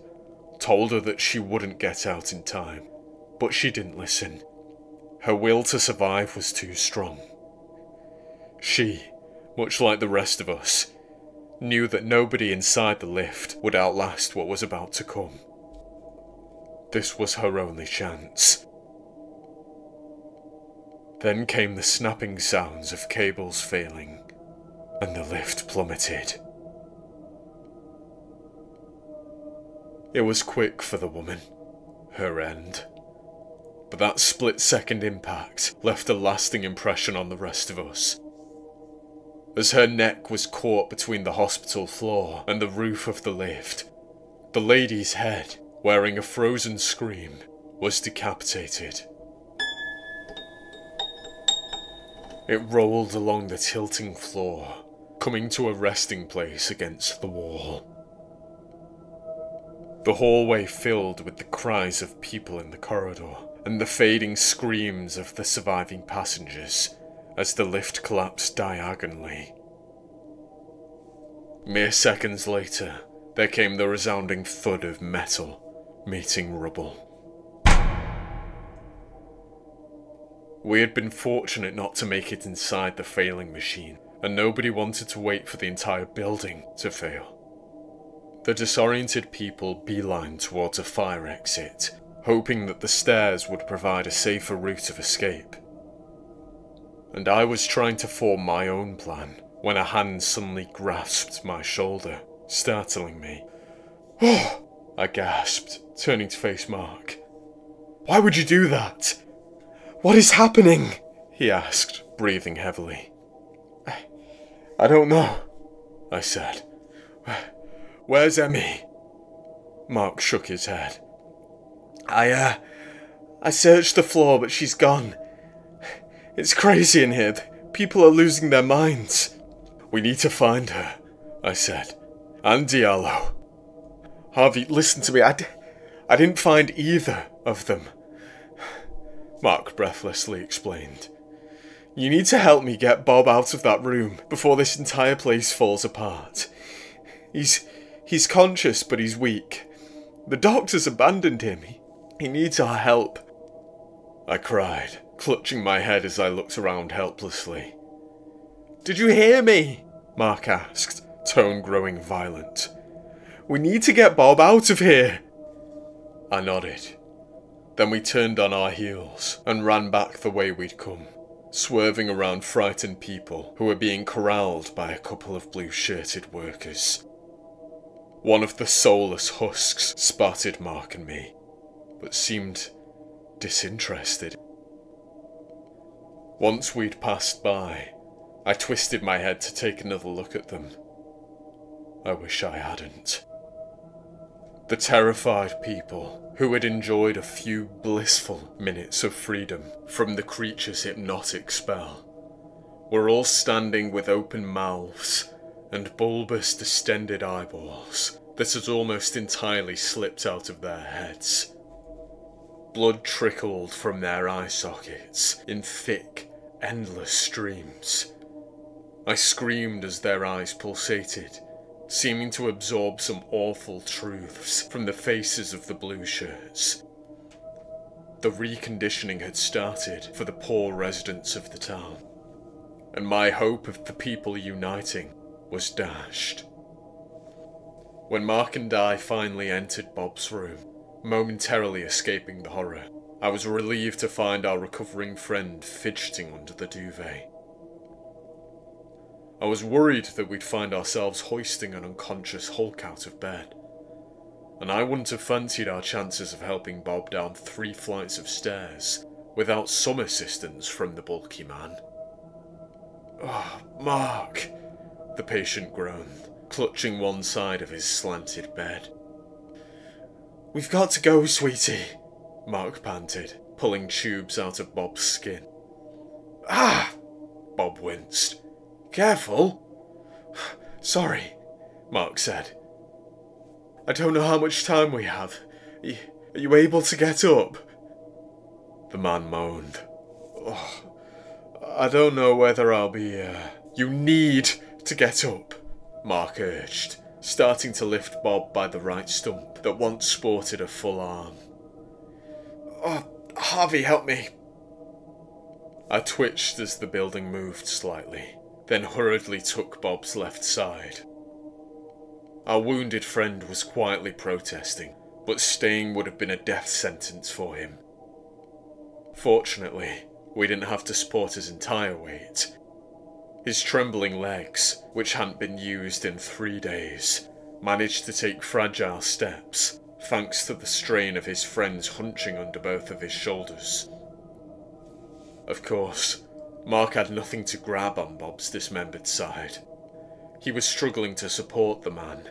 [SPEAKER 1] told her that she wouldn't get out in time, but she didn't listen. Her will to survive was too strong. She, much like the rest of us, knew that nobody inside the lift would outlast what was about to come. This was her only chance. Then came the snapping sounds of cables failing, and the lift plummeted. It was quick for the woman, her end. But that split-second impact left a lasting impression on the rest of us. As her neck was caught between the hospital floor and the roof of the lift, the lady's head, wearing a frozen scream, was decapitated. It rolled along the tilting floor, coming to a resting place against the wall. The hallway filled with the cries of people in the corridor, and the fading screams of the surviving passengers as the lift collapsed diagonally. Mere seconds later, there came the resounding thud of metal meeting rubble. We had been fortunate not to make it inside the failing machine, and nobody wanted to wait for the entire building to fail. The disoriented people beelined towards a fire exit, hoping that the stairs would provide a safer route of escape. And I was trying to form my own plan when a hand suddenly grasped my shoulder, startling me. "Oh!" I gasped, turning to face Mark. "Why would you do that? What is happening?" he asked, breathing heavily. "I don't know," I said. "Where's Emmy?" Mark shook his head. I searched the floor, but she's gone. It's crazy in here. People are losing their minds. "We need to find her," I said. "And Diallo." "Harvey, listen to me. I didn't find either of them," Mark breathlessly explained. "You need to help me get Bob out of that room before this entire place falls apart. He's conscious, but he's weak. The doctors abandoned him. He needs our help." I cried, clutching my head as I looked around helplessly. "Did you hear me?" Mark asked, tone growing violent. "We need to get Bob out of here." I nodded. Then we turned on our heels and ran back the way we'd come, swerving around frightened people who were being corralled by a couple of blue-shirted workers. One of the soulless husks spotted Mark and me, but seemed disinterested. Once we'd passed by, I twisted my head to take another look at them. I wish I hadn't. The terrified people, who had enjoyed a few blissful minutes of freedom from the creature's hypnotic spell, were all standing with open mouths and bulbous distended eyeballs that had almost entirely slipped out of their heads. Blood trickled from their eye sockets in thick, endless streams. I screamed as their eyes pulsated, seeming to absorb some awful truths from the faces of the blue shirts. The reconditioning had started for the poor residents of the town, and my hope of the people uniting was dashed. When Mark and I finally entered Bob's room, momentarily escaping the horror, I was relieved to find our recovering friend fidgeting under the duvet. I was worried that we'd find ourselves hoisting an unconscious Hulk out of bed, and I wouldn't have fancied our chances of helping Bob down 3 flights of stairs without some assistance from the bulky man. "Oh, Mark," the patient groaned, clutching one side of his slanted bed. "We've got to go, sweetie," Mark panted, pulling tubes out of Bob's skin. "Ah!" Bob winced. "Careful." "Sorry," Mark said. "I don't know how much time we have. Are you able to get up?" The man moaned. "Oh, I don't know whether I'll be, You need to get up," Mark urged, starting to lift Bob by the right stump that once sported a full arm. "Oh, Harvey, help me." I twitched as the building moved slightly, then hurriedly took Bob's left side. Our wounded friend was quietly protesting, but staying would have been a death sentence for him. Fortunately, we didn't have to support his entire weight. His trembling legs, which hadn't been used in 3 days, managed to take fragile steps, thanks to the strain of his friends hunching under both of his shoulders. Of course, Mark had nothing to grab on Bob's dismembered side. He was struggling to support the man.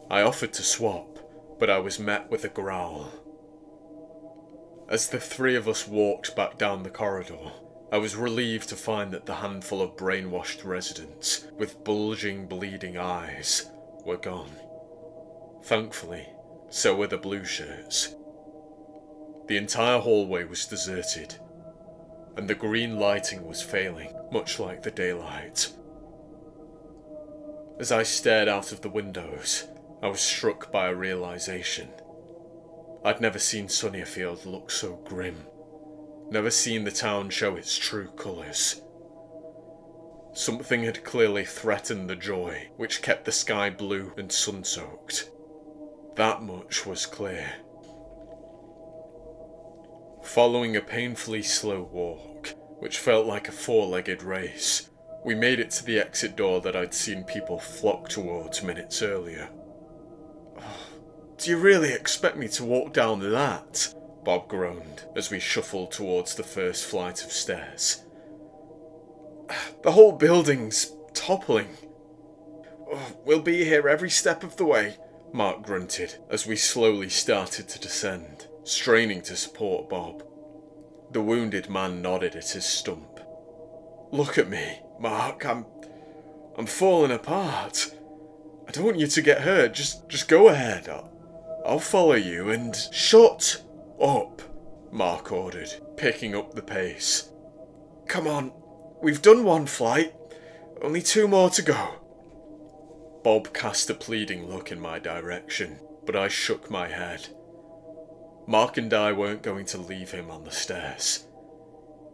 [SPEAKER 1] I offered to swap, but I was met with a growl. As the 3 of us walked back down the corridor, I was relieved to find that the handful of brainwashed residents with bulging, bleeding eyes were gone. Thankfully, so were the blue shirts. The entire hallway was deserted, and the green lighting was failing, much like the daylight. As I stared out of the windows, I was struck by a realization. I'd never seen Sunnierfield look so grim, never seen the town show its true colours. Something had clearly threatened the joy which kept the sky blue and sun-soaked. That much was clear. Following a painfully slow walk, which felt like a 4-legged race, we made it to the exit door that I'd seen people flock towards minutes earlier. "Oh, do you really expect me to walk down that?" Bob groaned as we shuffled towards the first flight of stairs. "The whole building's toppling." "Oh, we'll be here every step of the way," Mark grunted as we slowly started to descend, straining to support Bob. The wounded man nodded at his stump. "Look at me, Mark, I'm I'm falling apart. I don't want you to get hurt. Just go ahead. I'll follow you and... Shut up, Mark ordered, picking up the pace. Come on, we've done one flight. Only 2 more to go. Bob cast a pleading look in my direction, but I shook my head. Mark and I weren't going to leave him on the stairs.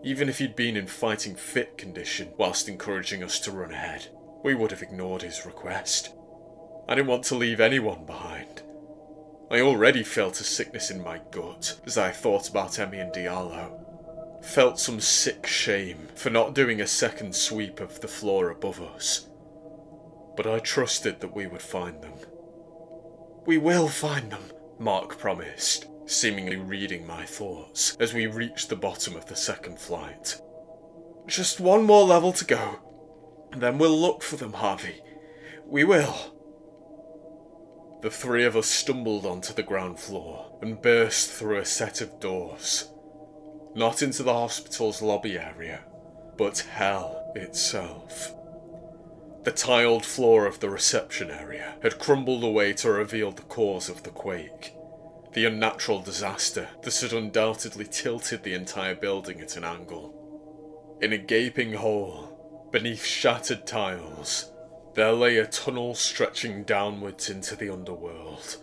[SPEAKER 1] Even if he'd been in fighting fit condition whilst encouraging us to run ahead, we would have ignored his request. I didn't want to leave anyone behind. I already felt a sickness in my gut as I thought about Emmy and Diallo. Felt some sick shame for not doing a second sweep of the floor above us. But I trusted that we would find them. We will find them, Mark promised, seemingly reading my thoughts as we reached the bottom of the second flight. Just 1 more level to go, and then we'll look for them, Harvey. We will. The 3 of us stumbled onto the ground floor and burst through a set of doors. Not into the hospital's lobby area, but hell itself. The tiled floor of the reception area had crumbled away to reveal the cause of the quake. The unnatural disaster that had undoubtedly tilted the entire building at an angle. In a gaping hole, beneath shattered tiles, there lay a tunnel stretching downwards into the underworld.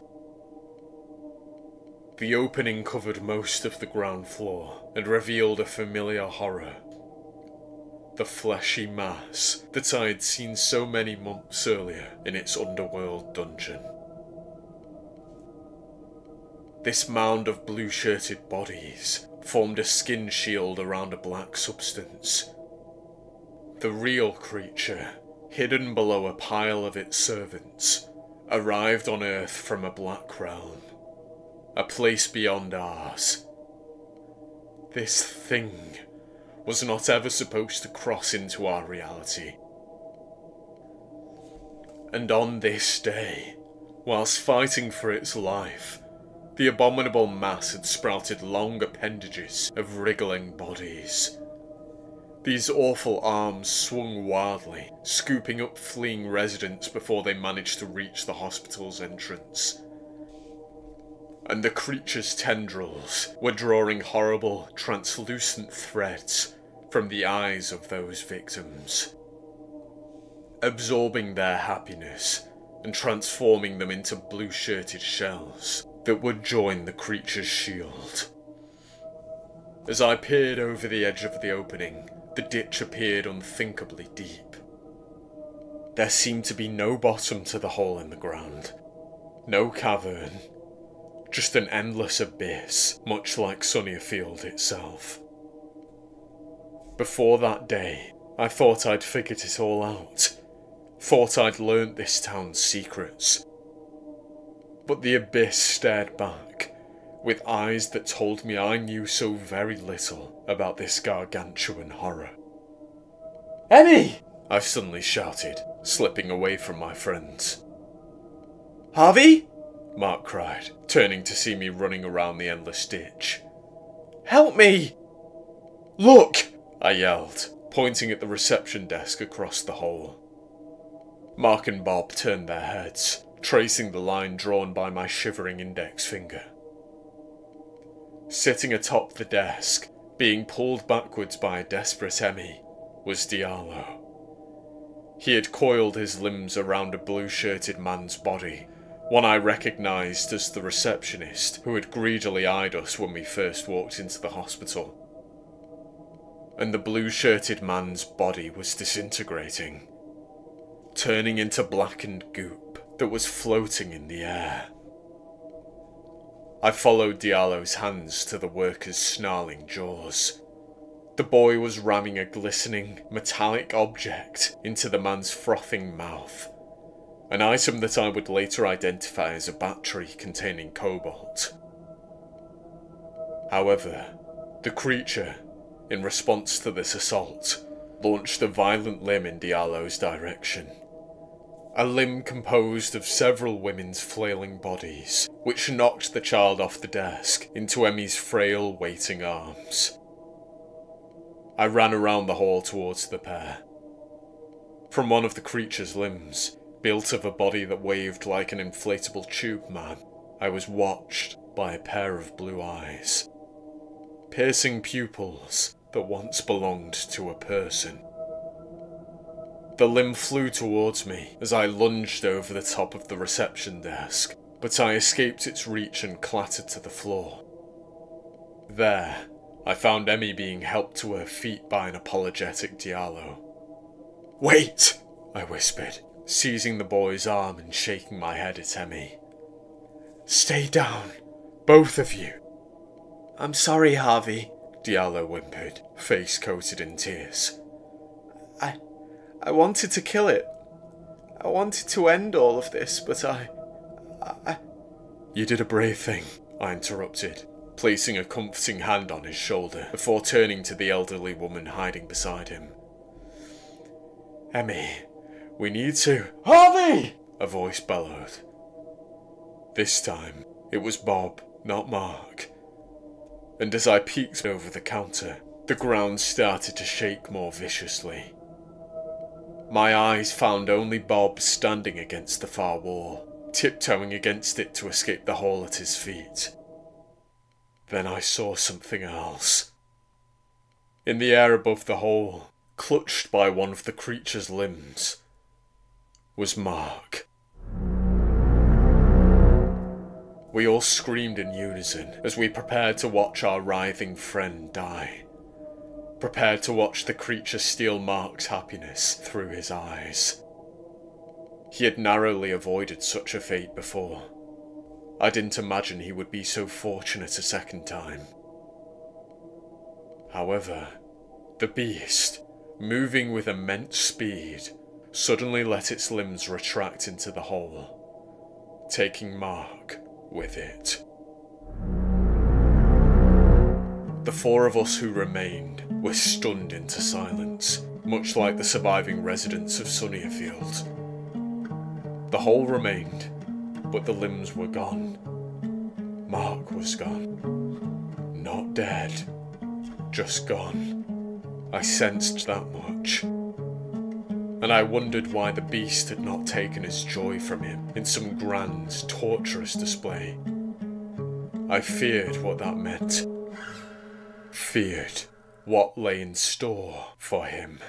[SPEAKER 1] The opening covered most of the ground floor and revealed a familiar horror. The fleshy mass that I had seen so many months earlier in its underworld dungeon. This mound of blue-shirted bodies formed a skin shield around a black substance. The real creature, hidden below a pile of its servants, arrived on Earth from a black realm, a place beyond ours. This thing was not ever supposed to cross into our reality. And on this day, whilst fighting for its life, the abominable mass had sprouted long appendages of wriggling bodies. These awful arms swung wildly, scooping up fleeing residents before they managed to reach the hospital's entrance. And the creature's tendrils were drawing horrible, translucent threads from the eyes of those victims, absorbing their happiness and transforming them into blue-shirted shells that would join the creature's shield. As I peered over the edge of the opening, the ditch appeared unthinkably deep. There seemed to be no bottom to the hole in the ground, no cavern, just an endless abyss, much like Sunnierfield itself. Before that day, I thought I'd figured it all out, thought I'd learnt this town's secrets. But the abyss stared back, with eyes that told me I knew so very little about this gargantuan horror.
[SPEAKER 3] Emmy!
[SPEAKER 1] I suddenly shouted, slipping away from my friends.
[SPEAKER 3] Harvey?
[SPEAKER 1] Mark cried, turning to see me running around the endless ditch.
[SPEAKER 3] Help me!
[SPEAKER 1] Look! I yelled, pointing at the reception desk across the hole. Mark and Bob turned their heads, tracing the line drawn by my shivering index finger. Sitting atop the desk, being pulled backwards by a desperate Emmy, was Diallo. He had coiled his limbs around a blue-shirted man's body, one I recognised as the receptionist who had greedily eyed us when we first walked into the hospital. And the blue-shirted man's body was disintegrating, turning into blackened goop that was floating in the air. I followed Diallo's hands to the worker's snarling jaws. The boy was ramming a glistening, metallic object into the man's frothing mouth, an item that I would later identify as a battery containing cobalt. However, the creature, in response to this assault, launched a violent limb in Diallo's direction. A limb composed of several women's flailing bodies, which knocked the child off the desk into Emmy's frail, waiting arms. I ran around the hall towards the pair. From one of the creature's limbs, built of a body that waved like an inflatable tube man, I was watched by a pair of blue eyes. Piercing pupils that once belonged to a person. The limb flew towards me as I lunged over the top of the reception desk, but I escaped its reach and clattered to the floor. There, I found Emmy being helped to her feet by an apologetic Diallo. "Wait!" I whispered, seizing the boy's arm and shaking my head at Emmy. "Stay down, both of you."
[SPEAKER 3] "I'm sorry, Harvey,"
[SPEAKER 1] Diallo whimpered, face coated in tears.
[SPEAKER 3] I wanted to kill it. I wanted to end all of this, but
[SPEAKER 1] You did a brave thing, I interrupted, placing a comforting hand on his shoulder before turning to the elderly woman hiding beside him. "Emmy, we need to—"
[SPEAKER 3] "Harvey!"
[SPEAKER 1] a voice bellowed. This time, it was Bob, not Mark. And as I peeked over the counter, the ground started to shake more viciously. My eyes found only Bob standing against the far wall, tiptoeing against it to escape the hole at his feet. Then I saw something else. In the air above the hole, clutched by one of the creature's limbs, was Mark. We all screamed in unison as we prepared to watch our writhing friend die. Prepared to watch the creature steal Mark's happiness through his eyes. He had narrowly avoided such a fate before. I didn't imagine he would be so fortunate a second time. However, the beast, moving with immense speed, suddenly let its limbs retract into the hole, taking Mark with it. The four of us who remained were stunned into silence, much like the surviving residents of Sunnierfield. The hole remained, but the limbs were gone. Mark was gone. Not dead, just gone. I sensed that much. And I wondered why the beast had not taken his joy from him in some grand, torturous display. I feared what that meant. Feared what lay in store for him.